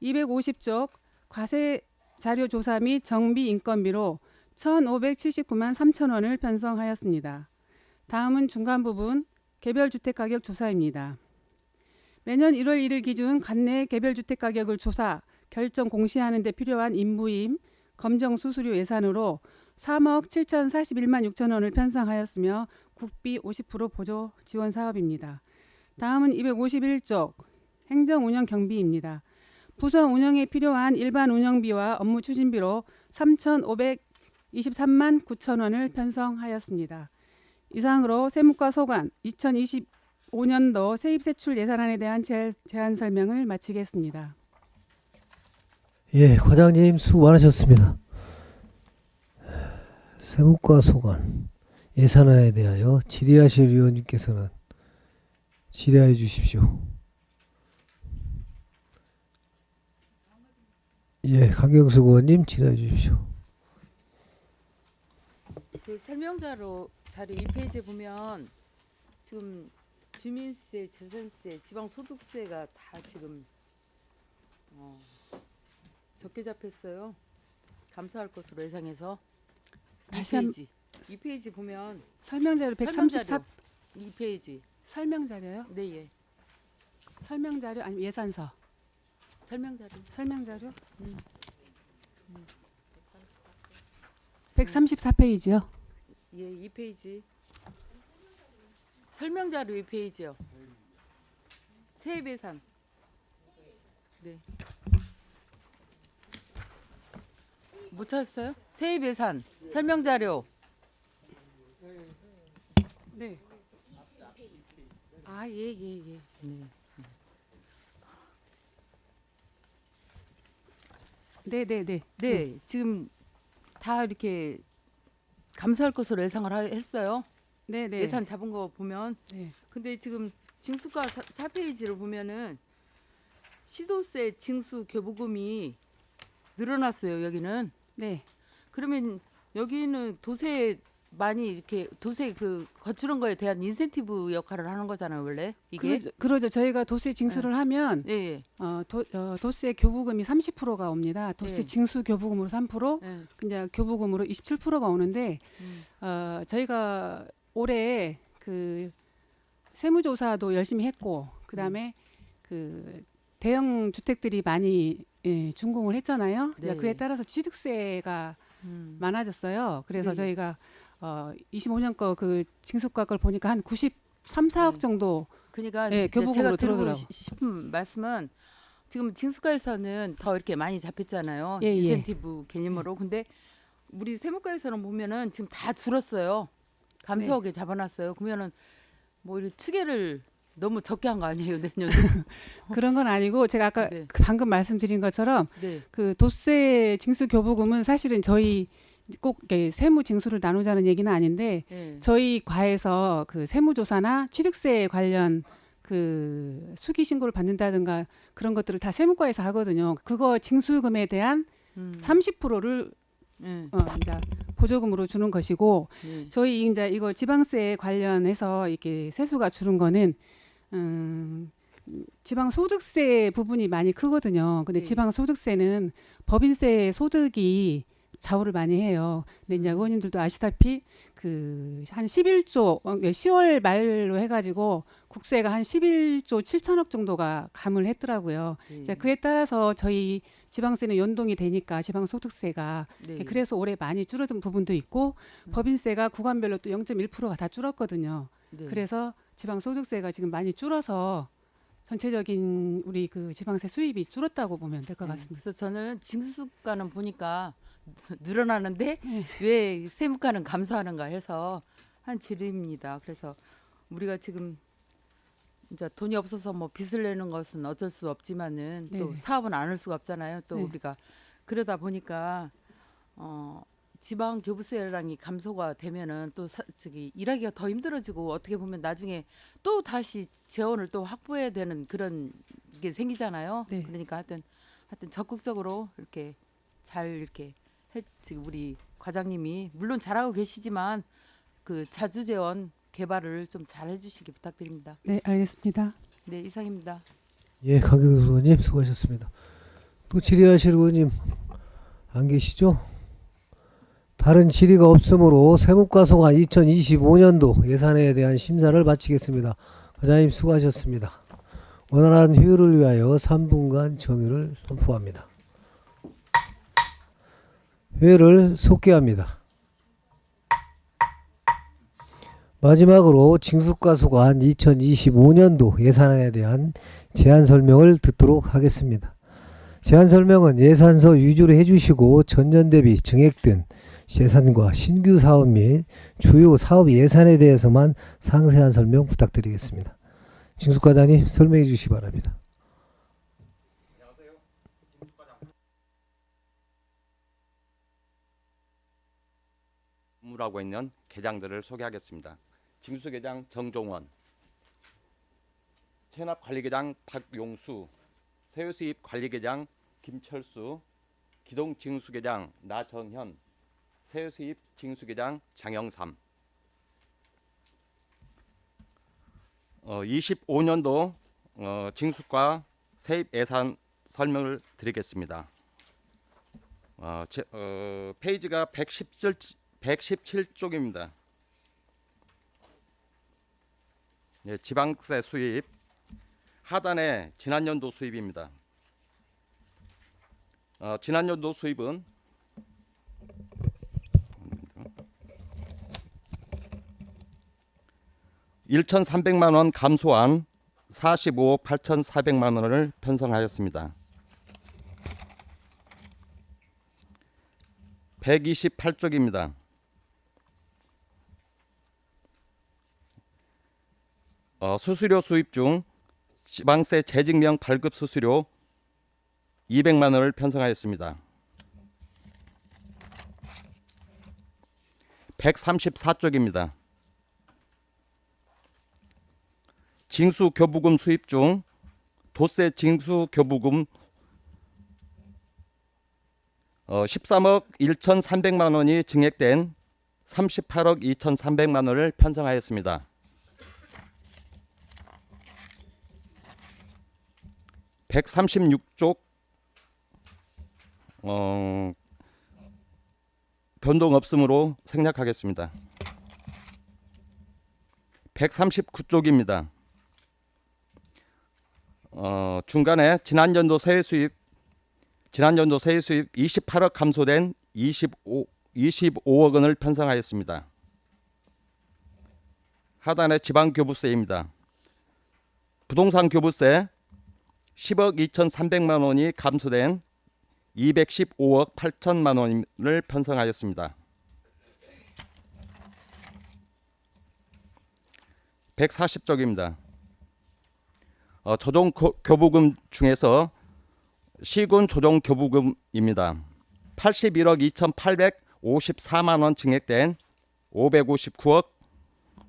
Speaker 12: 250쪽 과세 자료 조사 및 정비 인건비로 1,579만 3천 원을 편성하였습니다. 다음은 중간 부분 개별 주택 가격 조사입니다. 매년 1월 1일 기준 관내 개별 주택 가격을 조사, 결정 공시하는 데 필요한 인부임, 검정 수수료 예산으로 3억 7,041만 6천 원을 편성하였으며 국비 50% 보조 지원 사업입니다. 다음은 251쪽 행정 운영 경비입니다. 부서 운영에 필요한 일반 운영비와 업무 추진비로 3,523만 9천 원을 편성하였습니다. 이상으로 세무과 소관 2025년도 세입세출 예산안에 대한 제안 설명을 마치겠습니다.
Speaker 1: 예, 과장님 수고 많으셨습니다. 세무과 소관 예산안에 대하여 질의하실 위원님께서는 질의해 주십시오. 예, 강경수 의원님 질의해 주십시오.
Speaker 7: 그 설명자료 자료 2페이지에 보면 지금 주민세, 재산세, 지방소득세가 다 지금 적게 잡혔어요. 감사할 것으로 예상해서.
Speaker 12: 다시
Speaker 7: 2페이지 보면
Speaker 12: 설명자료 134
Speaker 7: 2페이지.
Speaker 12: 설명자료요?
Speaker 7: 네, 예.
Speaker 12: 설명자료 아니면 예산서?
Speaker 7: 설명자료.
Speaker 12: 설명자료? 134페이지요.
Speaker 7: 예, 2페이지. 설명자료 2페이지요. 세입 예산. 네. 못 찾았어요? 세입 예산 설명자료.
Speaker 12: 네. 아, 예. 네.
Speaker 7: 네, 지금 다 이렇게 감사할 것으로 예상을 했어요.
Speaker 12: 네.
Speaker 7: 예산 잡은 거 보면.
Speaker 12: 네.
Speaker 7: 근데 지금 징수가 4페이지를 보면은 시도세 징수 교부금이 늘어났어요. 여기는.
Speaker 12: 네.
Speaker 7: 그러면 여기는 도세 많이 이렇게 도세 그 거추는 거에 대한 인센티브 역할을 하는 거잖아요, 원래 이게.
Speaker 12: 그러죠. 저희가 도세 징수를 하면
Speaker 7: 예.
Speaker 12: 도세 교부금이 30%가 옵니다. 도세
Speaker 7: 예.
Speaker 12: 징수 교부금으로 3%,
Speaker 7: 예.
Speaker 12: 그냥 교부금으로 27%가 오는데 저희가 올해 그 세무조사도 열심히 했고 그다음에 그 대형 주택들이 많이 준공을 했잖아요.
Speaker 7: 네.
Speaker 12: 그에 따라서 취득세가 많아졌어요. 그래서
Speaker 7: 네.
Speaker 12: 저희가 25년 거 그 징수가 걸 보니까 한 93, 4억
Speaker 7: 네.
Speaker 12: 정도
Speaker 7: 그러니까
Speaker 12: 예,
Speaker 7: 제가
Speaker 12: 교부금으로
Speaker 7: 드리고
Speaker 12: 들어오더라고요.
Speaker 7: 싶은 말씀은 지금 징수과에서는 더 이렇게 많이 잡혔잖아요.
Speaker 12: 예.
Speaker 7: 인센티브 개념으로. 근데 우리 세무과에서는 보면은 지금 다 줄었어요. 감소하게 잡아놨어요. 그러면은 뭐 이렇게 추계를 너무 적게 한 거 아니에요, 내년도?
Speaker 12: 그런 건 아니고 제가 아까
Speaker 7: 네.
Speaker 12: 방금 말씀드린 것처럼
Speaker 7: 네.
Speaker 12: 그 도세 징수 교부금은 사실은 저희 꼭 이렇게 세무 징수를 나누자는 얘기는 아닌데
Speaker 7: 네.
Speaker 12: 저희 과에서 그 세무조사나 취득세 관련 그 수기 신고를 받는다든가 그런 것들을 다 세무과에서 하거든요. 그거 징수금에 대한 30%를 이제 보조금으로 주는 것이고
Speaker 7: 네.
Speaker 12: 저희 이제 이거 지방세 관련해서 이렇게 세수가 줄은 거는 지방소득세 부분이 많이 크거든요. 근데
Speaker 7: 네.
Speaker 12: 지방소득세는 법인세 소득이 좌우를 많이 해요. 근데 이제 의원님들도 아시다시피 그 한 11조 10월 말로 해가지고 국세가 한 11조 7천억 정도가 감을 했더라고요.
Speaker 7: 네.
Speaker 12: 이제 그에 따라서 저희 지방세는 연동이 되니까 지방소득세가
Speaker 7: 네.
Speaker 12: 그래서 올해 많이 줄어든 부분도 있고 법인세가 구간별로 또 0.1%가 다 줄었거든요.
Speaker 7: 네.
Speaker 12: 그래서 지방소득세가 지금 많이 줄어서 전체적인 우리 그 지방세 수입이 줄었다고 보면 될 것 같습니다.
Speaker 7: 그래서 저는 징수과는 보니까 늘어나는데
Speaker 12: 네.
Speaker 7: 왜 세무과는 감소하는가 해서 한 질의입니다. 그래서 우리가 지금 이제 돈이 없어서 뭐 빚을 내는 것은 어쩔 수 없지만은 또
Speaker 12: 네.
Speaker 7: 사업은 안 할 수가 없잖아요. 또
Speaker 12: 네.
Speaker 7: 우리가 그러다 보니까 지방 교부세량이 감소가 되면은 또 저기 일하기가 더 힘들어지고 어떻게 보면 나중에 또 다시 재원을 또 확보해야 되는 그런 게 생기잖아요.
Speaker 12: 네.
Speaker 7: 그러니까 하여튼 적극적으로 이렇게 잘 이렇게 지금 우리 과장님이 물론 잘하고 계시지만 그 자주재원 개발을 좀 잘 해주시기 부탁드립니다.
Speaker 12: 네, 알겠습니다.
Speaker 7: 네, 이상입니다.
Speaker 1: 예, 강경수 의원님 수고하셨습니다. 또 질의하실 의원님 안 계시죠? 다른 질의가 없으므로 세무과소관 2025년도 예산에 대한 심사를 마치겠습니다. 과장님 수고하셨습니다. 원활한 효율을 위하여 3분간 정의를 선포합니다. 회의를 속개합니다. 마지막으로 징수과소관 2025년도 예산에 대한 제안 설명을 듣도록 하겠습니다. 제안 설명은 예산서 위주로 해주시고 전년 대비 증액된 예산과 신규 사업 및 주요 사업 예산에 대해서만 상세한 설명 부탁드리겠습니다. 징수과장님 설명해 주시기 바랍니다.
Speaker 13: 업무라고 있는 계장들을 소개하겠습니다. 징수계장 정종원, 체납관리계장 박용수, 세외수입관리계장 김철수, 기동징수계장 나정현, 세외수입 징수계장 장영삼. 25년도 징수과 세입 예산 설명을 드리겠습니다. 페이지가 117쪽입니다. 예, 지방세 수입 하단에 지난년도 수입입니다. 지난년도 수입은 1,300만 원 감소한 45억 8,400만 원을 편성하였습니다. 128쪽입니다. 수수료 수입 중 지방세 재직명 발급 수수료 200만 원을 편성하였습니다. 134쪽입니다. 징수 교부금 수입 중 도세 징수 교부금 13억 1,300만 원이 증액된 38억 2,300만 원을 편성하였습니다. 136쪽 변동 없음으로 생략하겠습니다. 139쪽입니다. 중간에 지난년도 세외 수입 28억 감소된 25억 원을 편성하였습니다. 하단에 지방교부세입니다. 부동산 교부세 10억 2,300만 원이 감소된 215억 8천만 원을 편성하였습니다. 140쪽입니다. 조정 교부금 중에서 시군 조정 교부금입니다. 81억 2,854만 원 증액된 559억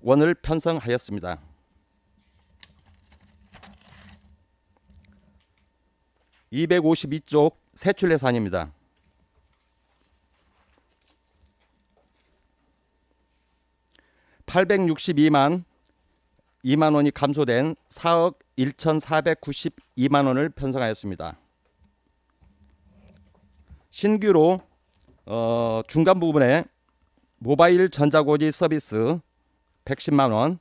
Speaker 13: 원을 편성하였습니다. 252쪽 세출 예산입니다. (862만 2만 원이 감소된 4억 1,492만 원을 편성하였습니다. 신규로 중간 부분에 모바일 전자고지 서비스 110만 원,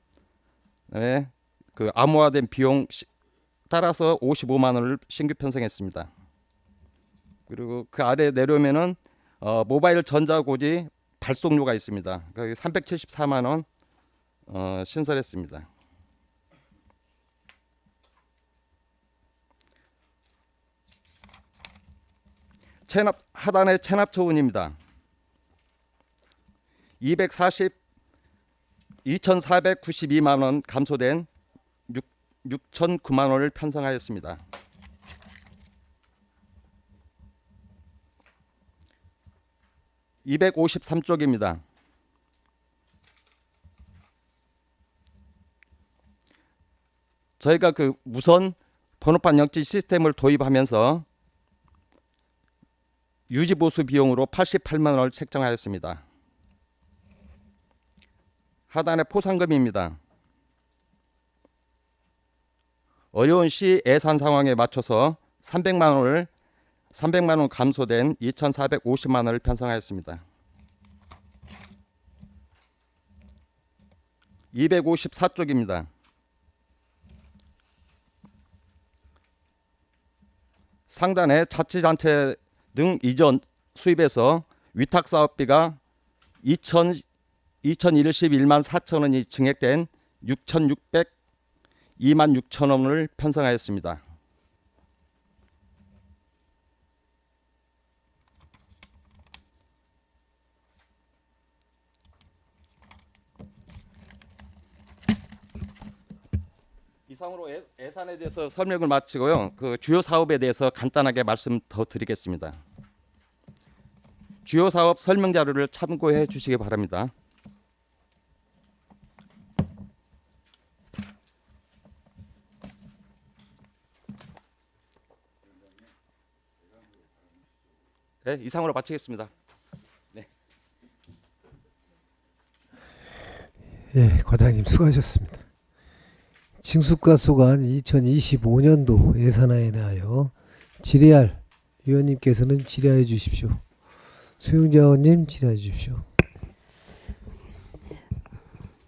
Speaker 13: 네, 그 암호화된 비용 따라서 55만 원을 신규 편성했습니다. 그리고 그 아래 내려오면은 모바일 전자고지 발송료가 있습니다. 374만 원 신설했습니다. 하단의 체납 처분입니다. 2,492만 원 감소된 6,009만 원을 편성하였습니다. (253쪽입니다) 저희가 그 무선 번호판 영지 시스템을 도입하면서 유지보수 비용으로 88만 원을 책정하였습니다. 하단에 포상금입니다. 어려운 시 예산 상황에 맞춰서 300만 원을 300만 원 감소된 2,450만 원을 편성하였습니다. 254쪽입니다. 상단에 자치단체 등 이전 수입에서 위탁사업비가 2,011만 4천 원이 증액된 6,602만 6천 원을 편성하였습니다. 이상으로 예산에 대해서 설명을 마치고요. 그 주요 사업에 대해서 간단하게 말씀 더 드리겠습니다. 주요 사업 설명 자료를 참고해 주시기 바랍니다. 네, 이상으로 마치겠습니다. 네.
Speaker 1: 예, 과장님 수고하셨습니다. 징수과수관 2025년도 예산안에 대하여 질의할 위원님께서는 질의해 주십시오. 소영자 의원님 질의해 주십시오.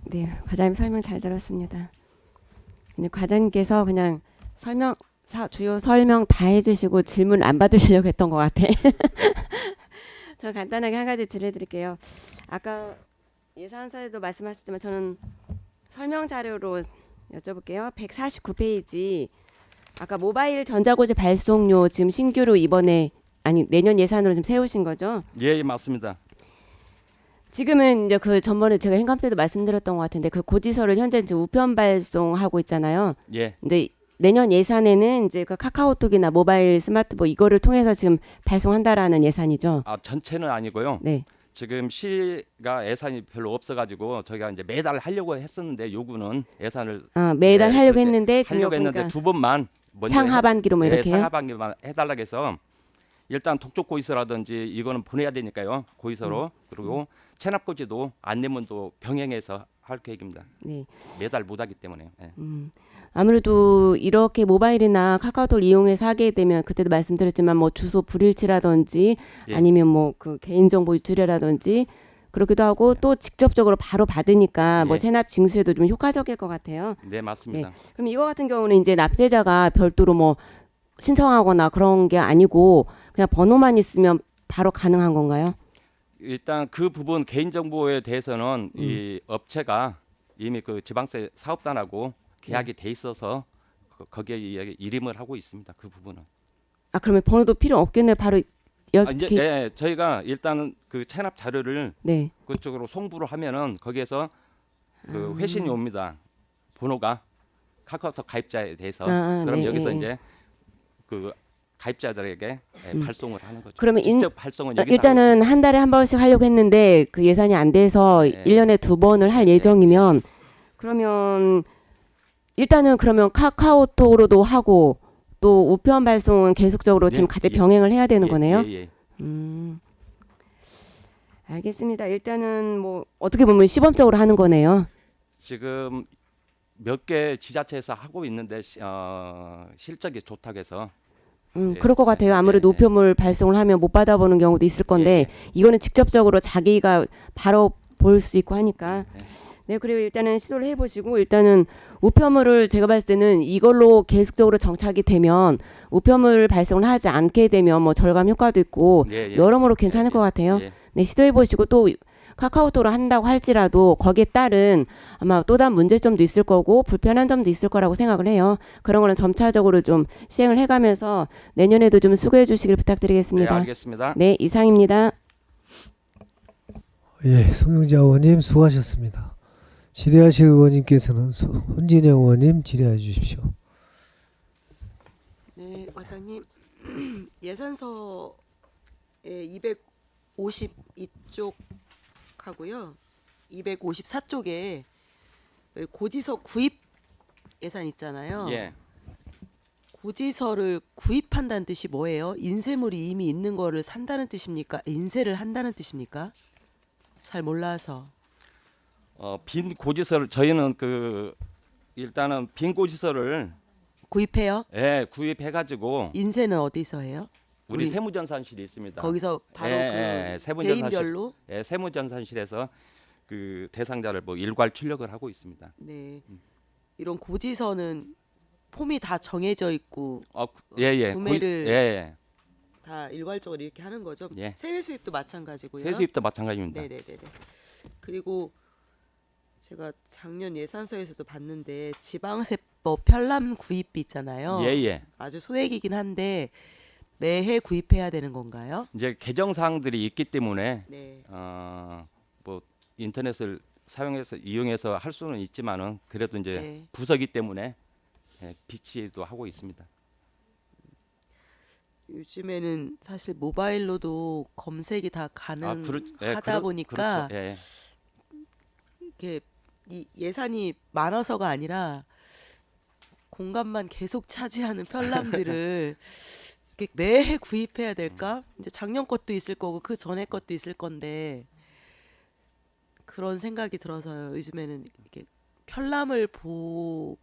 Speaker 3: 네, 과장님 설명 잘 들었습니다. 근데 과장님께서 그냥 주요 설명 다 해주시고 질문 안 받으시려고 했던 것 같아. 저 간단하게 한 가지 질의드릴게요. 아까 예산서에도 말씀하셨지만 저는 설명 자료로 여쭤볼게요. 149페이지 아까 모바일 전자고지 발송료 지금 신규로 내년 예산으로 지금 세우신 거죠?
Speaker 13: 예, 맞습니다.
Speaker 3: 지금은 이제 그 전번에 제가 행감 때도 말씀드렸던 것 같은데 그 고지서를 현재 이제 우편 발송하고 있잖아요.
Speaker 13: 예.
Speaker 3: 근데 내년 예산에는 이제 그 카카오톡이나 모바일 스마트폰 이거를 통해서 지금 발송한다라는 예산이죠.
Speaker 13: 아, 전체는 아니고요.
Speaker 3: 네.
Speaker 13: 지금 시가 예산이 별로 없어가지고 저희가 이제 매달 하려고 했었는데 요구는 예산을
Speaker 3: 매달 하려고
Speaker 13: 그렇게
Speaker 3: 했는데 지금
Speaker 13: 하려고 했는데
Speaker 3: 보니까
Speaker 13: 두 번만 먼저
Speaker 3: 상하반기로 뭐 이렇게요?
Speaker 13: 상하반기만 해달라고 해서 일단 독촉 고의서라든지 이거는 보내야 되니까요. 고의서로 그리고 체납고지도 안 내면 또 병행해서 할 계획입니다.
Speaker 3: 네.
Speaker 13: 매달 못하기 때문에. 예.
Speaker 3: 아무래도 이렇게 모바일이나 카카오톡을 이용해서 하게 되면 그때도 말씀드렸지만 뭐 주소 불일치라든지
Speaker 13: 예.
Speaker 3: 아니면 뭐 그 개인정보 유출이라든지 그렇기도 하고 또 직접적으로 바로 받으니까 뭐
Speaker 13: 예.
Speaker 3: 체납 징수에도 좀 효과적일 것 같아요.
Speaker 13: 네, 맞습니다.
Speaker 3: 그럼 이거 같은 경우는 이제 납세자가 별도로 뭐 신청하거나 그런 게 아니고 그냥 번호만 있으면 바로 가능한 건가요?
Speaker 13: 일단 그 부분 개인정보에 대해서는 이 업체가 이미 그 지방세 사업단하고 계약이 돼 있어서 거기에 이름을 하고 있습니다. 그 부분은.
Speaker 3: 아 그러면 번호도 필요 없겠네요. 바로
Speaker 13: 이제 저희가 일단은 그 체납 자료를
Speaker 3: 네.
Speaker 13: 그쪽으로 송부를 하면은 거기에서 그 회신이 옵니다. 번호가 카카오톡 가입자에 대해서 그럼
Speaker 3: 네,
Speaker 13: 여기서
Speaker 3: 네.
Speaker 13: 이제 그 가입자들에게 발송을 하는 거죠.
Speaker 3: 그러면
Speaker 13: 직접 발송은 여기서
Speaker 3: 일단은 한 달에 한 번씩 하려고 했는데 그 예산이 안 돼서
Speaker 13: 네.
Speaker 3: 1년에 2번을 할 예정이면 그러면 일단은 그러면 카카오톡으로도 하고 또 우편 발송은 계속적으로 지금 같이 병행을 해야 되는 거네요.
Speaker 13: 예.
Speaker 3: 알겠습니다. 일단은 뭐 어떻게 보면 시범적으로 하는 거네요.
Speaker 13: 지금 몇 개 지자체에서 하고 있는데 실적이 좋다고 해서
Speaker 3: 그럴 것 같아요. 아무래도 우편물 발송을 하면 못 받아보는 경우도 있을 건데 이거는 직접적으로 자기가 바로 볼 수 있고 하니까. 네, 그리고 일단은 시도를 해보시고 일단은 우편물을 제가 봤을 때는 이걸로 계속적으로 정착이 되면 우편물 발송을 하지 않게 되면 뭐 절감 효과도 있고 여러모로 괜찮을 것 같아요. 네, 시도해보시고 또 카카오톡으로 한다고 할지라도 거기에 따른 아마 또 다른 문제점도 있을 거고 불편한 점도 있을 거라고 생각을 해요. 그런 거는 점차적으로 좀 시행을 해가면서 내년에도 좀 수고해 주시길 부탁드리겠습니다.
Speaker 13: 네, 알겠습니다.
Speaker 3: 네, 이상입니다.
Speaker 1: 예, 송영자 의원님 수고하셨습니다. 질의하실 의원님께서는 손진영 의원님 질의해 주십시오.
Speaker 6: 네, 과장님. 예산서에 252쪽 하고요. 254쪽에 고지서 구입 예산 있잖아요.
Speaker 13: 예.
Speaker 6: 고지서를 구입한다는 뜻이 뭐예요? 인쇄물이 이미 있는 거를 산다는 뜻입니까? 인쇄를 한다는 뜻입니까? 잘 몰라서.
Speaker 13: 빈 고지서를 저희는 그 일단은 빈 고지서를
Speaker 6: 구입해요?
Speaker 13: 예, 구입해 가지고
Speaker 6: 인쇄는 어디서 해요?
Speaker 13: 우리 세무전산실이 있습니다.
Speaker 6: 거기서 바로 개인별로
Speaker 13: 세무전산실에서 그 대상자를 뭐 일괄 출력을 하고 있습니다.
Speaker 6: 네. 이런 고지서는 폼이 다 정해져 있고 구매를 다 일괄적으로 이렇게 하는 거죠.
Speaker 13: 예.
Speaker 6: 세외 수입도 마찬가지고요.
Speaker 13: 세외 수입도 마찬가지입니다.
Speaker 6: 네네네. 그리고 제가 작년 예산서에서도 봤는데 지방세법 편람 구입비 있잖아요.
Speaker 13: 예예.
Speaker 6: 아주 소액이긴 한데 매해 구입해야 되는 건가요?
Speaker 13: 이제 개정 사항들이 있기 때문에
Speaker 6: 네.
Speaker 13: 뭐 인터넷을 사용해서 이용해서 할 수는 있지만은 그래도 이제
Speaker 6: 네.
Speaker 13: 부서기 때문에 비치도 하고 있습니다.
Speaker 6: 요즘에는 사실 모바일로도 검색이 다 가능하다 보니까
Speaker 13: 그렇죠. 예.
Speaker 6: 이렇게 이 예산이 많아서가 아니라 공간만 계속 차지하는 편람들을 이렇게 매해 구입해야 될까? 이제 작년 것도 있을 거고 그 전에 것도 있을 건데 그런 생각이 들어서요. 요즘에는 이렇게 편람을 보는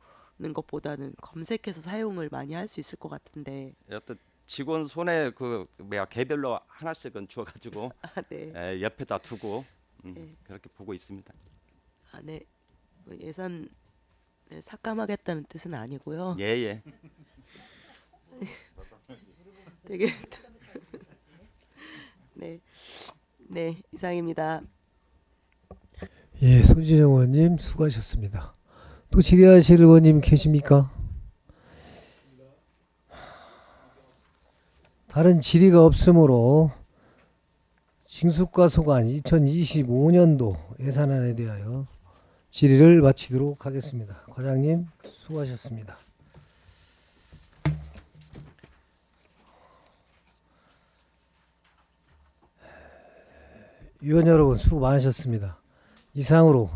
Speaker 6: 것보다는 검색해서 사용을 많이 할 수 있을 것 같은데.
Speaker 13: 어떤 직원 손에 그 개별로 하나씩은 주어가지고
Speaker 6: 네.
Speaker 13: 옆에다 두고
Speaker 6: 네.
Speaker 13: 그렇게 보고 있습니다.
Speaker 6: 네. 뭐 예산 삭감하겠다는 뜻은 아니고요.
Speaker 13: 예예.
Speaker 6: 되게 네 이상입니다.
Speaker 1: 예, 손진영 의원님 수고하셨습니다. 또 질의하실 의원님 계십니까? 다른 질의가 없으므로 징수과 소관 2025년도 예산안에 대하여 질의를 마치도록 하겠습니다. 과장님 수고하셨습니다. 위원 여러분 수고 많으셨습니다. 이상으로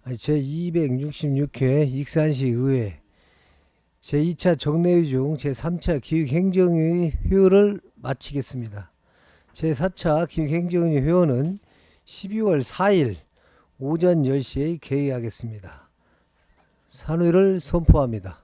Speaker 1: 제266회 익산시 의회 제2차 정례위 중 제3차 기획행정위 회의를 마치겠습니다. 제4차 기획행정위 회의는 12월 4일 오전 10시에 개의하겠습니다. 산회를 선포합니다.